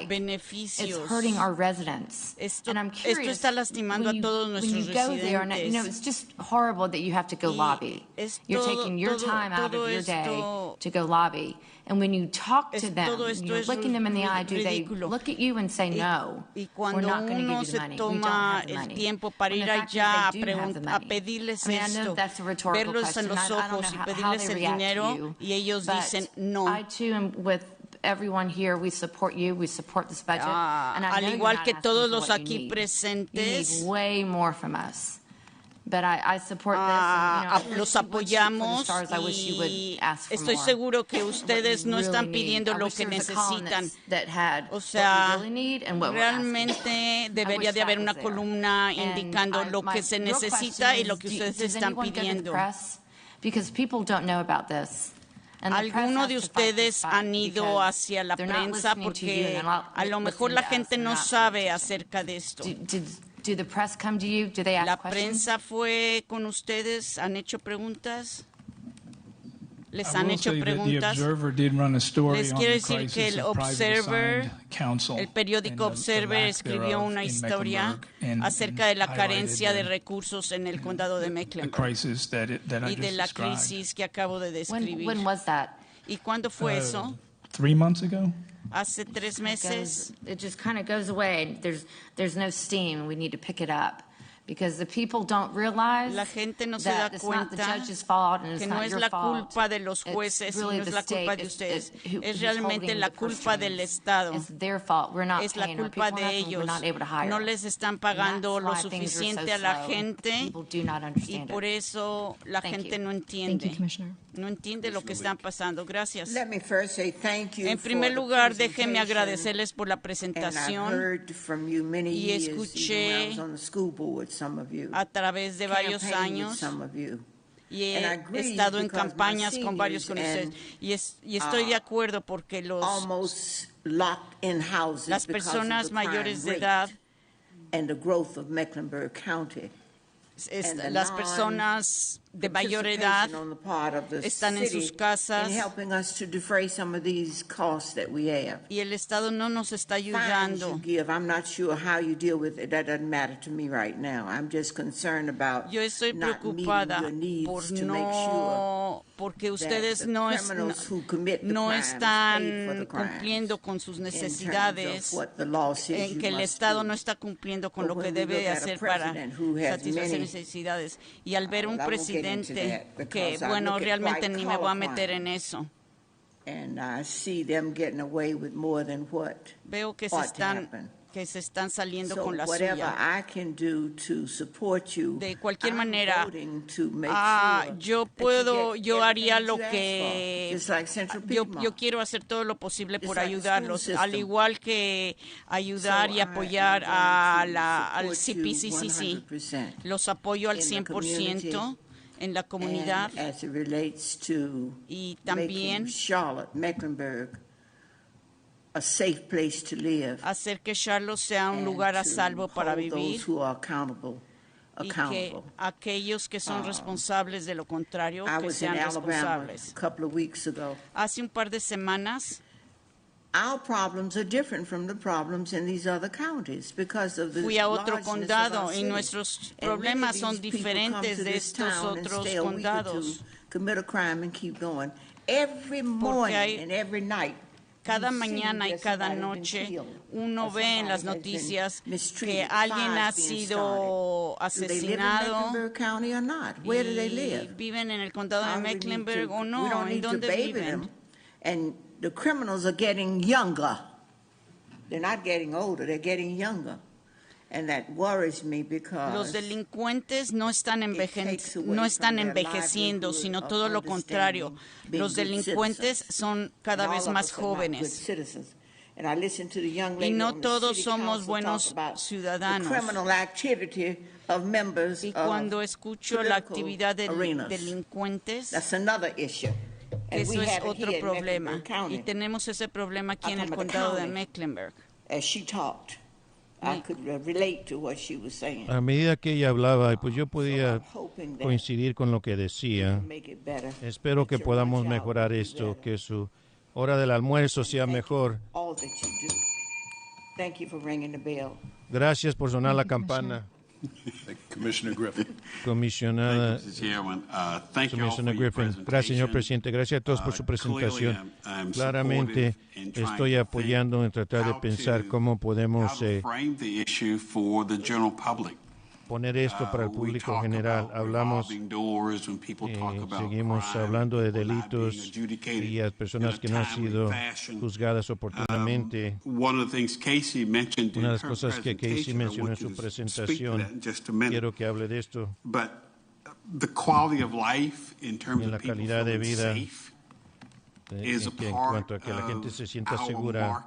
beneficios. It's hurting our residents. Esto está lastimando a todos nuestros residentes. You know, it's just horrible that you have to go lobby. You're taking your time out of your day to go lobby. And when you talk to them, you're looking them in the eye, do they look at you and say, no, we're not going to give you the money. We don't have the money. Tiempo para ir allá a pedirles esto, verlos en los ojos y pedirles el dinero, y ellos dicen no. I too am with everyone here, we support you, we support this budget. And I know al igual que todos los aquí presentes, you need way more from us. But I support this. Los apoyamos y estoy seguro que ustedes no están pidiendo lo que necesitan. O sea, realmente debería de haber una columna indicando lo que se necesita y lo que ustedes están pidiendo. Because people don't know about this. ¿Alguno de ustedes han ido hacia la prensa? Porque a lo mejor la gente no sabe acerca de esto. ¿La prensa fue con ustedes? ¿Han hecho preguntas? ¿Les han hecho preguntas? Les quiero decir que el Observer, el periódico Observer, escribió una historia acerca de la carencia de recursos en el condado de Mecklenburg y de la crisis que acabo de describir. ¿Y cuándo fue eso? 3 months ago. Hace 3 meses. It just kind of goes away. There's no steam. We need to pick it up. Because the people don't realize la gente no se da cuenta que no es la culpa de los jueces y no es la culpa de ustedes. Es realmente la culpa del Estado. Es la culpa de ellos. No les están pagando lo suficiente a la gente y por eso la gente no entiende. No entiende lo que está pasando. Gracias. En primer lugar, déjenme agradecerles por la presentación y escuché a través de varios años y he estado en campañas con varios con ustedes y estoy de acuerdo porque las personas mayores de edad, las personas de mayor edad están en sus casas y el Estado no nos está ayudando. Yo estoy preocupada porque ustedes no están cumpliendo con sus necesidades, en que el Estado no está cumpliendo con lo que debe de hacer para satisfacer necesidades. Y al ver un presidente que, bueno, realmente ni me voy a meter en eso. Veo que se están saliendo con la suya. De cualquier manera, yo haría lo que yo quiero hacer todo lo posible por ayudarlos, al igual que ayudar y apoyar al CPCCC. Los apoyo al 100%. En la comunidad y también hacer que Charlotte sea un lugar a salvo para vivir accountable. Y que aquellos que son responsables de lo contrario, que sean responsables. A couple of weeks ago. Hace un par de semanas, our problems are different from the problems in these other counties because of the fui a otro condado y nuestros problemas son diferentes de estos otros condados. Commit a crime and keep going. Every morning and every night. Cada mañana y cada noche uno ve en las noticias que alguien ha sido asesinado y viven en el condado de Mecklenburg o no, ¿en dónde viven? And the criminals are getting younger. They're not getting older, they're getting younger. And that worries me because los delincuentes no están envejeciendo, sino todo lo contrario. Los delincuentes son cada vez más jóvenes. Y no todos somos buenos ciudadanos. Y cuando escucho la actividad de delincuentes, eso es otro problema. Y tenemos ese problema aquí en el condado de Mecklenburg. A medida que ella hablaba, pues yo podía coincidir con lo que decía. Espero que podamos mejorar esto, que su hora del almuerzo sea mejor. Gracias por sonar la campana. Commissioner Griffin. Comisionada Griffin. Gracias, señor presidente. Gracias a todos por su presentación. Claramente estoy apoyando en tratar de pensar cómo podemos poner esto para el público general. Hablamos, seguimos hablando de delitos y a personas que no han sido juzgadas oportunamente. Una de las cosas que Casey mencionó en su presentación, quiero que hable de esto, en la calidad de vida, en cuanto a que la gente se sienta segura.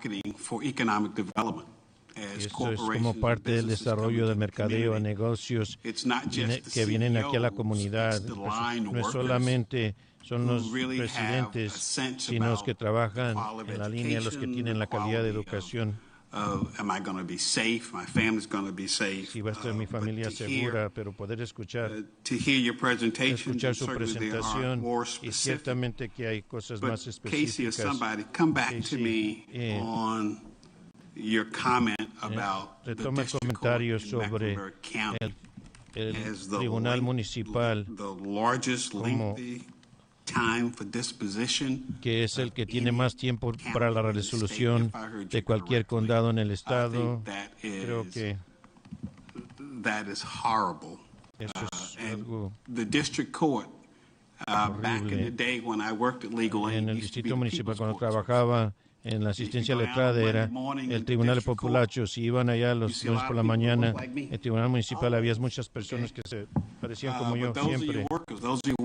Esto es como parte del desarrollo del mercadeo a negocios que vienen aquí a la comunidad. No es solamente son los residentes, sino los que trabajan en la línea, los que tienen la calidad de educación. Si va a estar mi familia segura, pero poder escuchar su presentación y ciertamente que hay cosas más específicas. Retoma el comentario sobre el Tribunal Municipal como que es el que tiene más tiempo para la resolución de cualquier condado en el estado. Creo que eso es algo horrible. En el distrito municipal, cuando trabajaba en la asistencia letrada, era el Tribunal de Populachos. Si iban allá los lunes por la mañana, el Tribunal Municipal, había muchas personas que se parecían como yo siempre.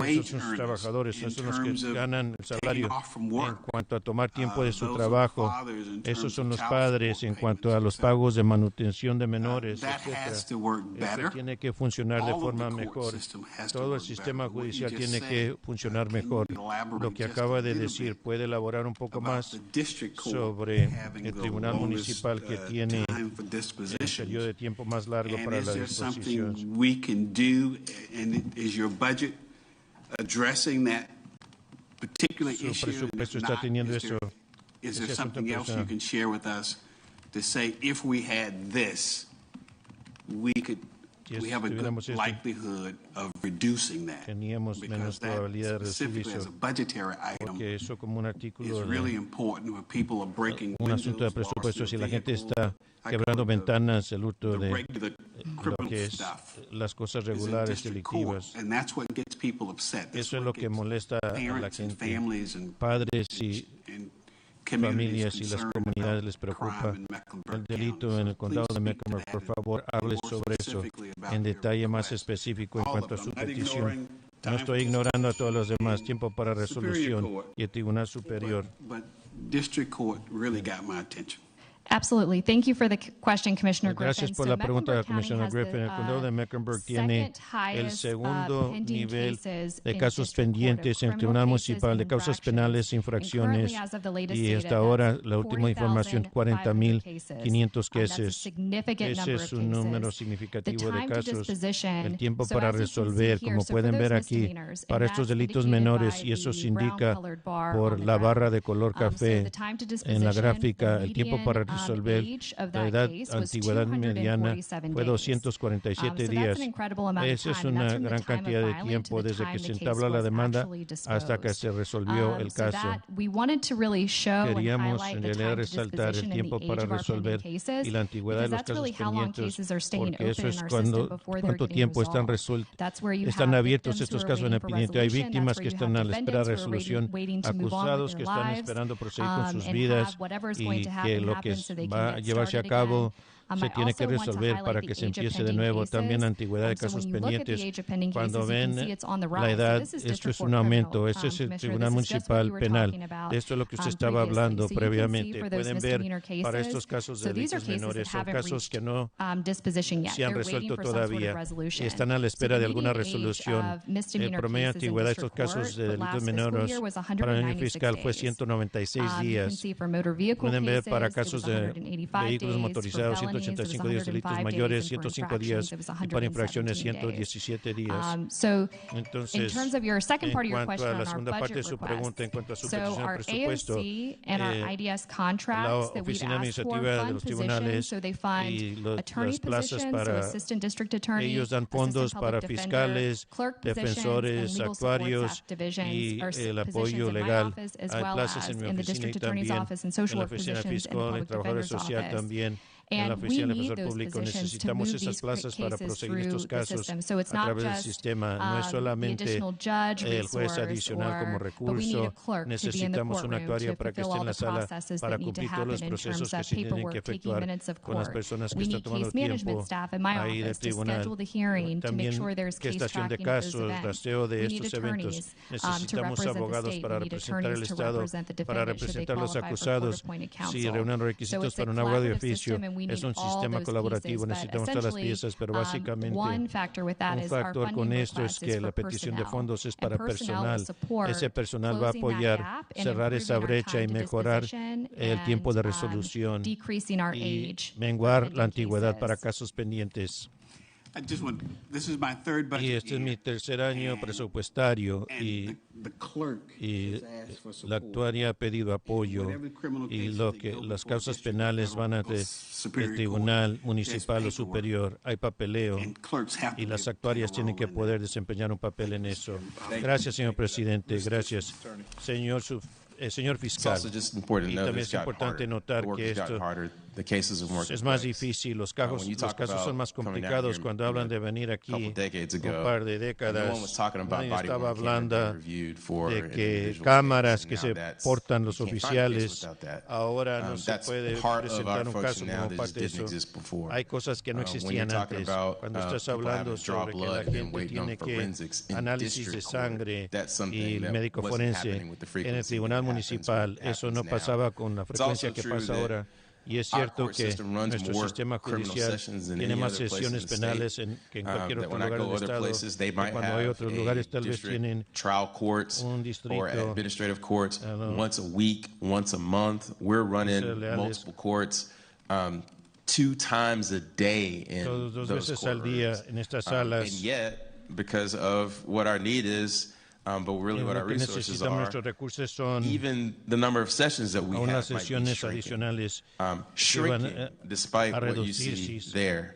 Esos son sus trabajadores, esos son los que ganan el salario en cuanto a tomar tiempo de su trabajo. Esos son los padres en cuanto a los pagos de manutención de menores, etc. Eso tiene que funcionar de forma mejor. Todo el sistema judicial tiene que funcionar mejor. Lo que acaba de decir, puede elaborar un poco más sobre el Tribunal Municipal, que tiene un periodo de tiempo más largo para la disposición. Su presupuesto está teniendo eso. We have a good likelihood of reducing that. Teníamos menos probabilidad de reducir eso, porque eso como un artículo un asunto de presupuesto. Si la gente está quebrando ventanas, el hurto de lo que es las cosas regulares delictivas, eso es lo que molesta a la gente. Padres y familias y las comunidades les preocupa el delito en el condado de Mecklenburg. Por favor, hable sobre eso en detalle más específico en cuanto a su petición. No estoy ignorando a todos los demás. Tiempo para resolución y el Tribunal Superior. Absolutely. Thank you for the question, Commissioner Griffin. Gracias por la pregunta, Commissioner Griffin. El condado de Mecklenburg tiene el segundo nivel de casos pendientes en el Tribunal Municipal de causas penales e infracciones, y hasta ahora la última información 40,500 casos. Ese es un número significativo de casos. El tiempo para resolver, como pueden ver aquí, para estos delitos menores, y eso se indica por la barra de color café en la gráfica, el tiempo para resolver la edad antigüedad mediana fue 247 días. Esa es una gran cantidad de tiempo desde que se entabla la demanda hasta que se resolvió el caso. Queríamos en realidad resaltar el tiempo para resolver y la antigüedad de los casos pendientes, porque eso es cuánto tiempo están abiertos estos casos en el pendiente. Hay víctimas que están a la espera de resolución, acusados que están esperando proseguir con sus vidas, y que lo que va a llevarse a cabo se tiene que resolver para que se empiece de nuevo. También la antigüedad de casos pendientes. Cuando ven la edad, esto es un aumento. Este es el Tribunal Municipal Penal. Esto es lo que usted estaba hablando previamente. Pueden ver para estos casos de delitos menores, son casos que no se han resuelto todavía. Están a la espera de alguna resolución. El promedio de antigüedad de estos casos de delitos menores para el año fiscal fue 196 días. Pueden ver para casos de vehículos motorizados 185 días, delitos mayores 105 días, y para infracciones 117 días. Entonces, en cuanto a la segunda parte de su pregunta, en cuanto a su petición de presupuesto, la Oficina Administrativa de los Tribunales y las plazas para ellos dan fondos para fiscales, defensores, actuarios y el apoyo legal. Hay plazas en mi oficina y también en la oficina fiscal, el trabajador social también. En la Oficina del Defensor Público necesitamos esas plazas para proseguir estos casos a través del sistema. No es solamente el juez adicional como recurso. Necesitamos una actuaria para que esté en la sala para cumplir todos los procesos que se tienen que efectuar con las personas que están tomando tiempo ahí del tribunal. También gestación de casos, rastreo de estos eventos. Necesitamos abogados para representar el Estado, para representar a los acusados. Si reúnen requisitos para un abogado de oficio, es un sistema colaborativo, necesitamos todas las piezas, pero básicamente un factor con esto es que la petición de fondos es para personal. Ese personal va a apoyar cerrar esa brecha y mejorar el tiempo de resolución y menguar la antigüedad para casos pendientes. Y este es mi tercer año presupuestario, y la actuaria ha pedido apoyo, y las causas penales van ante el Tribunal Municipal o Superior. Hay papeleo y las actuarias tienen que poder desempeñar un papel en eso. Gracias, señor presidente. Gracias, señor fiscal. Y también es importante notar que esto es más difícil, los casos son más complicados cuando hablan de venir aquí un par de décadas. Nadie estaba hablando de que cámaras que se portan los oficiales, ahora no se puede presentar un caso como parte de eso. Hay cosas que no existían antes. Cuando estás hablando sobre que la gente tiene que análisis de sangre y médico forense en el Tribunal Municipal, eso no pasaba con la frecuencia que pasa ahora. Y es cierto que nuestro sistema judicial tiene más sesiones penales que en cualquier otro lugar del Estado. Y cuando hay otros lugares, tal vez tienen un distrito administrative courts once a week, once a month. We're running multiple courts 2 times a day in dos veces al día en estas salas. And yet, because of what our need is, but really what our resources are, even the number of sessions that we have might be shrinking, despite what you see there.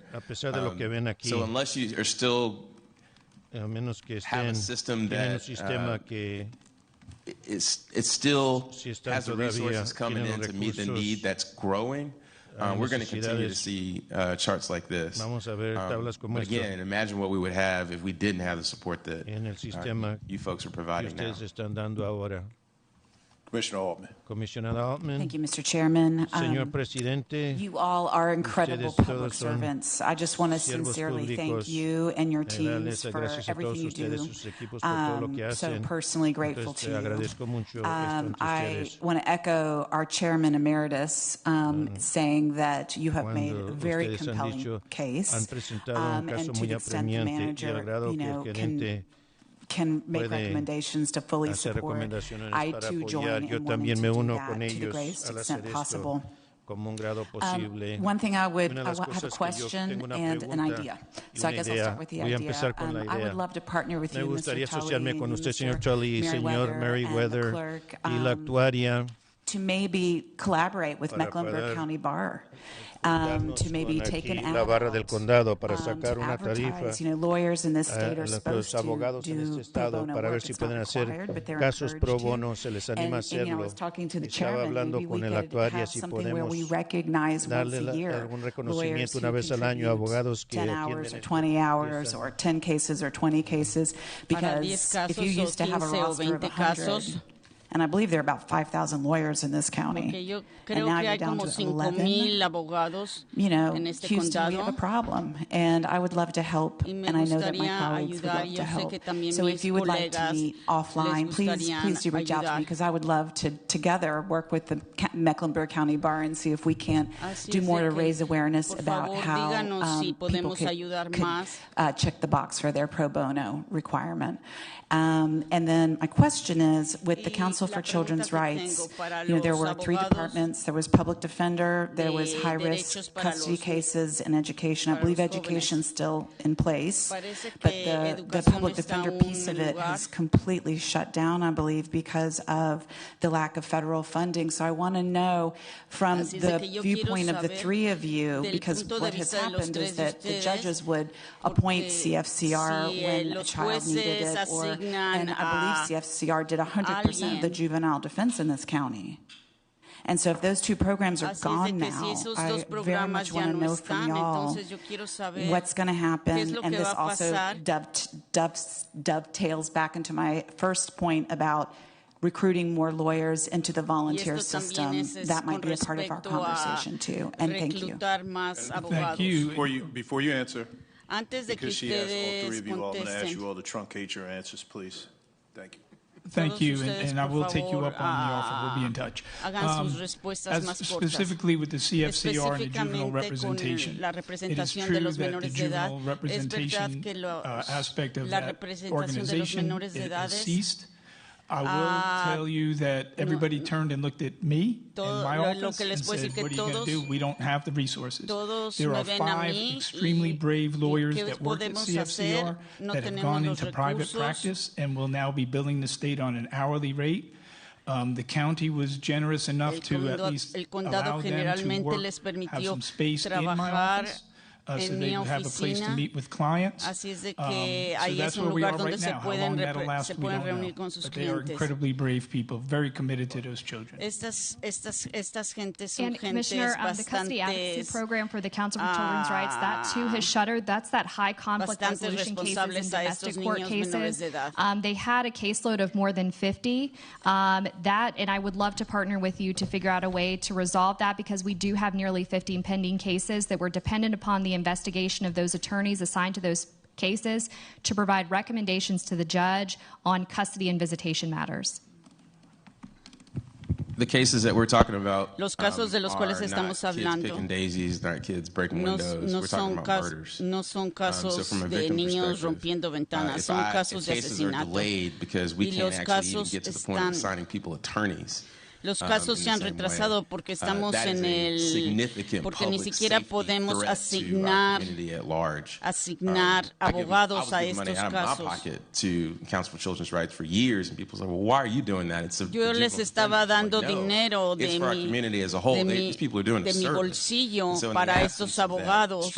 So unless you are still have a system that it still has the resources coming in to meet the need that's growing, we're going to continue to see charts like this. But again, imagine what we would have if we didn't have the support that you folks are providing now. Commissioner Altman. Commissioner Altman. Thank you, Mr. Chairman. Señor Presidente, you all are incredible public servants. I just want to sincerely thank you and your teams for everything you do. So personally grateful to you. I want to echo our Chairman Emeritus saying that you have made a very compelling case, and to the extent the manager can make recommendations to fully support. I too join in wanting to do that to the greatest extent possible. One thing I have a question and an idea. So I guess I'll start with the idea. I would love to partner with you, Mr. Tully, Mr. Meriwether, and the clerk, to maybe collaborate with Mecklenburg County Bar. To maybe take an ad to advertise. Lawyers in this state are supposed to do pro bono work. It's not required, but they're encouraged to. And I was talking to the chairman, maybe we could have something where we recognize once a year lawyers who contribute 10 hours or 20 hours or 10 cases or 20 cases, because if you used to have a roster of 100, and I believe there are about 5,000 lawyers in this county, and now you're down to 11. Houston, we have a problem, and I would love to help, and I know that my colleagues would love to help. So if you would like to meet offline, please do reach out to me, because I would love to together work with the Mecklenburg County Bar and see if we can't do more to raise awareness about how people could check the box for their pro bono requirement. And then my question is, with the Council for Children's Rights, there were 3 departments. There was public defender, there was high-risk custody cases, and education. I believe education's still in place, but the public defender piece of it has completely shut down, I believe, because of the lack of federal funding. So I want to know from the viewpoint of the 3 of you, because what has happened is that the judges would appoint CFCR when a child needed it, and I believe CFCR did 100% of the juvenile defense in this county. And so if those 2 programs are gone now, I very much want to know from y'all what's going to happen. And this also dovetails back into my first point about recruiting more lawyers into the volunteer system. That might be a part of our conversation too. And thank you. Thank you. Before you answer, because she asked all 3 of you all, I'm going to ask you all to truncate your answers, please. Thank you. Thank you, and I will take you up on the offer. We'll be in touch. Specifically with the CFCR and the juvenile representation, it is true that the juvenile representation aspect of that organization has ceased. I will tell you that everybody turned and looked at me in my office and said, what are you going to do? We don't have the resources. There are 5 extremely brave lawyers that work at CFCR that have gone into private practice and will now be billing the state on an hourly rate. The county was generous enough to at least allow them to work, have some space in my office. So they would have a place to meet with clients. So that's where we are right now. How long that'll last, we don't know. But they are incredibly brave people, very committed to those children. And Commissioner, the Custody Advocacy Program for the Council for Children's Rights, that too has shuttered. That's that high conflict resolution cases and domestic court cases. They had a caseload of more than 50. And I would love to partner with you to figure out a way to resolve that, because we do have nearly 15 pending cases that were dependent upon the investigation of those attorneys assigned to those cases to provide recommendations to the judge on custody and visitation matters. The cases that we're talking about Los casos de los cuales estamos hablando picking daisies, not kids breaking windows. We're talking about murders. No son casos de niños rompiendo ventanas, son casos de asesinato. Are delayed because we can't actually even get to the point of assigning people attorneys. Los casos se han retrasado porque estamos porque ni siquiera podemos asignar abogados a estos casos. Yo les estaba dando dinero de mi bolsillo para estos abogados,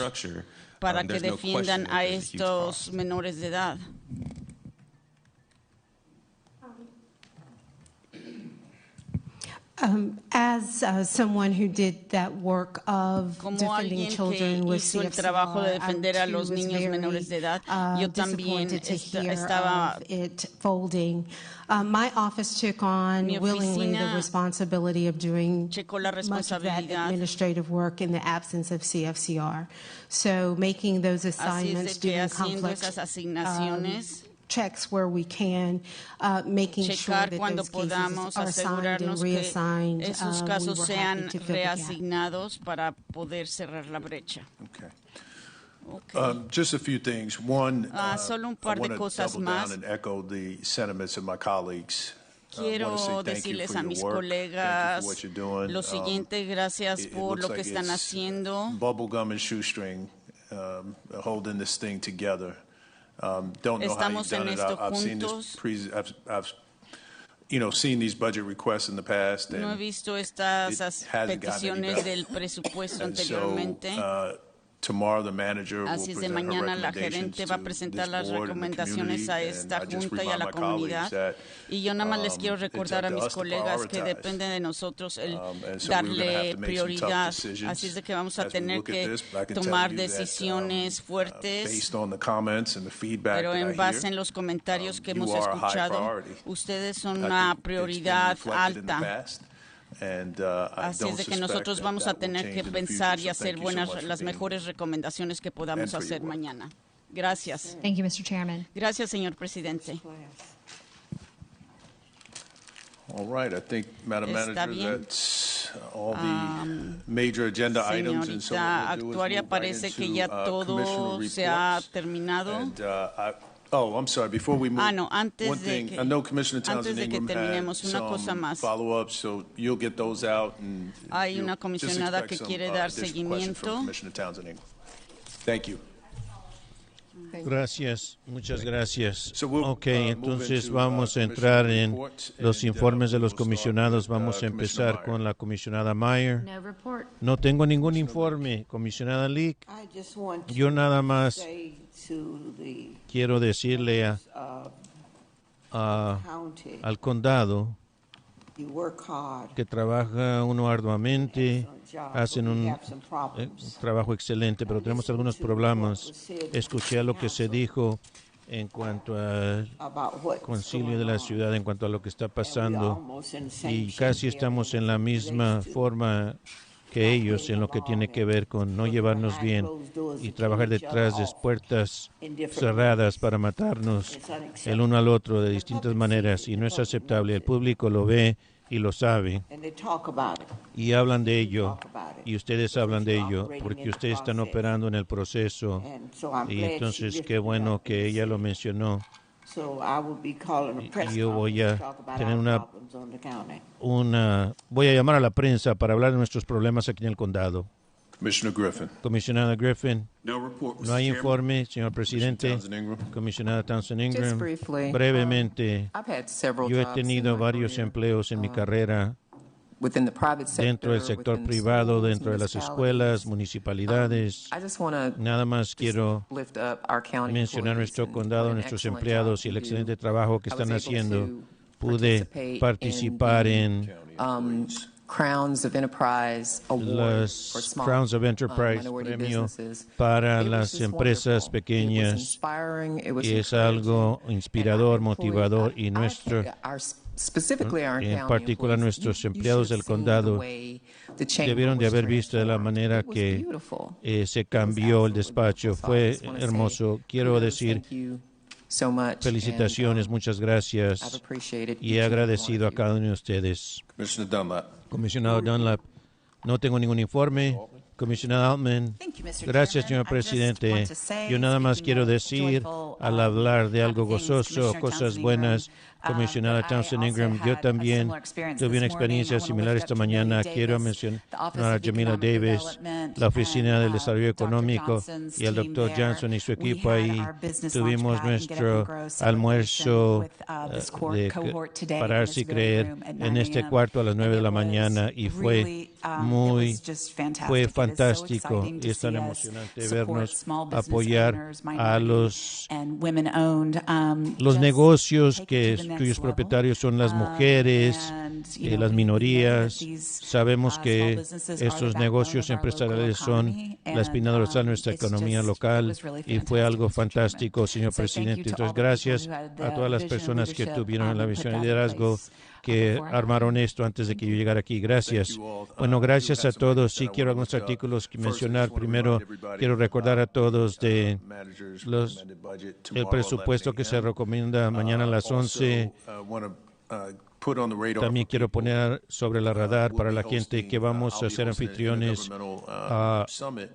para que defiendan a estos menores de edad. As someone who did that work of defending children with hizo el trabajo de defender a los niños menores de edad, yo también estaba it folding. My office took on willingly the responsibility of doing much of that administrative work in the absence of CFCR. So making those assignments, doing complex checks where we can, making sure that those cases are assigned and reassigned. Esos casos sean reasignados para poder cerrar la brecha. Okay. Just a few things. One, solo un par de cosas más. And echo the sentiments of my colleagues. Quiero decirles a mis colegas lo siguiente, gracias por lo que están haciendo. Bubblegum and shoestring, holding this thing together. Don't know how you've done it. I've seen this. I've seen these budget requests in the past. No he visto estas peticiones del presupuesto anteriormente. Tomorrow the manager Así es, de mañana la gerente va a presentar las recomendaciones a esta junta y a la comunidad. Y yo nada más les quiero recordar a mis colegas que depende de nosotros el darle prioridad. Así es de que vamos a tener que tomar decisiones fuertes, pero en base en los comentarios que hemos escuchado, ustedes son una prioridad alta. Así es de que nosotros vamos a tener que pensar y hacer las mejores recomendaciones que podamos hacer mañana. Gracias. Thank you, Mr. Chairman. Gracias, señor presidente. All right, I think, Madam Manager, that's all the major agenda items. And so what we'll do is move right into todo se ha terminado. And, I'm sorry. Before we move, one thing. I know Commissioner Townsend Ingram had some follow-ups, so you'll get those out. And hay una comisionada que quiere dar seguimiento. Commissioner Townsend Ingram. Thank you. Gracias, muchas gracias. Ok, entonces vamos a entrar en los informes de los comisionados. Vamos a empezar con la comisionada Meyer. No tengo ningún informe, comisionada Leak. Yo nada más quiero decirle al condado que trabaja uno arduamente, hacen un trabajo excelente, pero tenemos algunos problemas. Escuché lo que se dijo en cuanto al concilio de la ciudad, en cuanto a lo que está pasando, y casi estamos en la misma forma que ellos en lo que tiene que ver con no llevarnos bien y trabajar detrás de puertas cerradas para matarnos el uno al otro de distintas maneras, y no es aceptable. El público lo ve y lo sabe y hablan de ello, y ustedes hablan de ello porque ustedes están operando en el proceso, y entonces qué bueno que ella lo mencionó. Y yo voy a tener voy a llamar a la prensa para hablar de nuestros problemas aquí en el condado. Comisionada Griffin, no hay informe, señor presidente. Comisionada Townsend Ingram, brevemente, yo he tenido varios empleos en mi carrera dentro del sector privado, dentro de las escuelas, municipalidades. Nada más quiero mencionar nuestro condado, nuestros empleados y el excelente trabajo que están haciendo. Pude participar en Crowns of Enterprise Awards los Crowns of Enterprise, premio para las empresas pequeñas, y es algo inspirador, motivador, y en particular nuestros empleados del condado debieron de haber visto de la manera que se cambió el despacho. Fue hermoso. Quiero decir felicitaciones, muchas gracias, y he agradecido a cada uno de ustedes. Comisionado Dunlap, no tengo ningún informe. Comisionado Altman, gracias, señor presidente. Yo nada más quiero decir, al hablar de algo gozoso, cosas buenas, comisionada Townsend Ingram, yo también tuve una experiencia similar esta mañana. Quiero mencionar a Jamila Davis, la Oficina del Desarrollo Económico, y al doctor Johnson y su equipo ahí. Tuvimos nuestro almuerzo de pararse y creer en este cuarto a las 9 de la mañana, y fue fantástico y es tan emocionante vernos apoyar a los negocios cuyos propietarios son las mujeres y las minorías. Sabemos que estos negocios empresariales son la espina dorsal de nuestra economía local y fue algo fantástico, señor presidente. Entonces, gracias a todas las personas que tuvieron la visión de liderazgo que armaron esto antes de que yo llegara aquí. Gracias. Bueno, gracias a todos. Sí, quiero algunos artículos que mencionar. Primero, quiero recordar a todos de el presupuesto que se recomienda mañana a las 11. También quiero poner sobre la radar para la gente que vamos a ser anfitriones a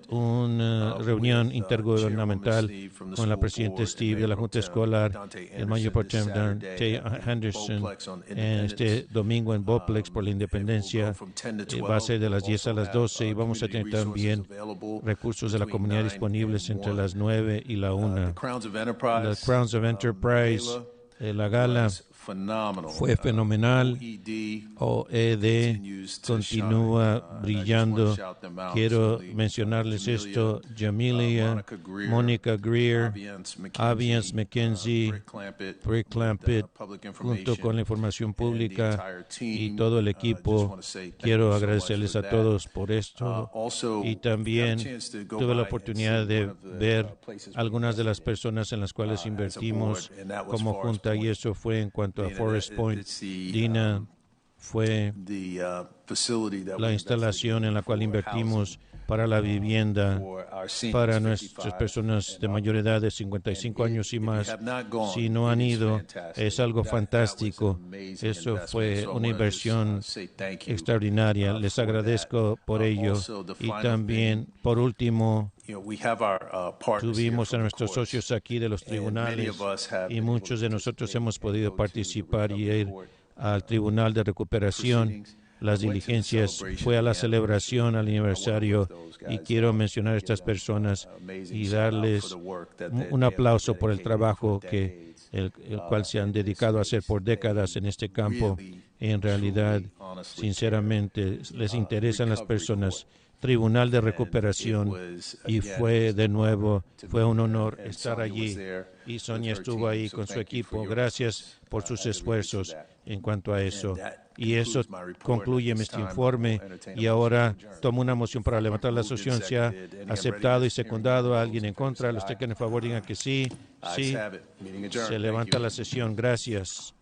una reunión intergubernamental con la presidenta Steve de la Junta Escolar, el mayor pro tem Dante Henderson, este domingo en Boplex por la Independencia. Va a ser de las 10 a las 12 y vamos a tener también recursos de la comunidad disponibles entre las 9 y la 1. Las Crowns of Enterprise, la gala fue fenomenal. OED continúa brillando. Quiero mencionarles esto. Jamilia, Mónica Greer, Aviance McKenzie, Rick Clampett, junto con la información pública y todo el equipo. Quiero agradecerles a todos por esto. Y también tuve la oportunidad de ver algunas de las personas en las cuales invertimos como junta, y eso fue en cuanto a Forest Point. Dina fue la instalación en la cual invertimos para la vivienda para nuestras personas de mayor edad, de 55 años y más. Si no han ido, es algo fantástico. Eso fue una inversión extraordinaria. Les agradezco por ello. Y también, por último, tuvimos a nuestros socios aquí de los tribunales y muchos de nosotros hemos podido participar y ir al Tribunal de Recuperación. Las diligencias, fue a la celebración, al aniversario, y quiero mencionar a estas personas y darles un aplauso por el trabajo el cual se han dedicado a hacer por décadas en este campo. En realidad, sinceramente, les interesan las personas. Tribunal de Recuperación, y fue de nuevo, fue un honor estar allí, y Sonia estuvo ahí con su equipo. Gracias por sus esfuerzos en cuanto a eso. Y eso concluye este informe, y ahora tomo una moción para levantar la sesión. ¿Se ha aceptado y secundado? ¿A alguien en contra? Los que en favor digan que sí. Sí. Se levanta la sesión. Gracias.